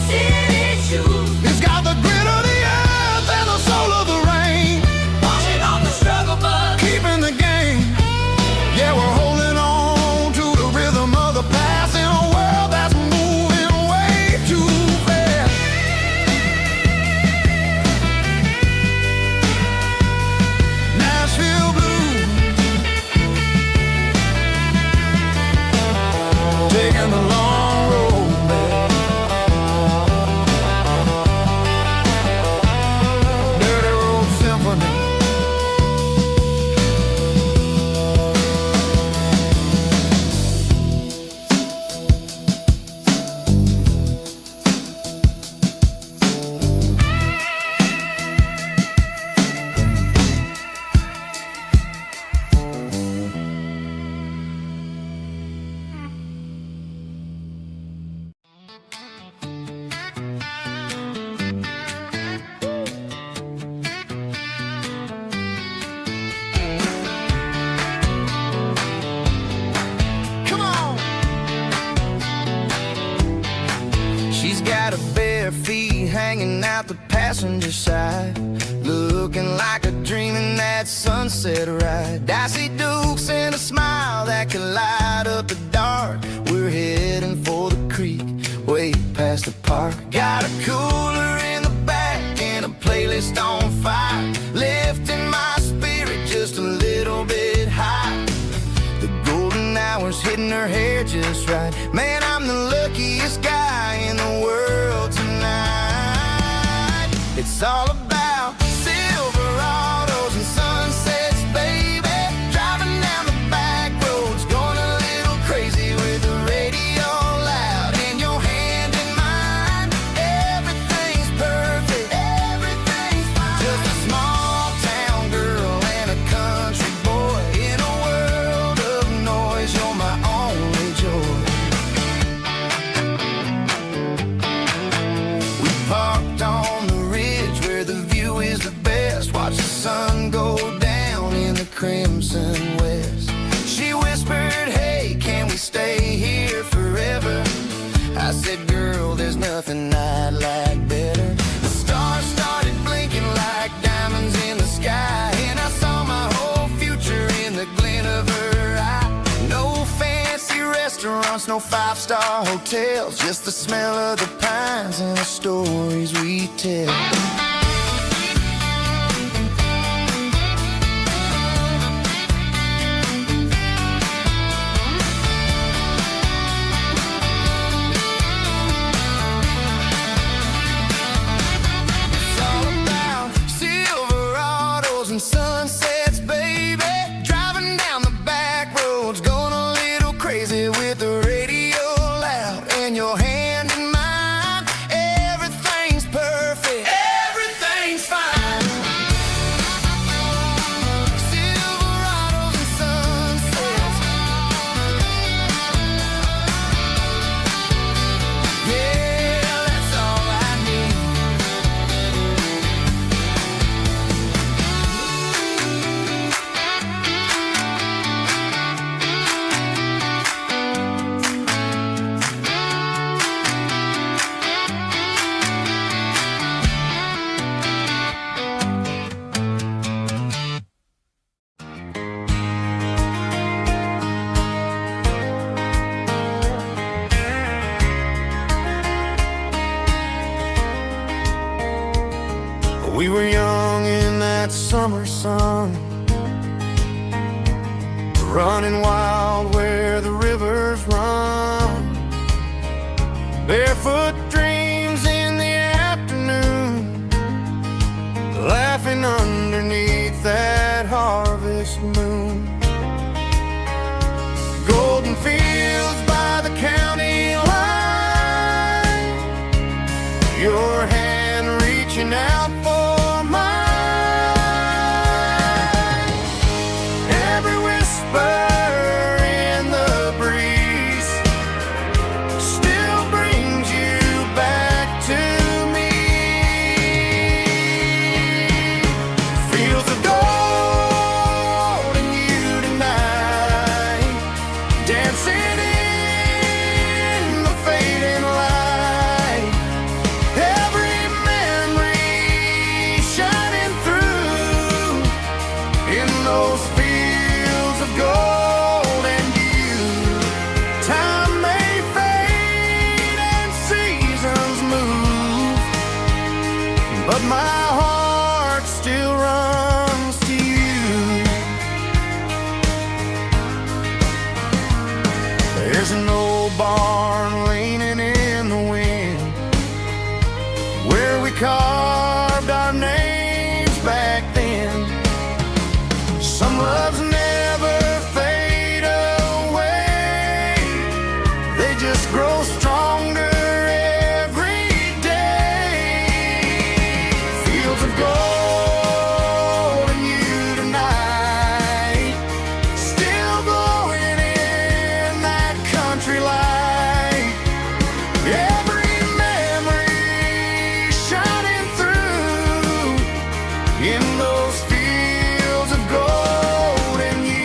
city shoes, It's got the grit of the earth and the soul of the rain, washing off the struggle bug. keeping the game. Yeah, we're holding on to the rhythm of the past in a world that's moving way too fast. Nashville blues, taking the long road back. Dirty road symphony. Come on. She's got her bare feet hanging out the passenger side, looking like a dream in that sunset ride. Dicey dukes and a smile that can light up the dark. We're heading for the creek, way past the park. Got a cooler in the back and a playlist on fire, lifting my spirit just a little bit high. The golden hours hitting her hair just right. Man, I'm the luckiest guy in the world tonight. It's all about Silverados and sunsets, baby. Driving down the back roads, going a little crazy with the radio loud. And your hand in mine, everything's perfect, everything's fine. Just a small town girl and a country boy in a world of noise. You're my only joy. We parked on the ridge where the view is the best. Watch the sun go down in the crimson west. She whispered, hey, can we stay here forever? I said, girl, there's nothing I'd like better. The stars started blinking like diamonds in the sky, and I saw my whole future in the glint of her eye. No fancy restaurants, no five-star hotels, just the smell of the pines and the stories we tell. It's all about Silverados and sunsets, baby. Driving down the back roads, going a little crazy with the radio loud. And your hand in mine, everything's perfect, everything's fine. Silverados and sunsets, yeah, that's all I need. We were young in that summer sun, running wild where the rivers run. Barefoot dreams in the afternoon, laughing underneath that harvest moon. Go whisper in the breeze still brings you back to me. Fields of gold and you tonight, dancing in the fading light. Every memory shining through in those fields of gold and you. Time may fade and seasons move, but my heart still runs to you. There's an old barn leaning in the wind where we carved our names back then. Some loves never fade away, they just grow stronger every day. Fields of gold and you tonight, still glowing in that country light. Every memory shining through in those fields of gold and you.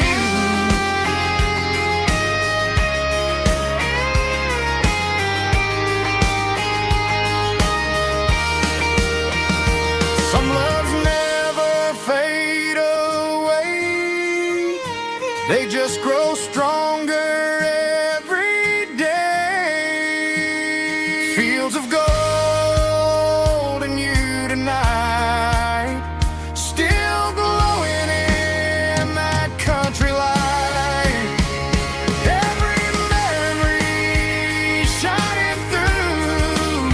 Some loves never fade away, they just grow stronger every day. Fields of gold and you tonight, still glowing in that country light. Every memory shining through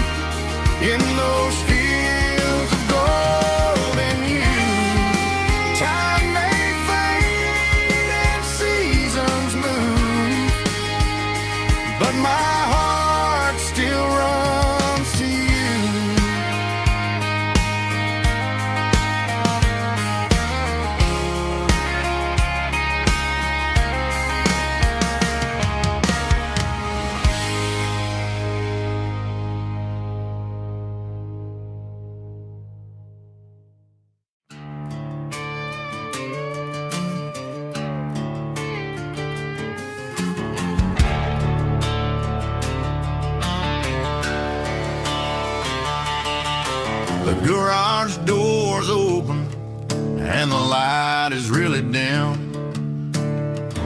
in those fields of gold and you. Time may fade and seasons move, but my heart still runs to you. The garage door's open and the light is really dim.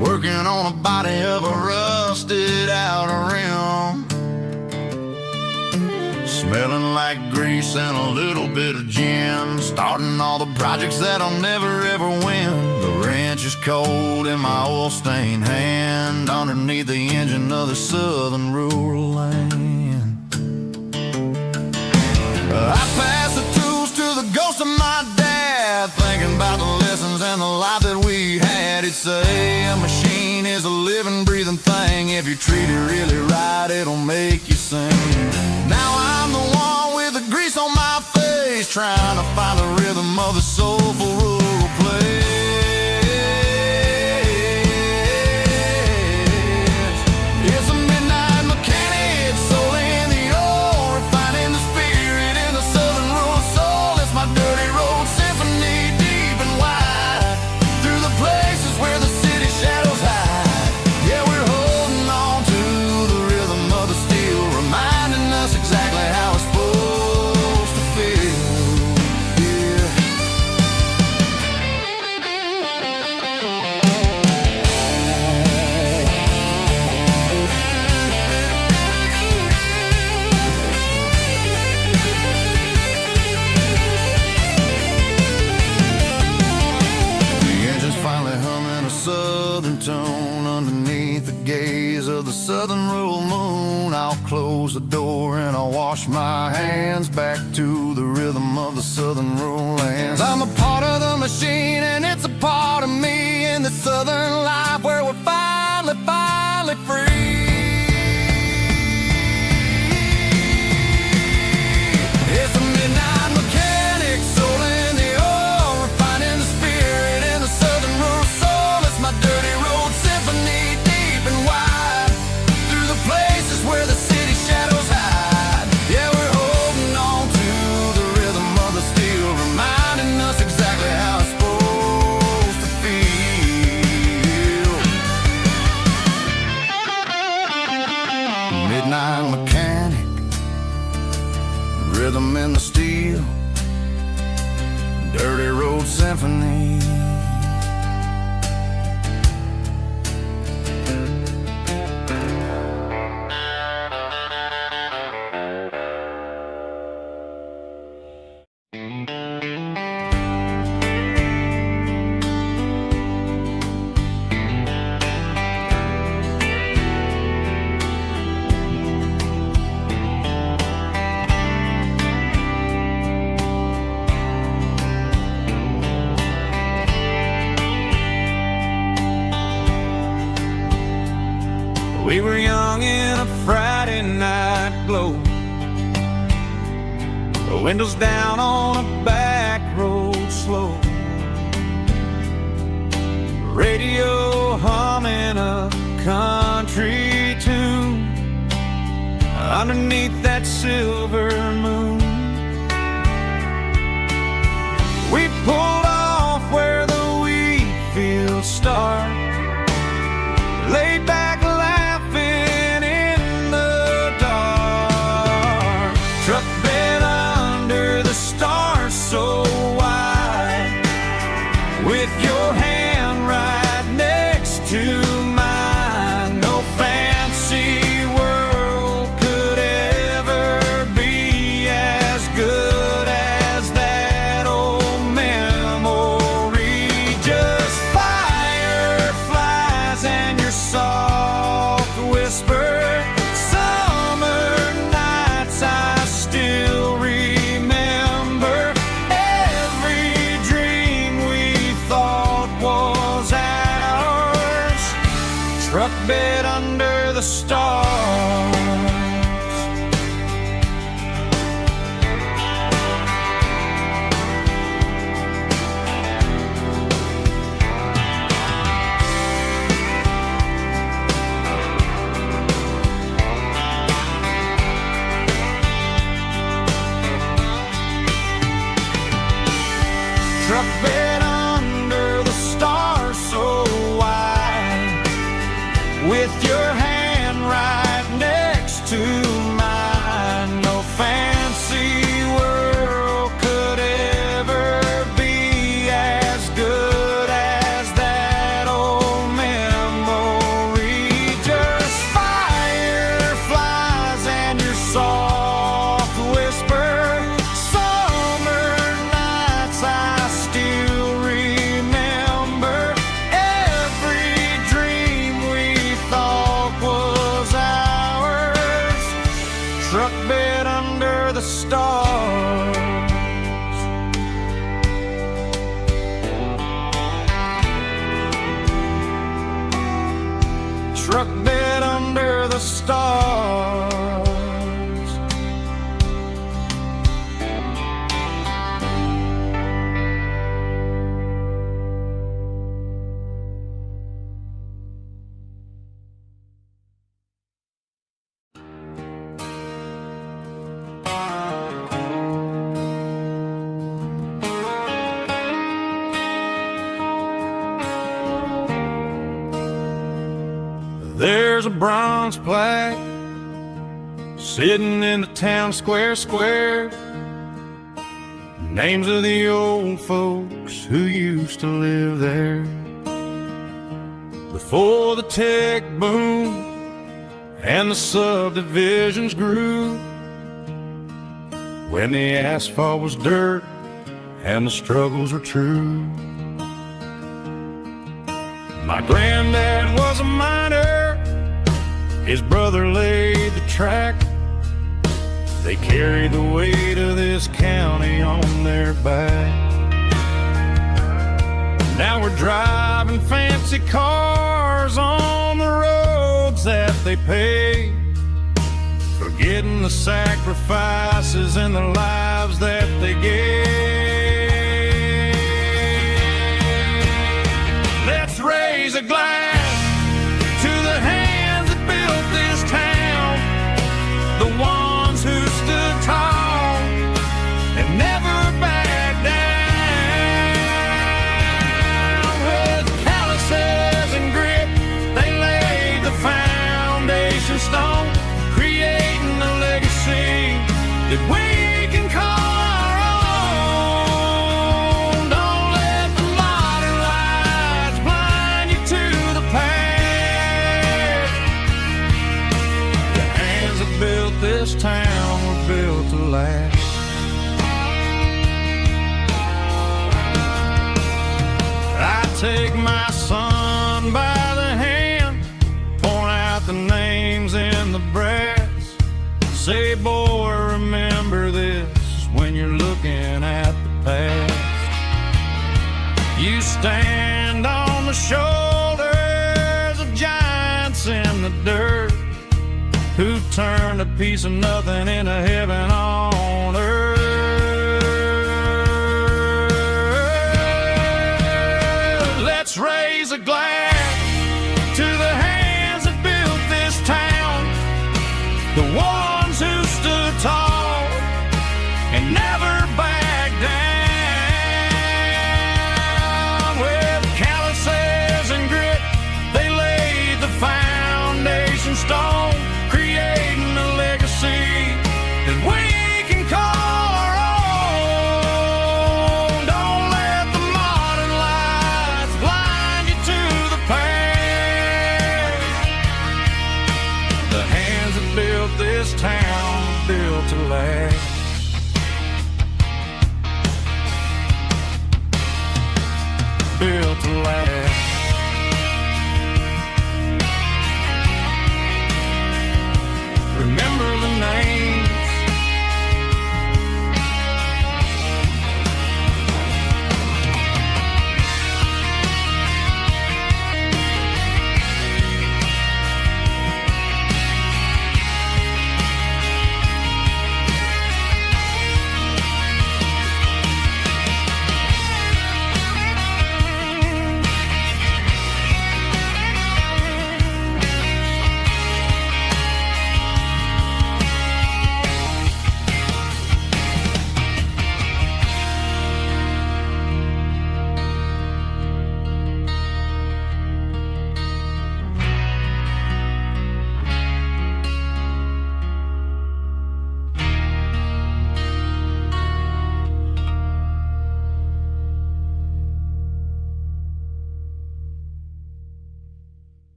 Working on a body of a rusted out rim. Smelling like grease and a little bit of gin. Starting all the projects that I'll never ever win. The wrench is cold in my oil-stained hand underneath the engine of the southern rural land. I pass the tools to the ghost of my dad, thinking about the lessons and the life that we had. He'd say a machine is a living, breathing thing. If you treat it really right, it'll make you sing. Now I'm the one with the grease on my face, trying to find the rhythm of the soulful rural place. It's a midnight mechanic, soul in the ore, refining the spirit in the southern rural soul. It's my dirty road symphony, deep and wide, through the places where the city shadows hide. Yeah, we're holding on to the rhythm of the steel, reminding us exactly how it's supposed to feel. Yeah. The engine's finally humming a southern tone underneath the gaze of the southern rural moon. I'll close the door and I'll wash my hands back to the rhythm of the southern rural lands. I'm a part of the machine and it's a part of me in the southern life where we're finally free. It's a midnight mechanic, soul in the ore, refining the spirit in the southern rural soul. It's my dirty road We were young in a Friday night glow, the windows down on a back road slow, radio humming a country tune underneath that silver moon. We pulled off where the wheat fields start, laid back laughing in the dark. Truck bed under the stars so wide, with your hand right next to mine. No fancy world could ever be as good as that old memory. Just fireflies and your soft whisper. Summer nights I still remember. Every dream we thought was ours. Truck bed under the stars. Truck bed under the stars so wide, with your hand right next to mine. No fancy world could ever be as good as that old memory. Just fireflies and your soft whisper. Summer nights I still remember. Every dream we thought was ours. Truck bed under the stars. Truck bed under the stars. There's a bronze plaque sitting in the town square. Names of the old folks who used to live there before the tech boom and the subdivisions grew, when the asphalt was dirt and the struggles were true. My granddad was a miner, his brother laid the track. They carried the weight of this county on their back. Now we're driving fancy cars on the roads that they paved, forgetting the sacrifices and the lives that they gave. Let's raise a glass to the hands that built this town, the ones who stood tall and never backed down. With calluses and grit, they laid the foundation stone, creating a legacy that we can call our own. Don't let the modern lights blind you to the past. The hands that built this town were built to last. I take my son by the hand, point out the names in the brass. Say, boy, remember this when you're looking at the past. You stand on the shoulders of giants in the dirt. turned a piece of nothing into heaven on earth. Let's raise a glass to the hands that built this town, the ones who stood tall and never backed down. With calluses and grit, they laid the foundation stone, creating a legacy that we can call our own. Don't let the modern lights blind you to the past. The hands that built this town, built to last. Built to last. Remember the names.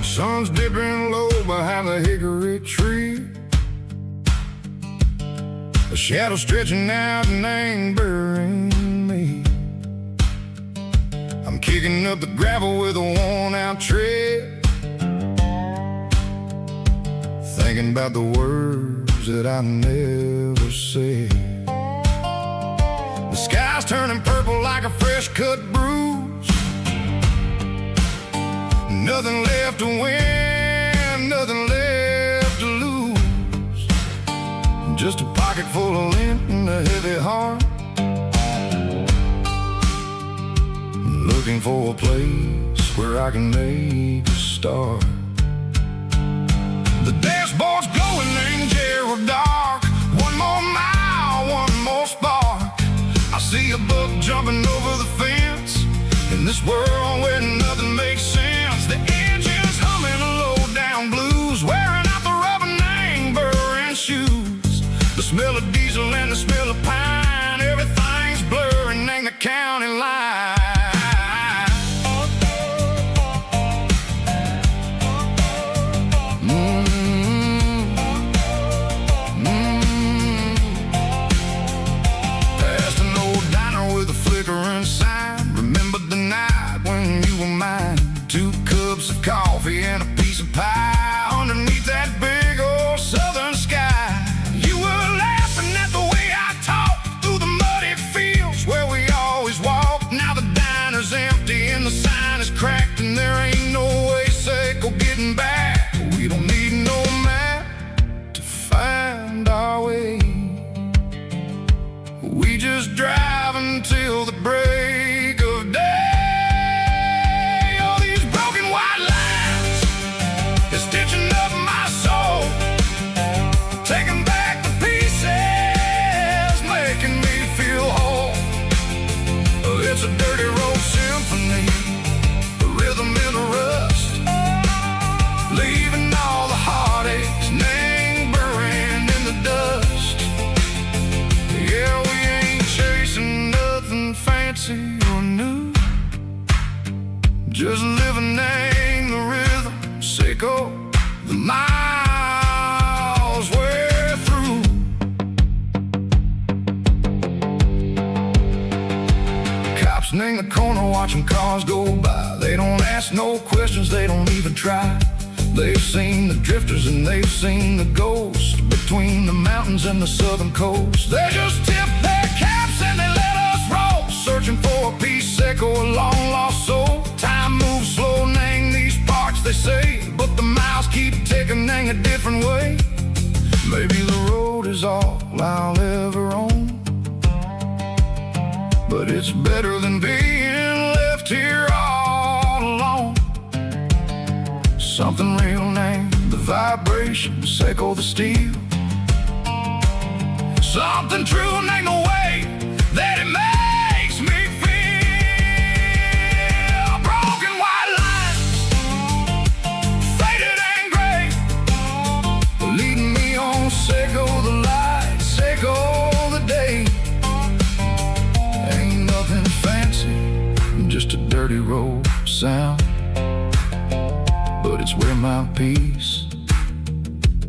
Sun's dipping low behind the hickory tree, a shadow stretching out and angering me. I'm kicking up the gravel with a worn-out tread, thinking about the words that I never said. The sky's turning purple like a fresh-cut bruise. Nothing left to win, nothing left to lose. Just a pocket full of lint and a heavy heart, looking for a place where I can make a start. The dashboard's glowing angel dark. One more mile, one more spark. I see a buck jumping over the fence in this world where nothing makes sense. The engine's humming a low-down blues, wearing out the rubber name, burring shoes. The smell of diesel and the smell of pine, everything's blurring, ain't the county line. Past an old diner with a flickering sign. Remember the night when you were mine. 2 cups of coffee and a piece of pie underneath that big old southern sky. You were laughing at the way I talked through the muddy fields where we always walked. Now the diner's empty and the sign is cracked, and there ain't no way safe of getting back. We don't need no map to find our way. We just drive until the break of day. Stitching up my soul, taking back the pieces, making me feel whole. It's a dirty road symphony, a rhythm in the rust, leaving all the heartaches, name buried in the dust. Yeah, we ain't chasing nothing fancy or new, just living in the rhythm, sicko. The miles worth in the corner watching cars go by. They don't ask no questions, they don't even try. They've seen the drifters and they've seen the ghosts between the mountains and the southern coast. They just tip their caps and they let us roll, searching for a piece seco, a long lost soul. Time moves slow, Nang, these parts they say, but the miles keep ticking, Nang, a different way. Maybe the road is all I'll ever own, but it's better than being left here all alone. Something real, Nang, the vibrations echo the steel. Something true, Nang, the way that it makes me feel. Broken white lines, faded and gray, leading me on, Seco the light, Seco the day. Ain't nothing fancy, just a dirty road sound, but it's where my peace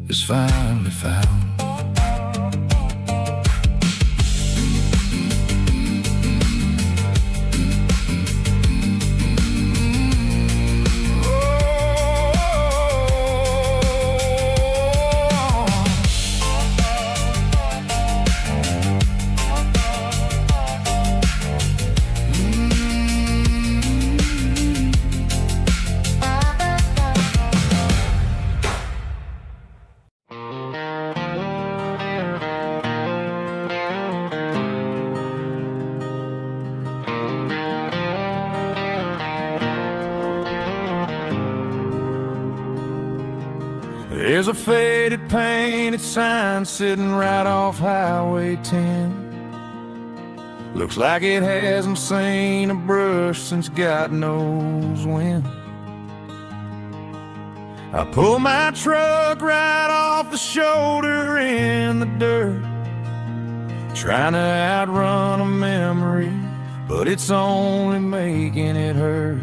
is finally found. There's a faded painted sign sitting right off Highway 10. Looks like it hasn't seen a brush since God knows when. I pull my truck right off the shoulder in the dirt, trying to outrun a memory, but it's only making it hurt.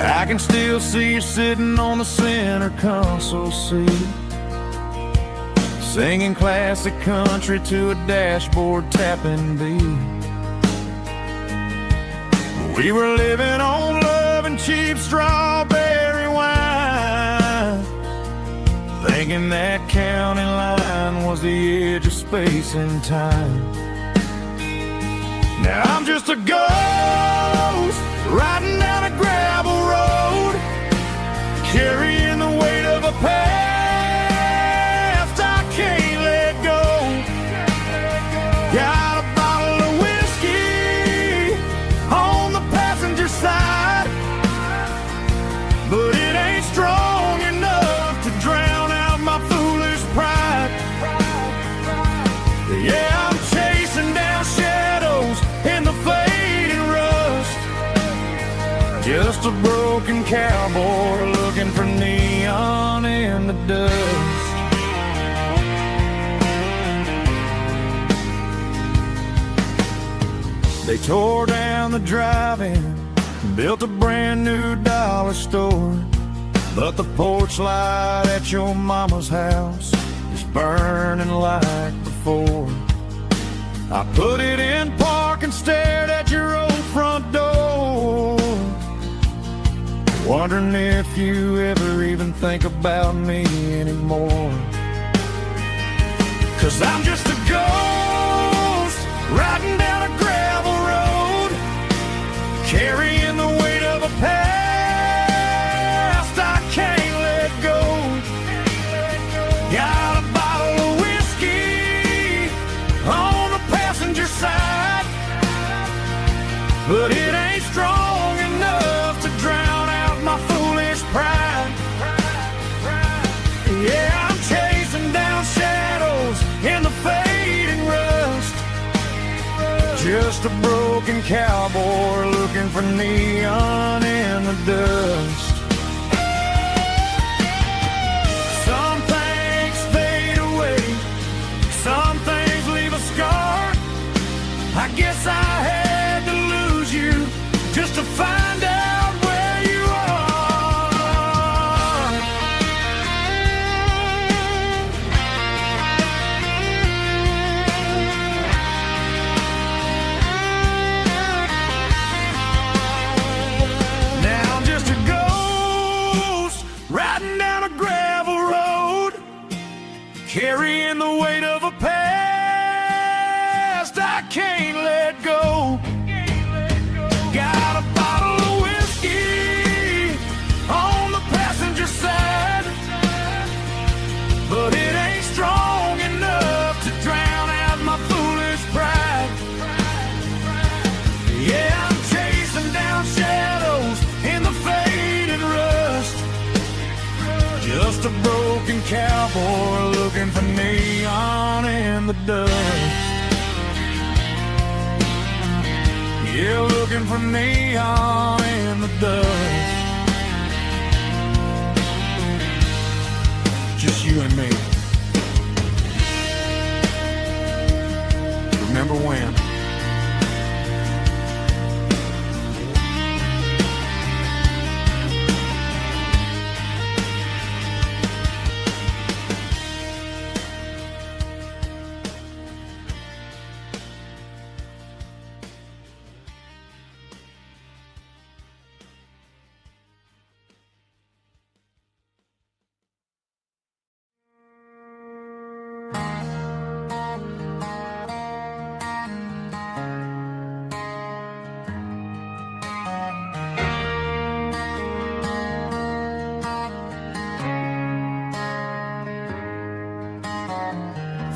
I can still see you sitting on the center console seat, singing classic country to a dashboard tapping beat. We were living on love and cheap strawberry wine, thinking that county line was the edge of space and time. Now I'm just a ghost riding down a gravel road, carrying the weight of a past I can't let go. Got a bottle of whiskey on the passenger side, but it ain't strong enough to drown out my foolish pride. Yeah, I'm chasing down shadows in the fading rust, just a broken cowboy looking for neon in the dust. They tore down the drive-in, built a brand new dollar store, but the porch light at your mama's house is burning like before. I put it in park and stared at your old front door, wondering if you ever even think about me anymore. 'Cause I'm just a ghost riding down a gravel road, carrying the weight of a past I can't let go. Got a bottle of whiskey on the passenger side, but it ain't strong enough to drown out my foolish pride. Yeah, I'm chasing down shadows in the fading rust, just a broken cowboy looking for neon in the dust. Some things fade away, some things leave a scar. I guess I had to lose you just to find out where you are. carrying the weight of a past I can't let go. Got a bottle of whiskey on the passenger side, but it ain't strong enough to drown out my foolish pride. Yeah, I'm chasing down shadows in the faded rust, just a broken cowboy looking for neon in the dust. Yeah, looking for neon in the dust. Just you and me. Remember when?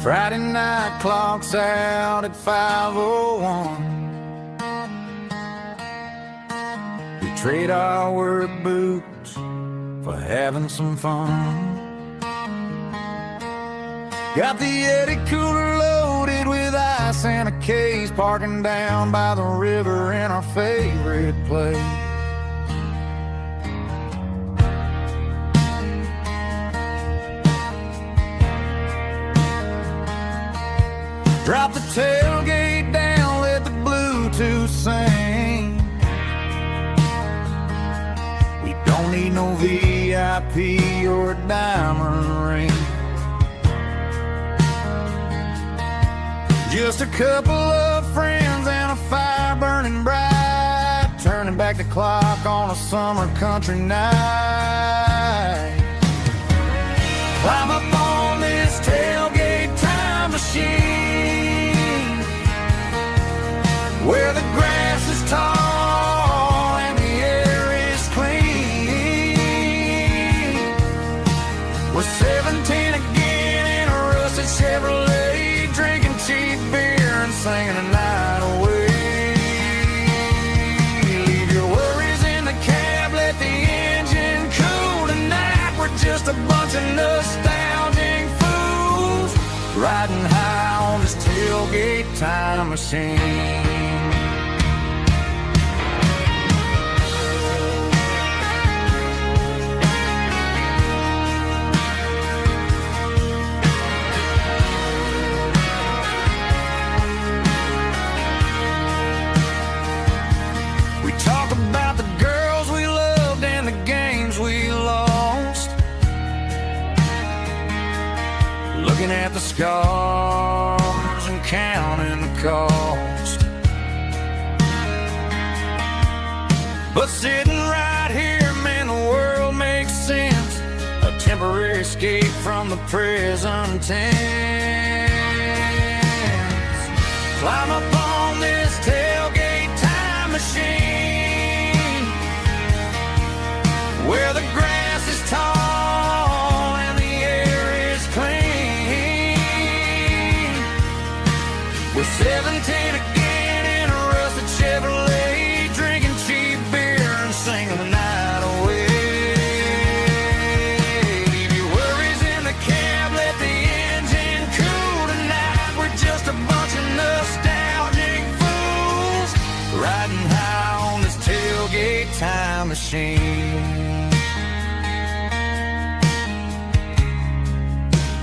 Friday night clock's out at 5:01. We trade our work boots for having some fun. Got the Eddie cooler loaded with ice and a case, parking down by the river in our favorite place. Drop the tailgate down, let the Bluetooth sing. We don't need no VIP or a diamond ring. Just a couple of friends and a fire burning bright, turning back the clock on a summer country night. Climb up on this tailgate time machine, where the grass is tall and the air is clean. We're 17 again in a rusted Chevrolet, drinking cheap beer and singing the night away. Leave your worries in the cab, let the engine cool tonight. We're just a bunch of nostalgic fools riding high on this tailgate time machine. Looking at the scars and counting the cost, but sitting right here, man, the world makes sense. A temporary escape from the present tense. Climb up on this tailgate time machine, where the grass is tall and the air is clean. We're 17 again in a rusted Chevrolet, drinking cheap beer and singing the night away. Leave your worries in the cab, let the engine cool tonight. We're just a bunch of nostalgic fools riding high on this tailgate time machine.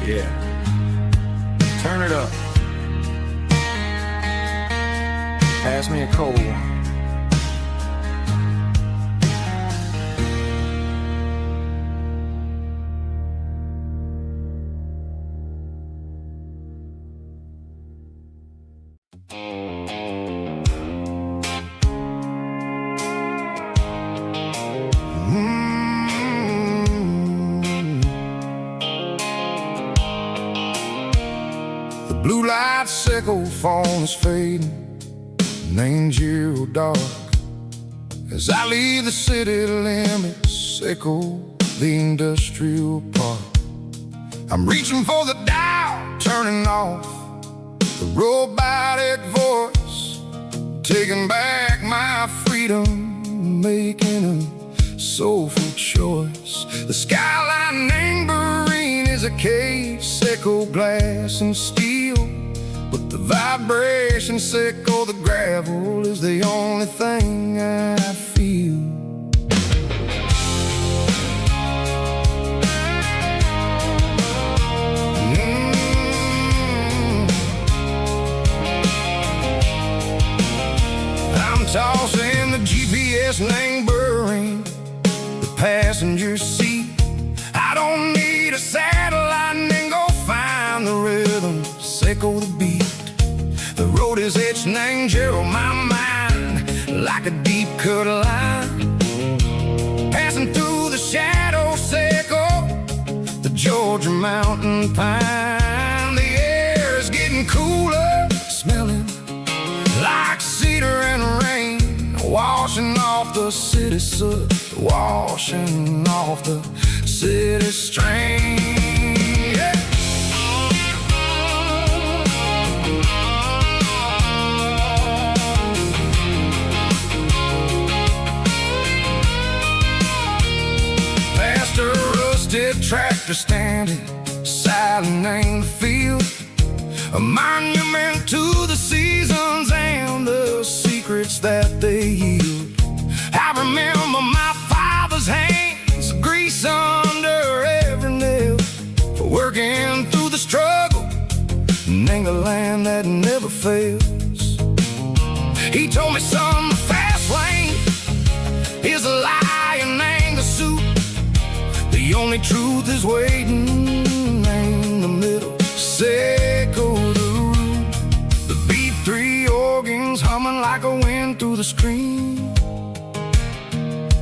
Yeah, turn it up. Pass me a cold one. blue light sickle phone is fading, named Geo dark. As I leave the city limits, echo the industrial park. I'm reaching for the dial, turning off the robotic voice, taking back my freedom, making a soulful choice. The skyline named Bryan is a case, echo glass and steel, but the vibration sickle, the gravel is the only thing I feel. I'm tossing the GPS named Bryan, the passenger seat. I don't need a satellite and go find the rhythm, sickle the beat. The road is etched named Gerald, my mind, like a deep cut line. Passing through the shadow sickle, the Georgia mountain pine. The air is getting cooler, smelling like cedar and rain, washing off the city soot, washing off the city strain. Yeah. Past a rusted tractor standing silent in the field, a monument to the seasons and the secrets that they yield. I remember my father's hands, grease under every nail, for working through the struggle in the land that never fails. He told me, son, the fast lane is a lie and anger suit. The only truth is waiting in the middle, sickle the root. The B3 organs humming like a wind through the screen,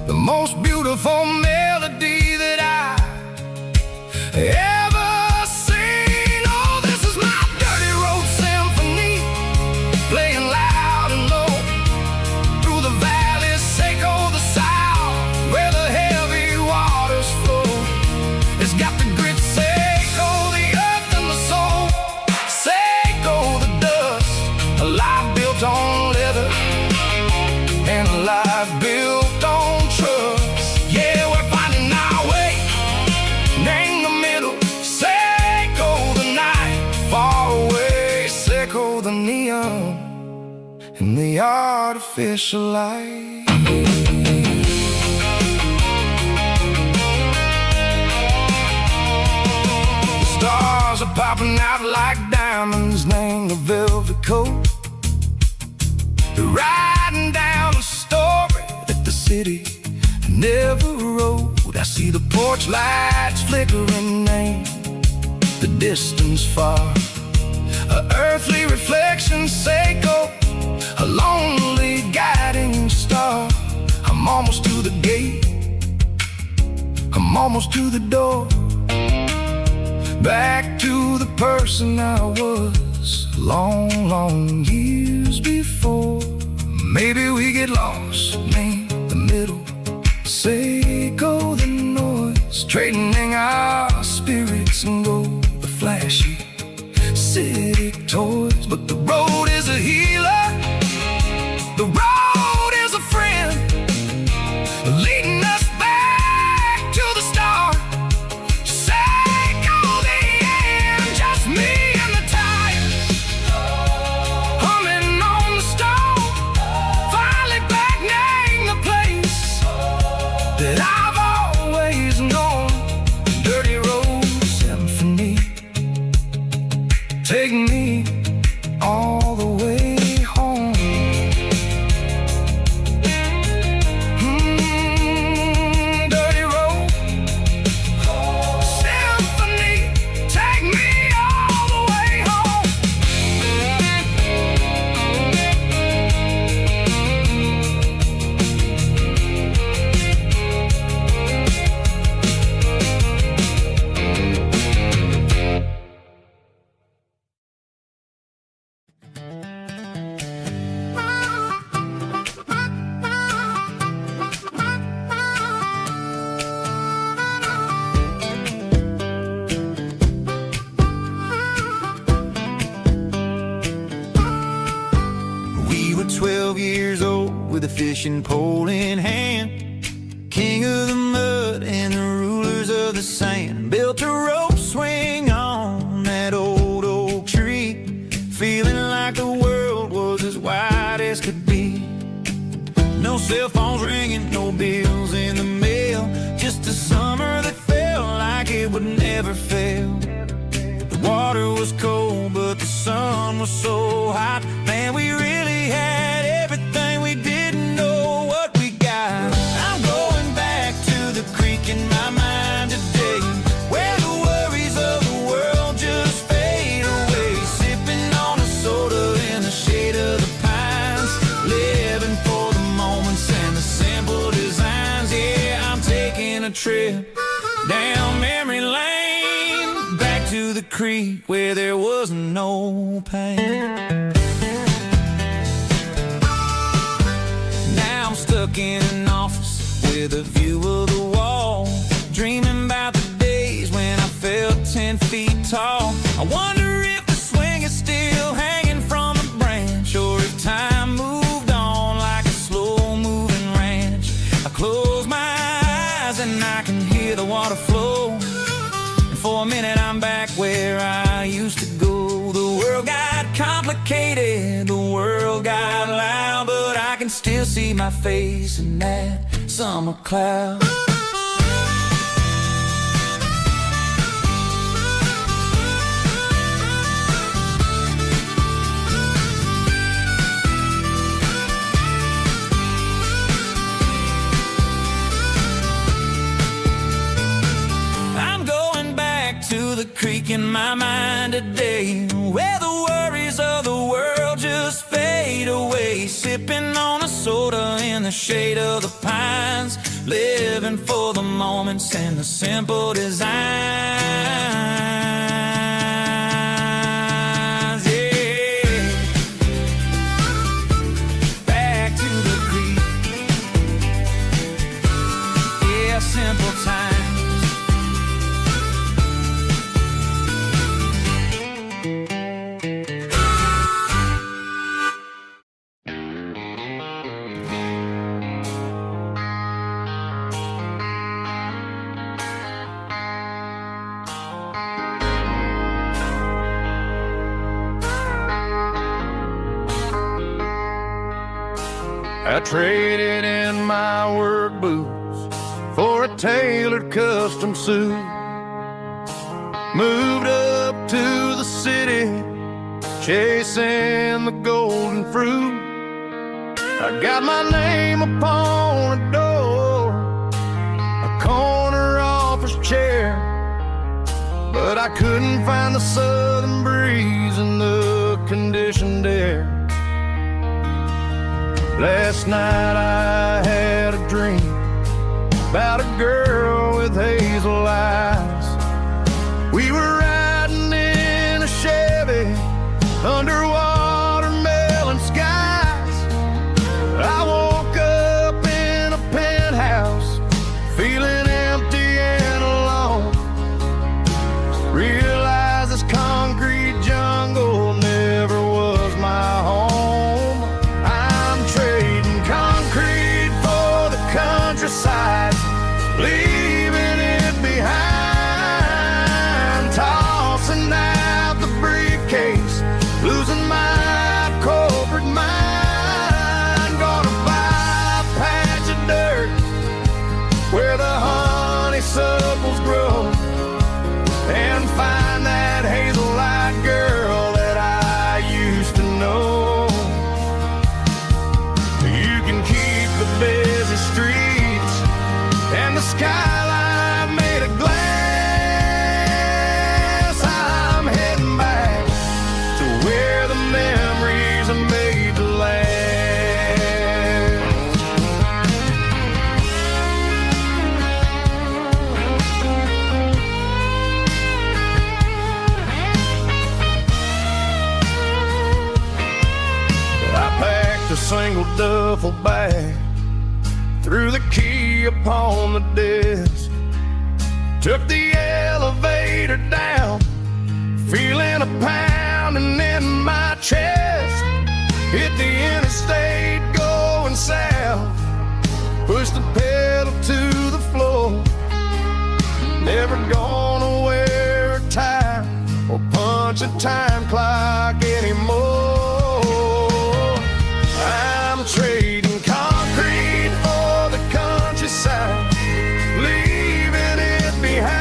the most beautiful melody that I ever seen. Oh, this is my dirty road symphony, playing loud and low through the valleys, sickle the south, where the heavy waters flow. It's got the grit, sickle the earth and the soul, sickle the dust, a life built on leather and a life built on trust. Yeah, we're finding our way in the middle, sickle the night, far away, sickle the neon and the artificial light. The stars are popping out like diamonds, named the velvet coat. They're riding down a story that the city never wrote. I see the porch lights flickering, named the distance far, a earthly reflection, sickle, a lonely guiding star. I'm almost to the gate, I'm almost to the door, back to the person I was long, long years before. Maybe we get lost in the middle, sickle the noise, trading our spirits and go the flashy city toys. But the road is a healer, the road is a friend, leading us back to the start. Sickle the end, just me and the tires, humming on the stove, finally back name the place that I've always known. Dirty road symphony, take me all the way home. Dirty road symphony, take me all the way home. fishing pole in hand. King of the mud and the rulers of the sand. Built a rope swing on that old oak tree, feeling like the world was as wide as could be. No cell phones ringing, no bills in the mail, just a summer that felt like it would never fail. The water was cold, but the sun was so hot. Man, we really had everything, we didn't know what we got. I'm going back to the creek in my mind today, where the worries of the world just fade away. Sipping on a soda in the shade of the pines, living for the moments and the simple designs. Yeah, I'm taking a trip down memory lane, back to the creek where there was no pain. Now I'm stuck in an office with a view of the wall, dreaming about the days when I felt 10 feet tall. I wonder if the swing is still hanging from a branch, or if time moved on like a slow-moving ranch. I close my eyes and I can hear the water flow, and for a minute I'm back where I used to go. The world got complicated, the world got loud, but I can still see my face in that summer cloud. I'm going back to the creek in my mind today, where the worries of the world just fade away. Sipping on a soda in the shade of the pines, living for the moments and the simple designs. Yeah, back to the creek. Yeah, simple times. I traded in my work boots for a tailored custom suit. Moved up to the city, chasing the golden fruit. I got my name upon a door, a corner office chair, but I couldn't find the southern breeze in the conditioned air. Last night I had a dream about a girl with hazel eyes. We were riding in a Chevy under watermelon skies. I woke up in a penthouse, feeling empty and alone. Realized this concrete jungle never was my home. Countryside, leaving it behind, tossing out the briefcase, losing my corporate mind. Gonna buy a patch of dirt where the honeysuckles grow, and find that hazel-eyed girl that I used to know. You can keep the busy streets and the skyline made of glass. I'm heading back to where the memories are made to last. I packed a single duffel bag, threw the key upon the desk, took the elevator down, feeling a pounding in my chest. Hit the interstate going south, much a time clock anymore. I'm trading concrete for the countryside, leaving it behind,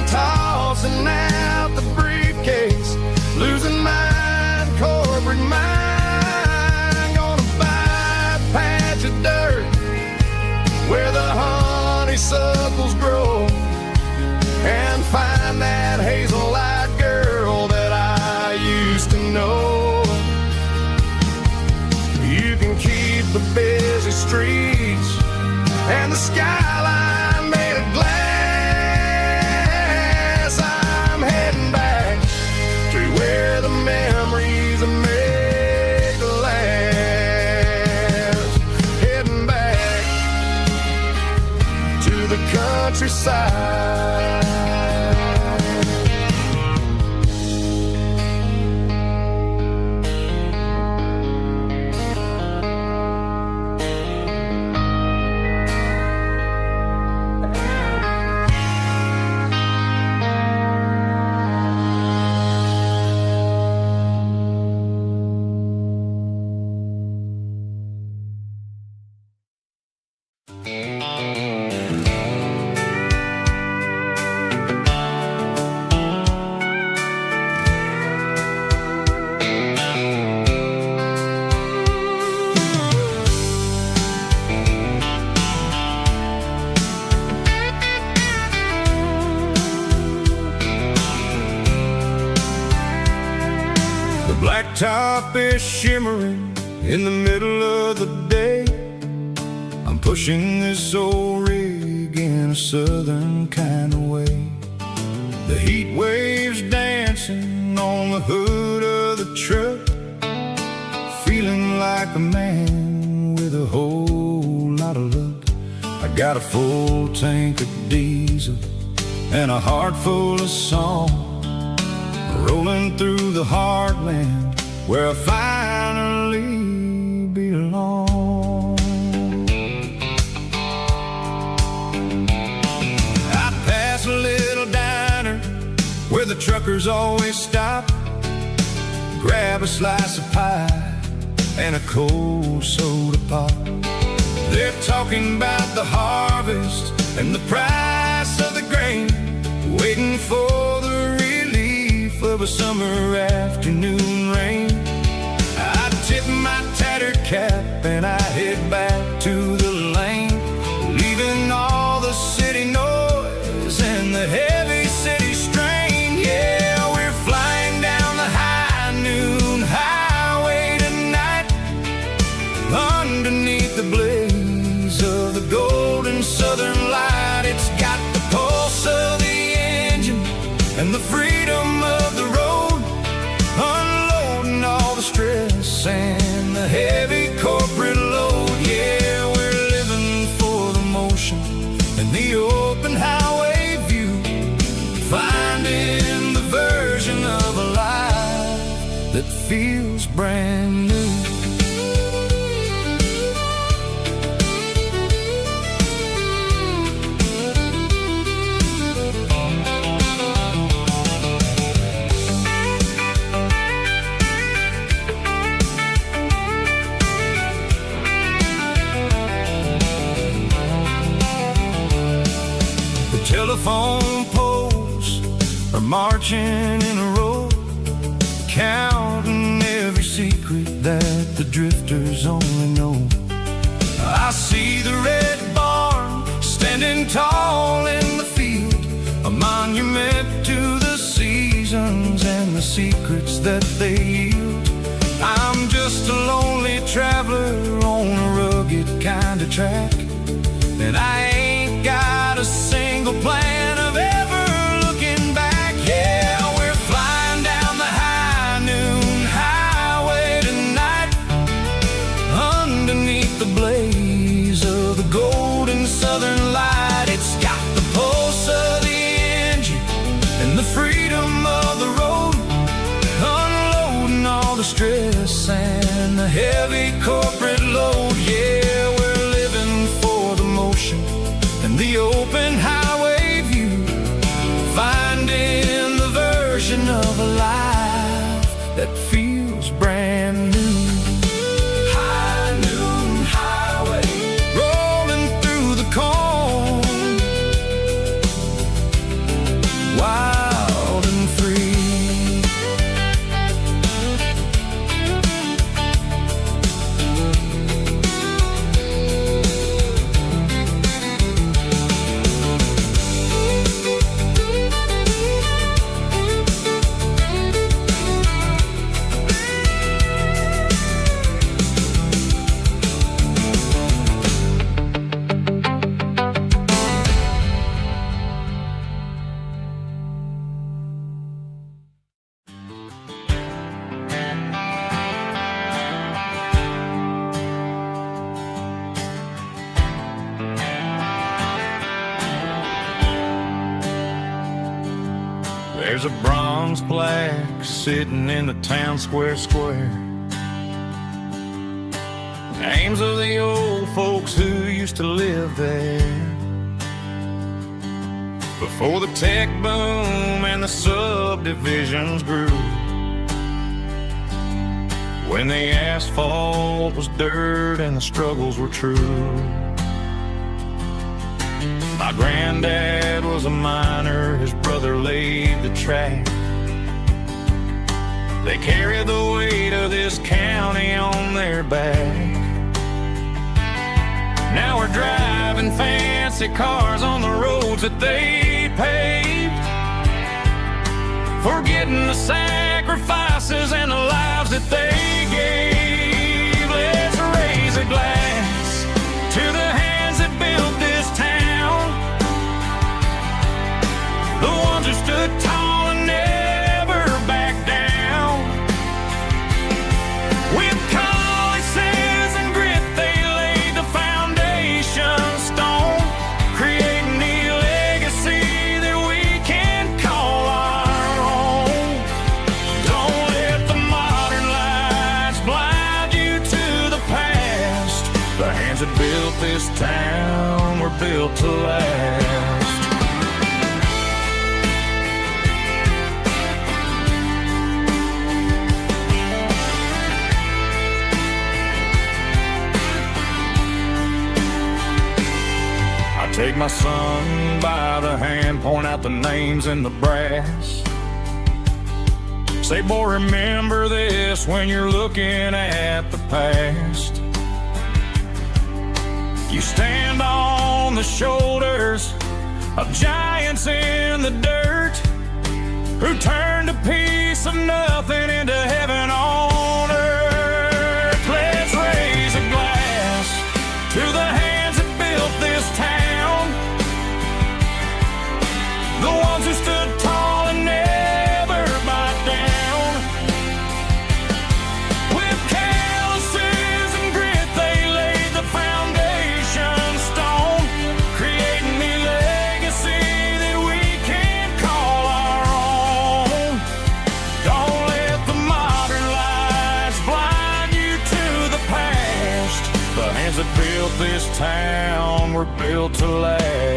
tossing out the briefcase, losing my corporate mind. Gonna buy a patch of dirt where the honeysuckles grow, and find that hazel-eyed girl that I used to know. You can keep the busy streets and the skyline made of glass. I'm heading back to where the memories are made to last. Heading back to the countryside. Blacktop is shimmering in the middle of the day. I'm pushing this old rig in a southern kind of way. The heat waves dancing on the hood of the truck, feeling like a man with a whole lot of luck. I got a full tank of diesel and a heart full of song, rolling through the heartland where I finally belong. I pass a little diner where the truckers always stop, grab a slice of pie and a cold soda pop. They're talking about the harvest and the price of the grain, waiting for the relief of a summer afternoon rain. I tip my tattered cap and I head back to the lane, leaving all the city noise and the heavy city strain. Yeah, we're flying down the high noon highway tonight, underneath the blaze of the golden southern light. It's got the pulse of the engine and the freedom of the road, unloading all the stress and the heavy corporate load. Yeah, we're living for the motion and the open highway view, finding the version of a life that feels brand new. Telephone poles are marching in a row, counting every secret that the drifters only know. I see the red barn standing tall in the field, a monument to the seasons and the secrets that they yield. I'm just a lonely traveler on a rugged kind of track, and I ain't got a single plan of ever looking back. Yeah, we're flying down the high noon highway tonight, underneath the blaze of the golden southern light. It's got the pulse of the engine and the freedom of the road, unloading all the stress and the heavy corporate load. Yeah, we're living for the motion and the open highway view, finding the version of a life that feels brand new. High noon highway, rolling through the corn, wild and free. There's a bronze plaque sitting in the town square. Names of the old folks who used to live there before the tech boom and the subdivisions grew, when the asphalt was dirt and the struggles were true. My granddad was a miner, his brother laid the track. They carried the weight of this county on their back. Now we're driving fancy cars on the roads that they paved, forgetting the sacrifices and the lives that they gave. Let's raise a glass to the hands that built this town, the ones who stood tall and never backed down. With calluses and grit, they laid the foundation stone, creating the legacy that we can call our own. Don't let the modern lights blind you to the past. The hands that built this town were built to last. Take my son by the hand, point out the names in the brass. Say, boy, remember this when you're looking at the past. You stand on the shoulders of giants in the dirt, who turned a piece of nothing into heaven on earth. Let's raise a glass to the hands that built this town, the ones who stood tall and never backed down. With calluses and grit, they laid the foundation stone, creating the legacy that we can call our own. Don't let the modern lights blind you to the past. The hands that built this town were built to last.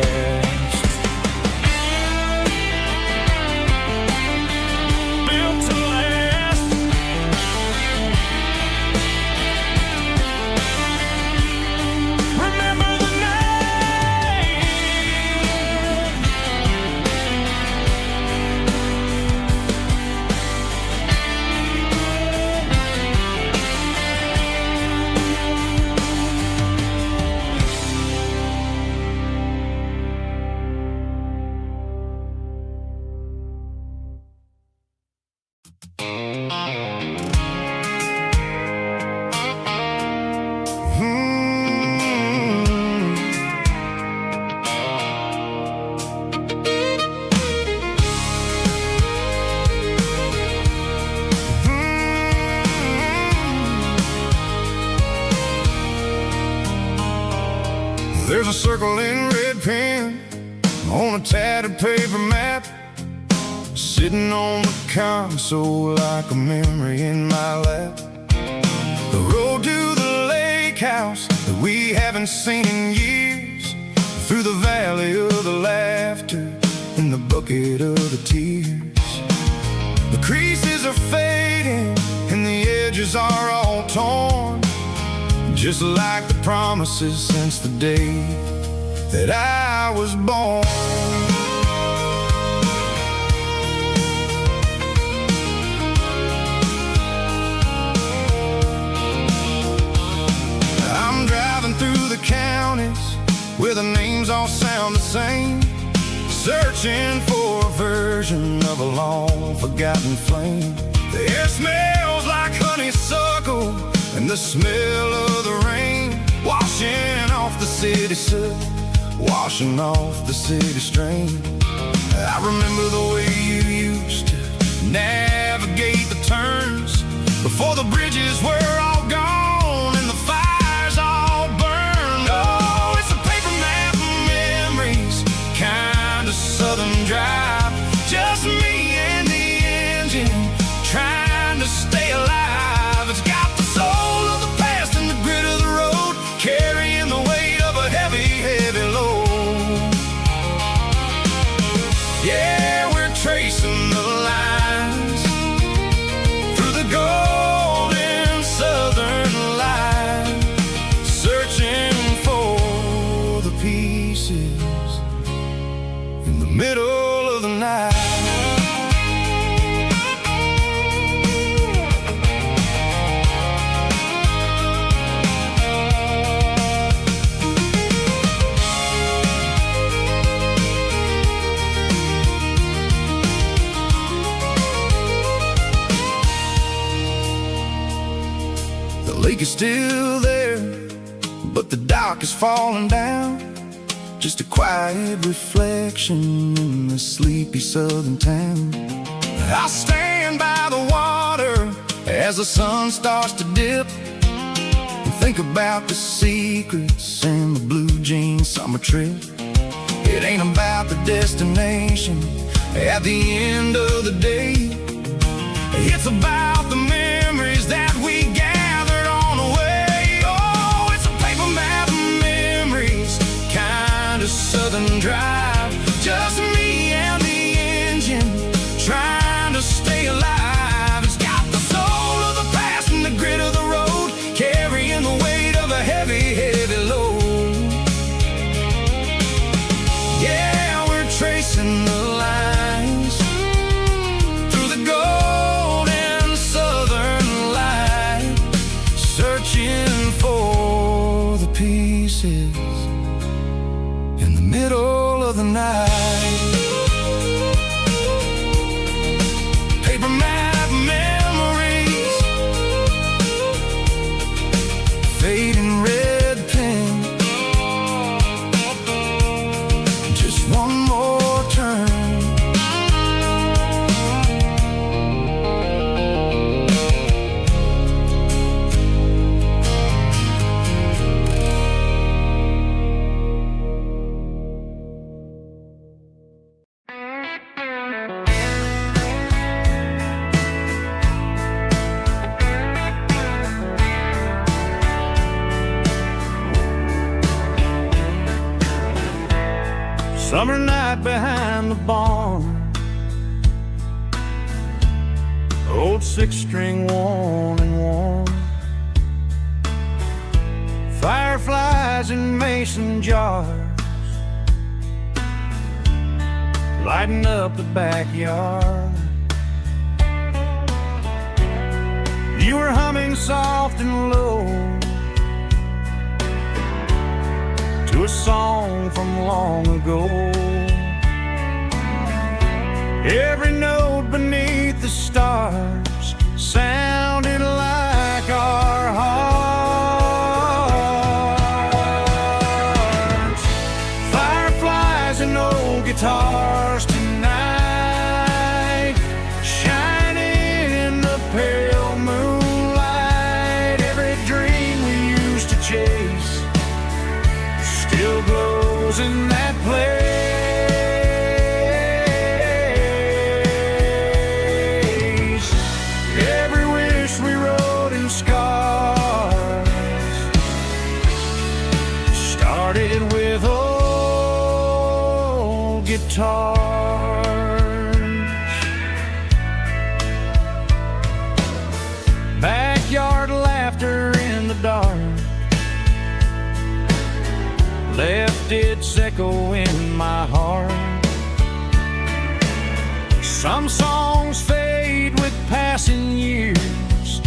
There's a circle in red pen on a tattered paper map, sitting on the console like a memory in my lap. The road to the lake house that we haven't seen in years, through the valley of the laughter and the bucket of the tears. The bridges are all torn, just like the promises since the day that I was born. I'm driving through the counties where the names all sound the same, searching for a version of a long-forgotten flame. The air smells like honeysuckle, and the smell of the rain washing off the city soot, washing off the city strain. I remember the way you used to navigate the turns before the bridges were all gone and the fires all burned. Oh, it's a paper map of memories, kind of southern drive, just me and the engine trying to stay alive. It's got the soul of the past and the grit of the road, carrying the weight of a heavy, heavy load. Yeah, we're tracing the lines through the golden southern light, searching for the pieces in the middle of the night. The lake is still there, but the dock is falling down, just a quiet reflection in the sleepy southern town. I stand by the water as the sun starts to dip and think about the secrets and the blue jean summer trip. It ain't about the destination at the end of the day, it's about the memories that we gathered on the way. Oh, it's a paper map of memories, kind of southern drive, just me and the engine trying to stay alive. It's got the soul of the past and the grit of the road, carrying the weight of a heavy, heavy load. Yeah, we're tracing the lines through the golden southern light, searching for the pieces in the middle of the night. Paper map memories, fading red pen, just one more turn. Summer night behind the barn, old six-string worn and worn, fireflies in mason jars, lighting up the backyard. You were humming soft and low to a song from long ago. Every note beneath the stars sounded like our hearts. Fireflies and old guitars tonight, shining in the pale moonlight. Every dream we used to chase still glows in that place. Every wish we wrote in scars started with old guitars. Backyard it's echo in my heart. Some songs fade with passing years,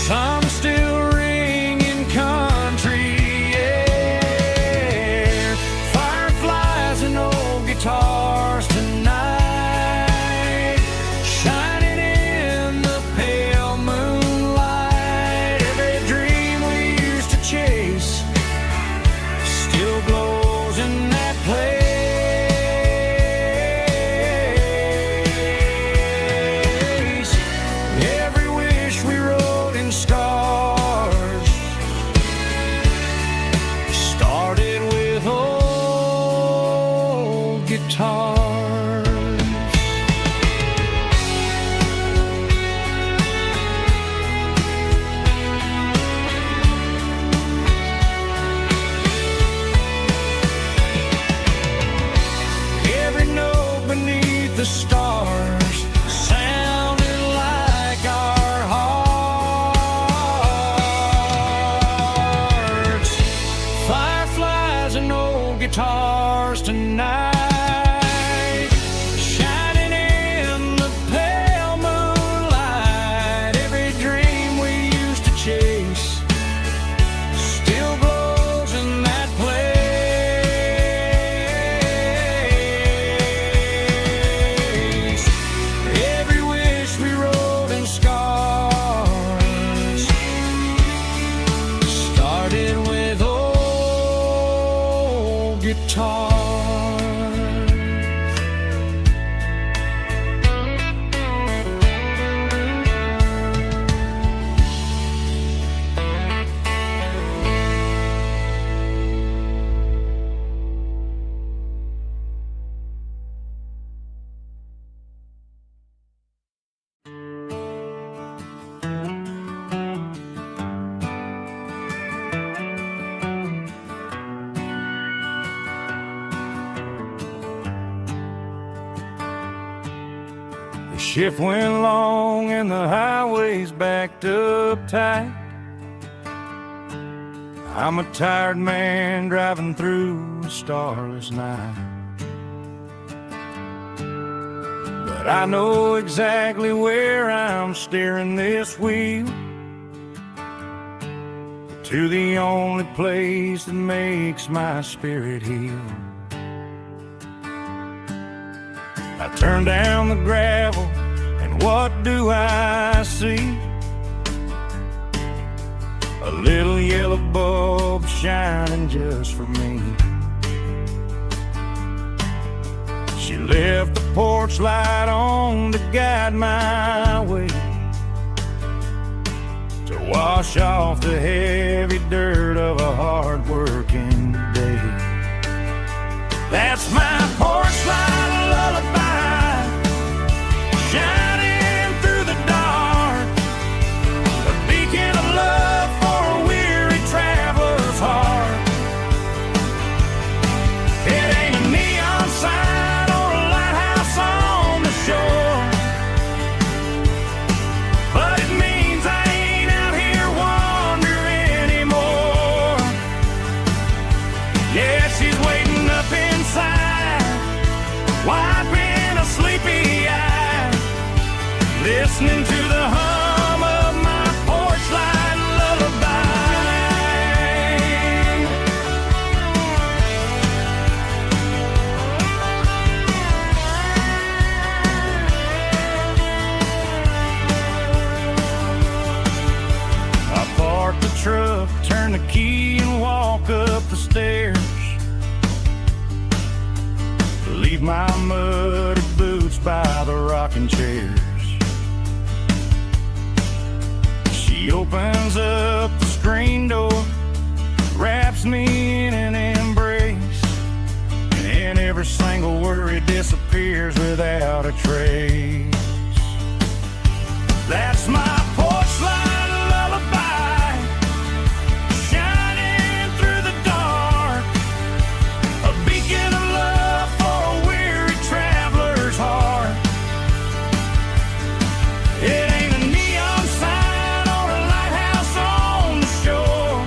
some still ring in country air. Fireflies and old guitars tonight, shining in the pale moonlight. Every dream we used to chase still glows in that place. Every wish we wrote in stars started with old guitars. Every note beneath the stars sounded like our hearts. Fireflies and old guitars tonight, shining in the pale moonlight. Every dream we used to chase still glows in that place. Every wish we wrote in scars started with old guitars. The shift went long and the highways backed up tight. I'm a tired man driving through a starless night, but I know exactly where I'm steering this wheel, to the only place that makes my spirit heal. I turn down the gravel, and what do I see? A little yellow bulb shining just for me. She left the porch light on to guide my way, to wash off the heavy dirt of a hard-working day. That's my porch light lullaby, shining through the dark, a beacon of love for a weary traveler's heart. It ain't a neon sign or a lighthouse on the shore, but it means I ain't out here wandering anymore. Yeah, she's waiting up inside, wiping a sleepy eye, listening to the hum of my porch light lullaby. I park the truck, turn the key and walk up the stairs, leave my muddy boots by the rocking chairs. She opens up the screen door, wraps me in an embrace, and every single worry disappears without a trace. That's my porch light lullaby, shining through the dark, a beacon of love for a weary traveler's heart. It ain't a neon sign or a lighthouse on the shore,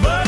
but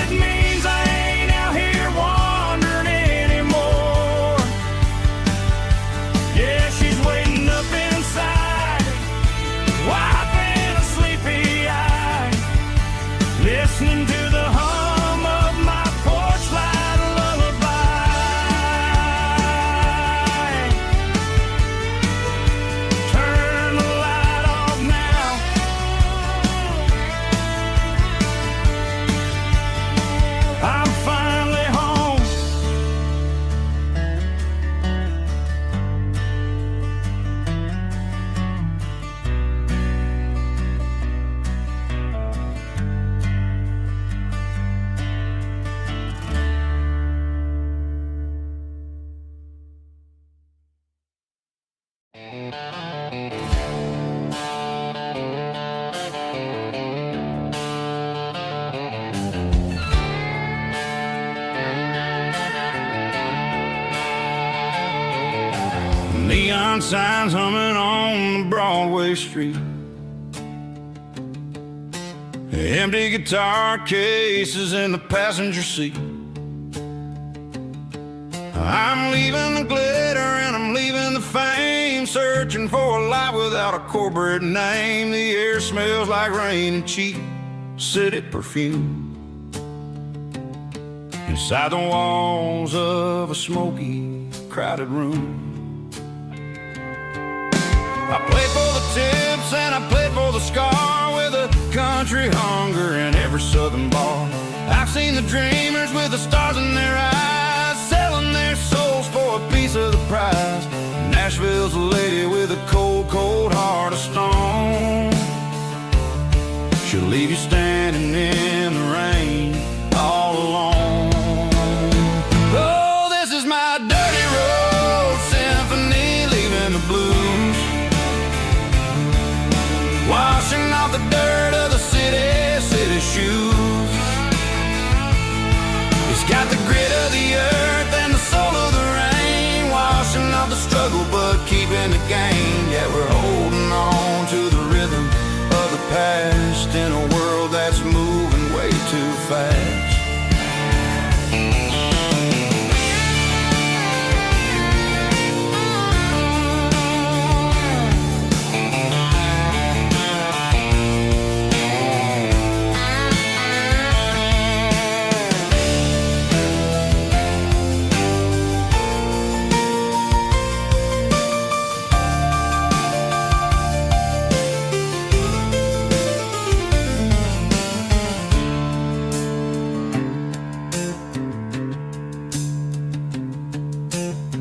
Neon signs humming on the Broadway street, empty guitar cases in the passenger seat. I'm leaving the glitter and I'm leaving the fame, searching for a life without a corporate name. The air smells like rain and cheap city perfume inside the walls of a smoky, crowded room. I played for the tips and I played for the scar, with a country hunger in every southern bar. I've seen the dreamers with the stars in their eyes, selling their souls for a piece of the prize. Nashville's a lady with a cold, cold heart of stone. She'll leave you standing in the rain all alone. Oh, this is my dirty road symphony, leaving the blues, washing off the dirt of the city shoes. It's got the grit of the earth and the soul of the rain, washing off the struggle but keeping the gain. Yeah, we're holding on to the rhythm of the past in a world that's moving way too fast.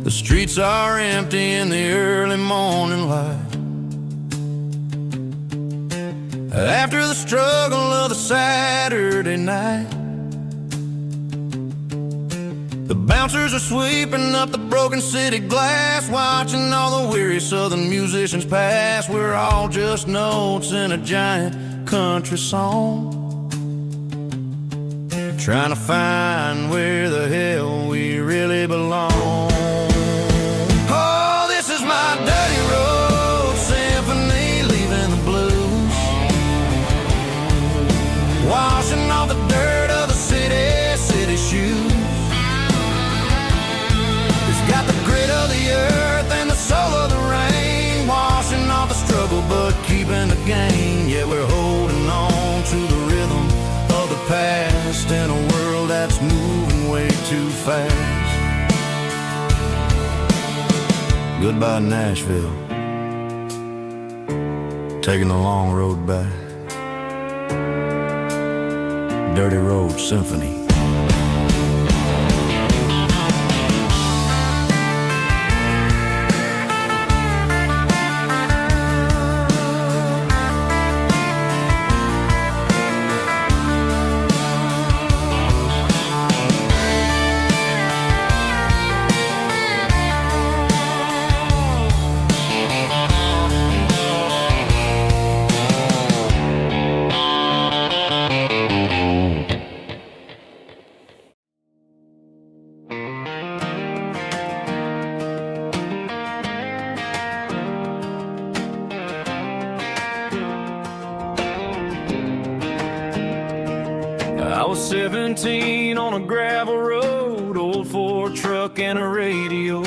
The streets are empty in the early morning light, after the struggle of the Saturday night. The bouncers are sweeping up the broken city glass, watching all the weary southern musicians pass. We're all just notes in a giant country song, trying to find where the hell we really belong. Washing off the dirt of the city shoes. It's got the grit of the earth and the soul of the rain, washing off the struggle but keeping the gain. Yeah, we're holding on to the rhythm of the past in a world that's moving way too fast. Goodbye, Nashville, taking the long road back. Dirty Road Symphony. I was 17 on a gravel road, old Ford truck and a radio,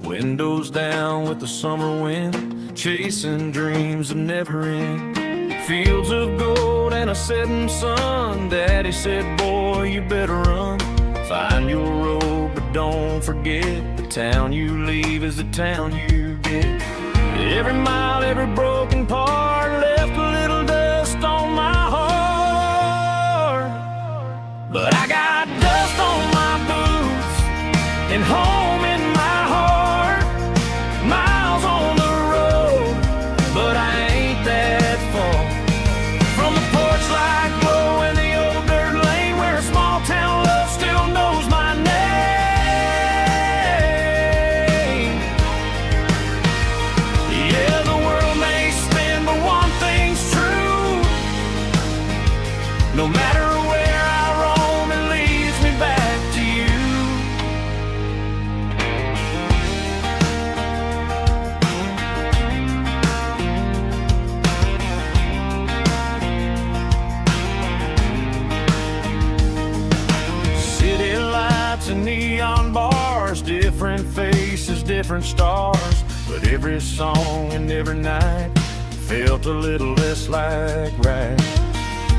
windows down with the summer wind, chasing dreams that never end. Fields of gold and a setting sun. Daddy said, boy, you better run. Find your road, but don't forget, the town you leave is the town you get. Every mile, every broken part left a little dust on my heart. But I got dust on my boots and home in my heart. Miles on the road, but I ain't that far from the porch light glow and the old dirt lane where a small town love still knows my name. Yeah. different stars, but every song and every night felt a little less like right.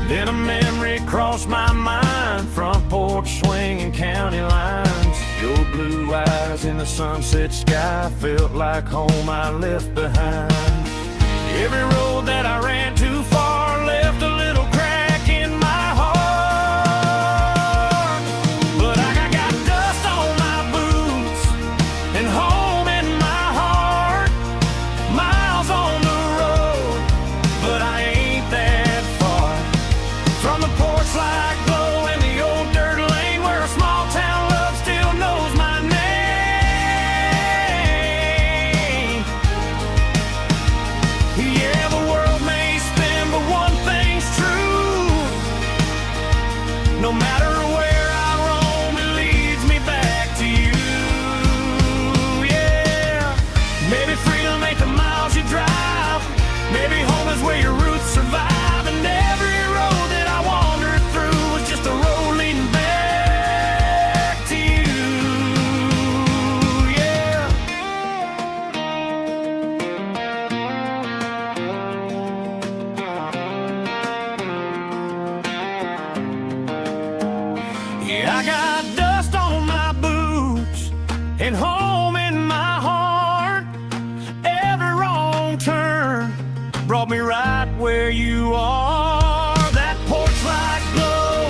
Then a memory crossed my mind, front porch swinging county lines. Your blue eyes in the sunset sky felt like home I left behind. Every road that I ran too far left a little crack in my heart. But I got dust on my boots and home in my heart. Miles on the road, but I ain't that far from the porch light glow and the old dirt lane where a small town love still knows my name. Yeah, the world may spin, but one thing's true. No matter where I roam, it leads me back to you. Yeah, maybe freedom ain't the miles you drive. Maybe home is where your roots survive. And every road that I wandered through was just a road leading back to you. Yeah. Yeah, I got dust on my boots and home in my heart. Every wrong turn brought me right where you are. That porch light glow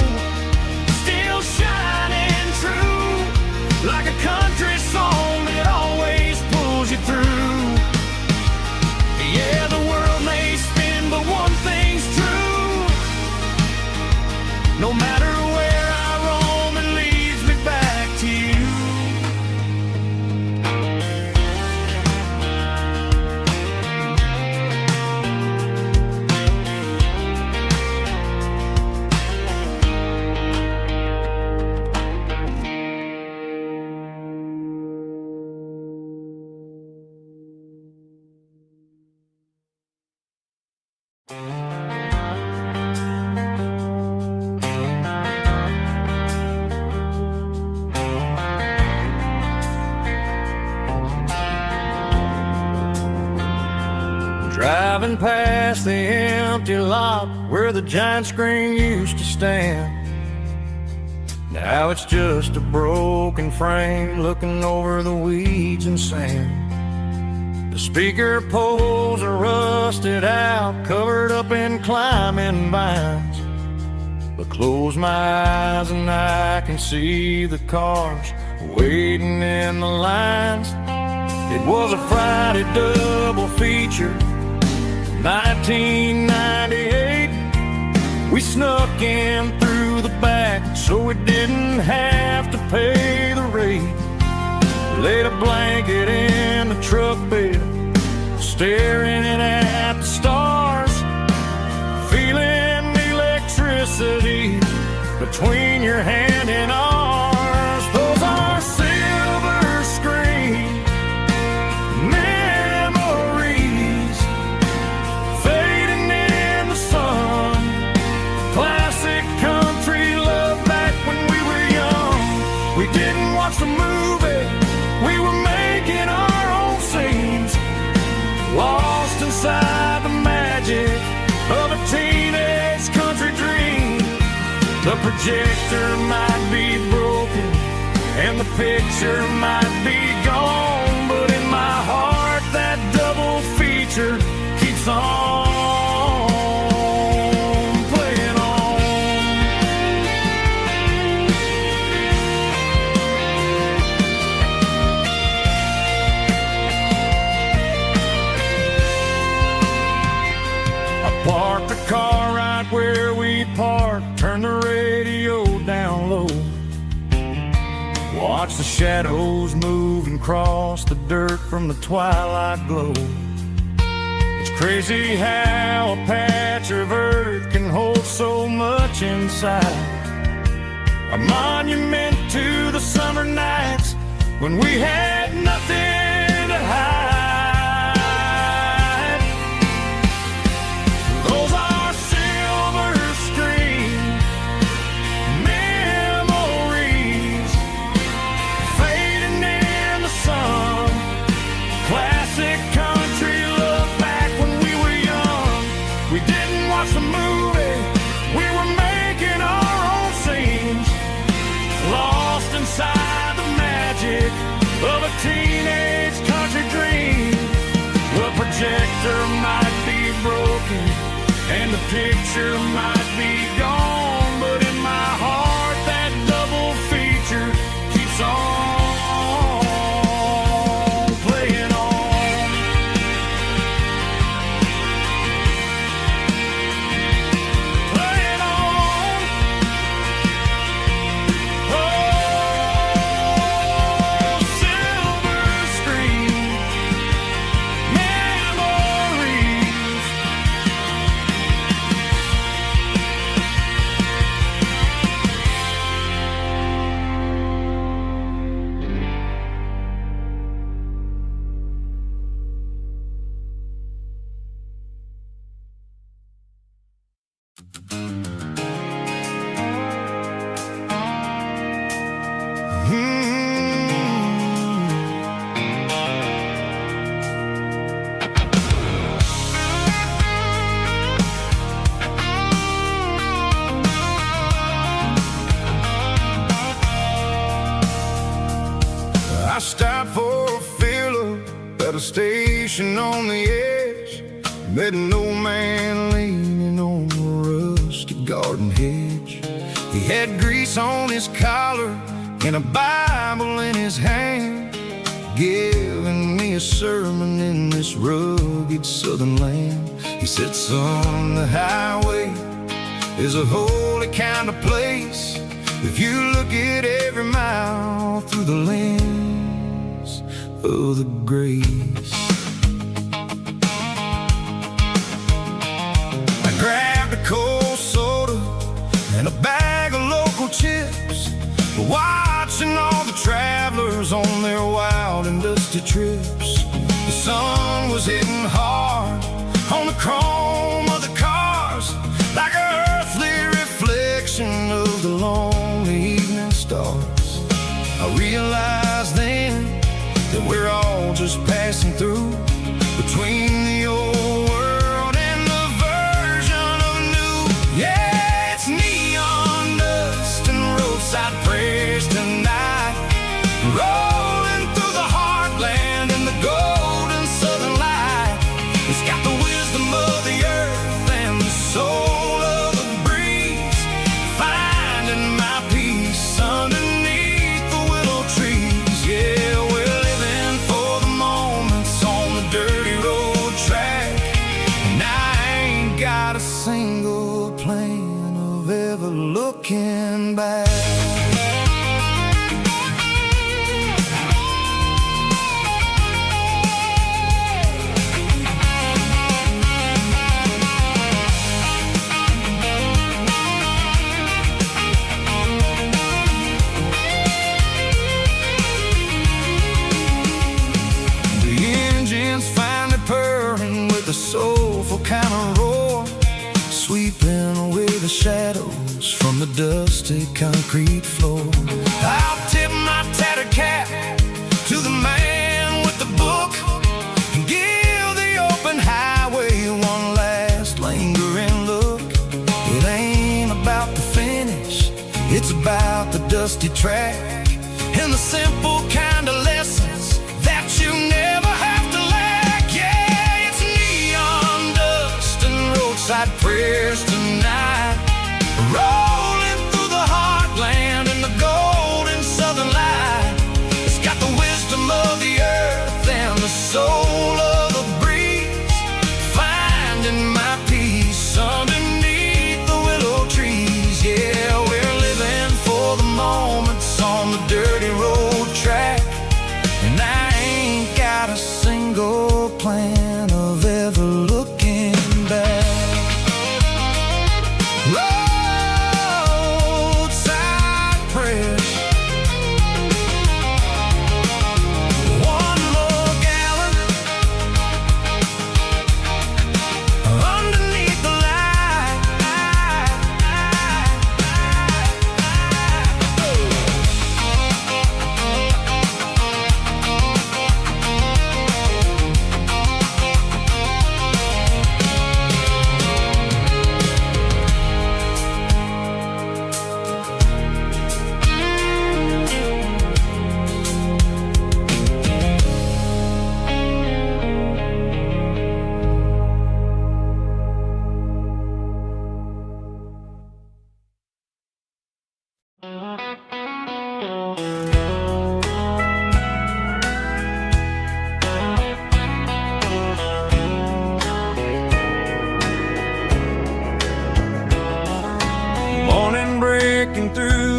still shining true, like a country song that always pulls you through. Yeah, the world may spin, but one thing's true. No matter where I roam, it leads me back to you. Driving past the empty lot where the giant screen used to stand. Now it's just a broken frame looking over the weeds and sand. The speaker poles are rusted out, covered up in climbing vines. But close my eyes and I can see the cars waiting in the lines. It was a Friday double feature, 1998. We snuck in through the back so we didn't have to pay the rate. Laid a blanket in the truck bed, staring at the stars, feeling the electricity between your hand and ours. Those are silver screen memories fading in the sun. Classic country love back when we were young. We didn't watch the movie, we were making our own scenes, lost inside the magic of a teenage country dream. The projector might be broken and the picture might be gone, but in my heart that double feature keeps on playing on. I parked the car right where we parked, turned the radio down low, watch the shadows move and cross the dirt from the twilight glow. It's crazy how a patch of earth can hold so much inside. A monument to the summer nights when we had nothing to hide. Those are silver screen memories fading in the sun. picture might be gone, but in my heart that double feature keeps on playing on. Playing on. Oh, silver screen memories. I stopped for a fill-up at a station on the edge. Met an old man leaning on a rusty garden hedge. He had grease on his collar and a Bible in his hand, giving me a sermon in this rugged southern land. He said, son, the highway is a holy kind of place if you look at every mile through the lens of the grace. I grabbed a cold soda and a bag of local chips, watching all the travelers on their wild and dusty trips. The sun was hitting hard on the chrome of the cars, like an earthly reflection of the lonely evening stars. I realized then that we're all just passing through, between the old world and the version of new. Yeah, it's neon dust and roadside prayers tonight, rolling through the heartland in the golden southern light. It's got the wisdom of the earth and the soul of the breeze, finding my peace underneath the willow trees. Yeah, we're living for the moments on the dirty road track, and I ain't got a single plan of ever looking back. The engine's finally purring with a soulful kind of roar, sweeping away the shadows from the dusty concrete floor. I'll tip my tattered cap to the man with the book and give the open highway one last lingering look. It ain't about the finish, it's about the dusty track and the simple kind of lessons that you never have to lack. Yeah, it's neon dust and roadside prayers tonight, rolling through the heartland in the golden southern light. It's got the wisdom of the earth and the soul of the breeze, finding my peace underneath the willow trees. Yeah, we're living for the moments on the dirty road track, and I ain't got a single plan of ever looking back. Roadside prayers, one more gallon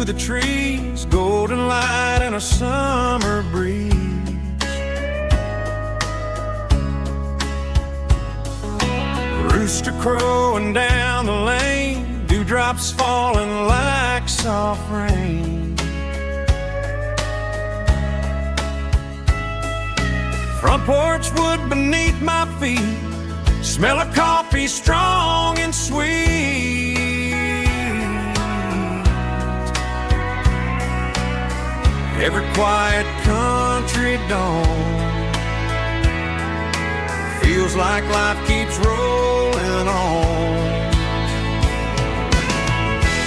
the trees, golden light and a summer breeze. Rooster crowing down the lane, dewdrops falling like soft rain. Front porch wood beneath my feet, smell of coffee strong and sweet. Every quiet country dawn feels like life keeps rolling on.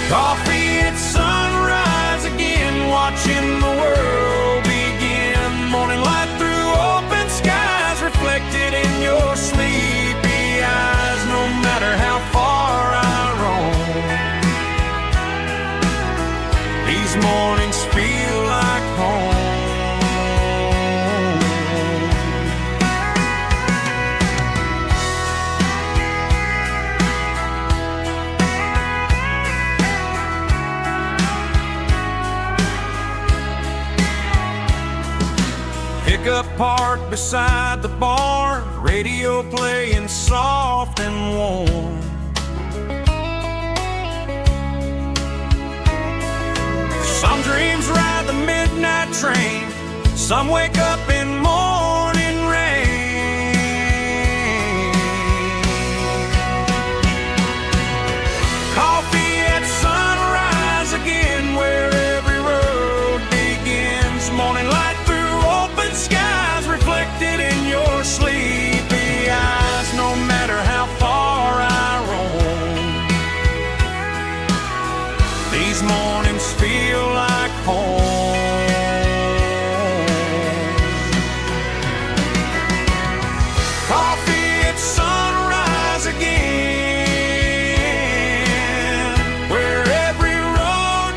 Coffee at sunrise again, watching the world begin. Morning light through open skies, reflected in your sleepy eyes. No matter how far I roam, these mornings feel like home. Pickup parked beside the barn, radio playing soft and warm. Some dreams ride the midnight train, some wake up in morning rain. Coffee at sunrise again, where every road begins. Morning light through open skies, reflected in your sleepy eyes. No matter how far I roam, these mornings feel like home. Coffee at sunrise again, where every road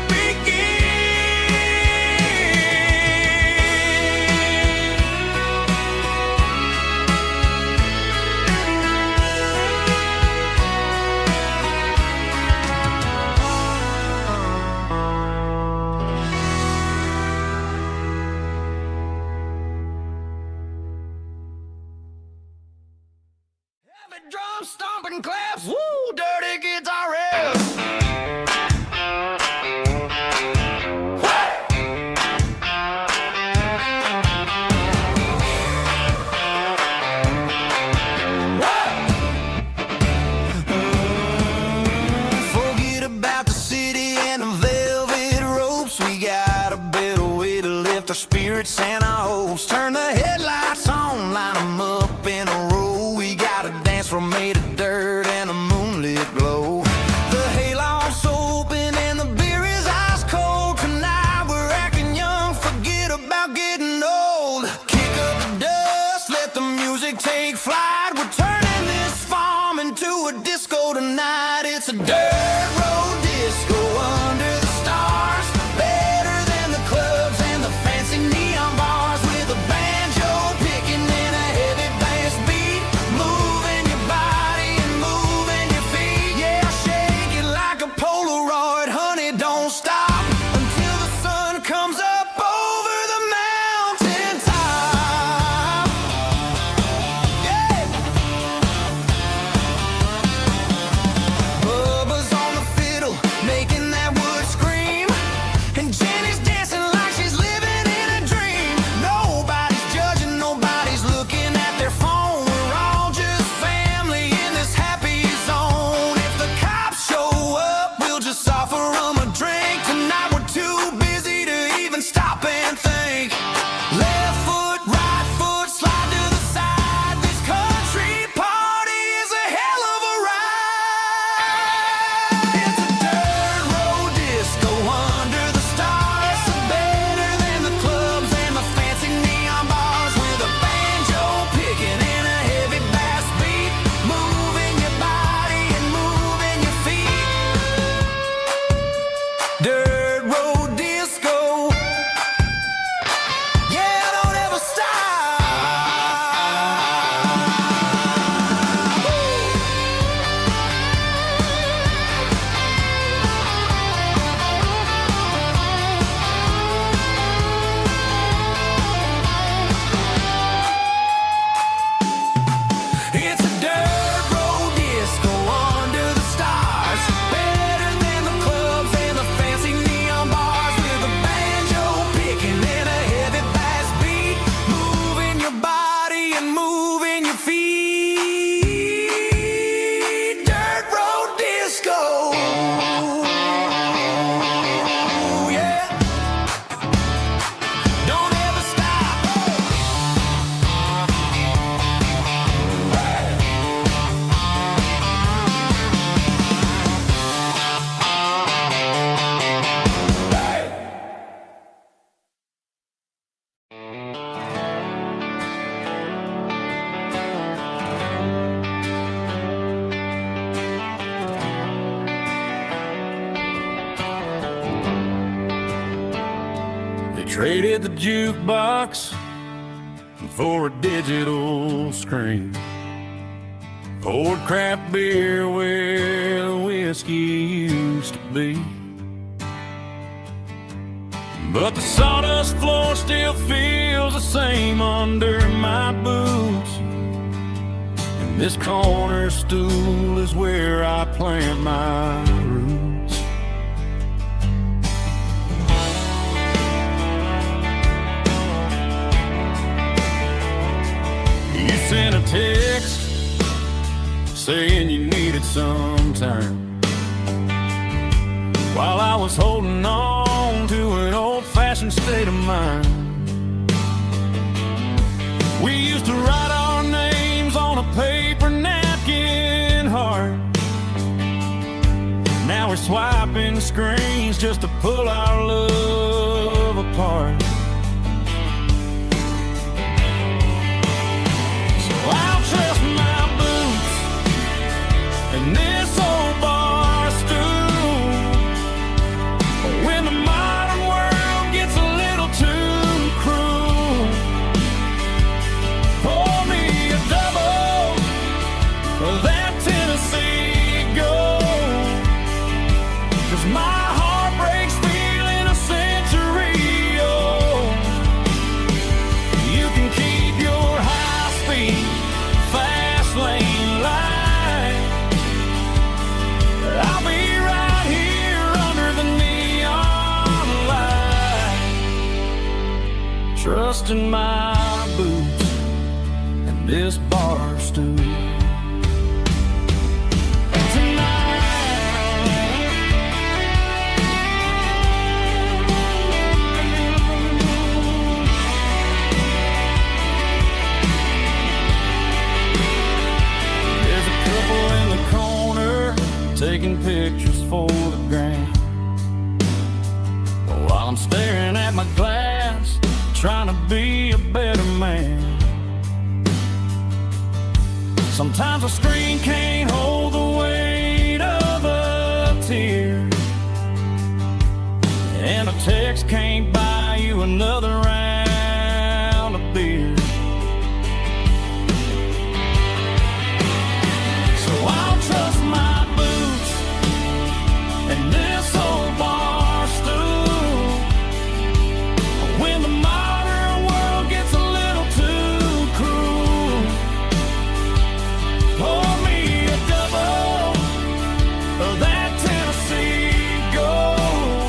Heavy drum stomping claps, woo, dirty guitar riffs. Forget about the city and the velvet ropes. We got a better way to lift our spirits and our hopes. Turn the headlights on, line them up in a row. We got a dance floor made of dirt and a moonlit Traded the jukebox for a digital screen. Poured craft beer where the whiskey used to be. But the sawdust floor still feels the same under my boots. And this corner stool is where I plant my roots. You sent a text saying you needed some time, while I was holding on to an old-fashioned state of mind. We used to write our names on a paper napkin heart. Now we're swiping screens just to pull our love apart. So I'll trust my boots and this old bar stool when the modern world gets a little too cruel. Pour me a double of that Tennessee Gold, 'cause my heart breaks feeling a century old. You can keep your high-speed fast lane light. I'll be right here under the neon light, trusting my boots and this bar stool. There's a couple in the corner taking pictures for the gram, while I'm staring at my glass, trying to be a better man. Sometimes a screen can't hold the weight of a tear, and a text can't buy you another round of beer. So I'll trust my boots and this old bar stool when the modern world gets a little too cruel. Pour me a double of that Tennessee Gold,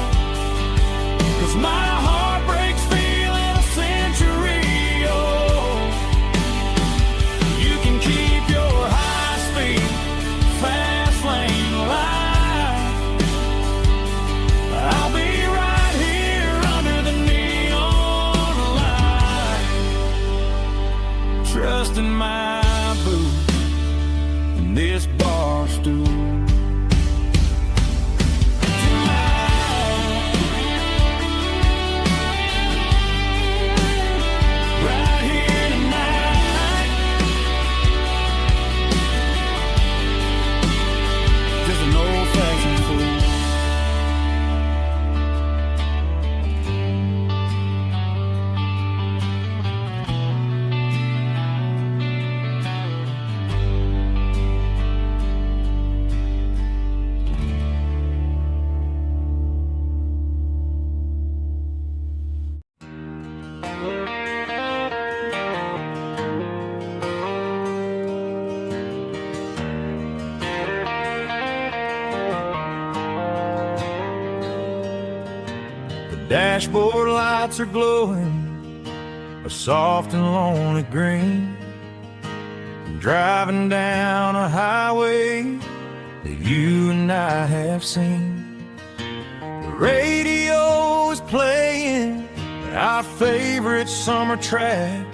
'cause my heart breaks feeling a century old. You can keep your high-speed fast lane light. I'll be right here under the neon light, trusting my boots and this bar stool. Right here tonight, just an old-fashioned fool. The dashboard lights are glowing a soft and lonely green. I'm driving down a highway that you and I have seen. The radio is playing our favorite summer track,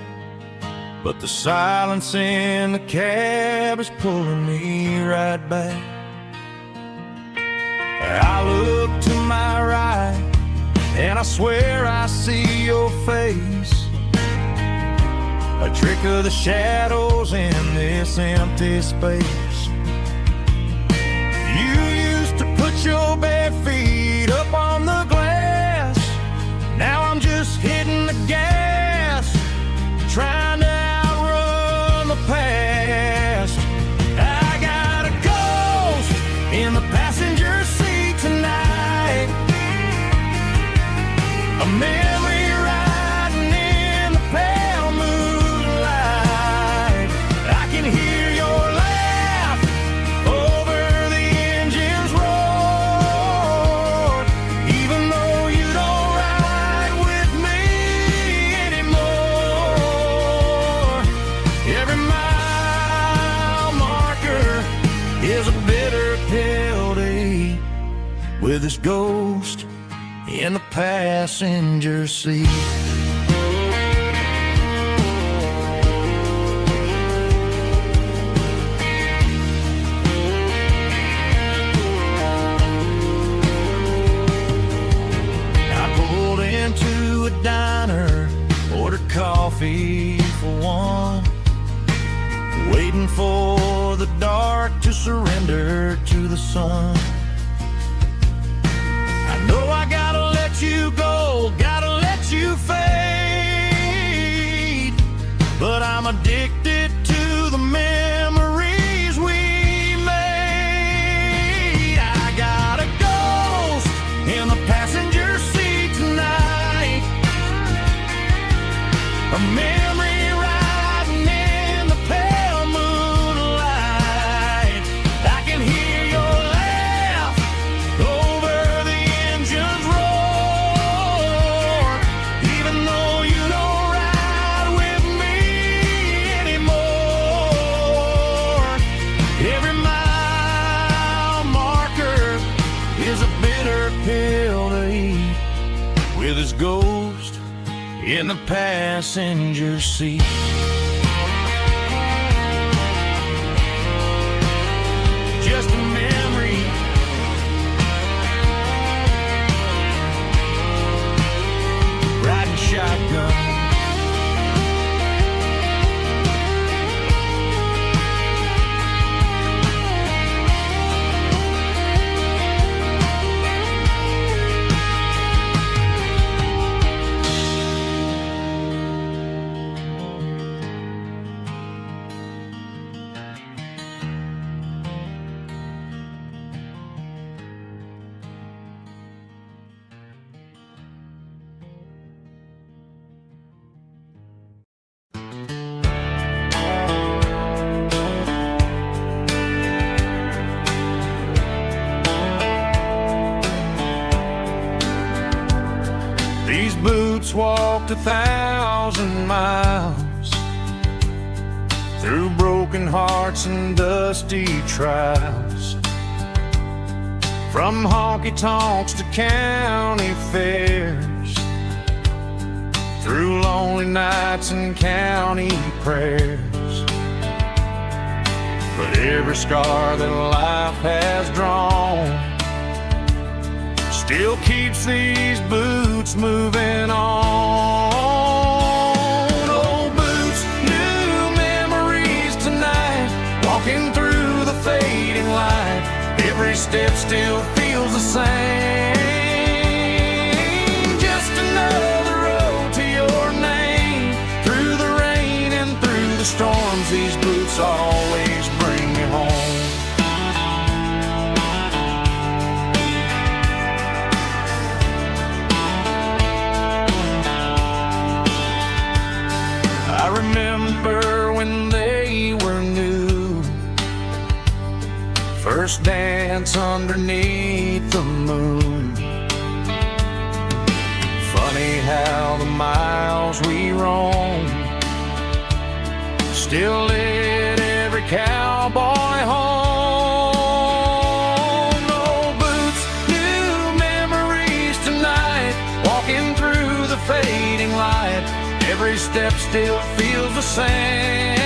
but the silence in the cab is pulling me right back. I look to my right and I swear I see your face, a trick of the shadows in this empty space. You used to put your bare feet up on the glass. Now I'm just here is a bitter pill to eat, with his ghost in the passenger seat. Into a diner, ordered coffee for one, waiting for the dark to surrender to the sun. I know I gotta let you go, gotta let you fade, but I'm addicted to the memories we made. I got a ghost in the passenger seat tonight, a memory riding in the pale moonlight. I can hear your laugh over the engine's roar, even though you don't ride with me anymore. Every mile marker is a bitter pill to eat, with his ghost in the passenger seat. Just a memory, riding shotgun. These boots walked 1,000 miles through broken hearts and dusty trials, from honky-tonks to county fairs, through lonely nights and county prayers. But every scar that life has drawn still keeps these boots moving on. Old boots, new memories tonight, walking through the fading light. Every step still feels the same. Just another road to your name. Through the rain and through the storms, these boots always bring me home. I remember when they were new, first dance underneath the moon. Funny how the miles we roam still lit every cowboy home. Old boots, new memories tonight, walking through the fading light. Every step still feels the same.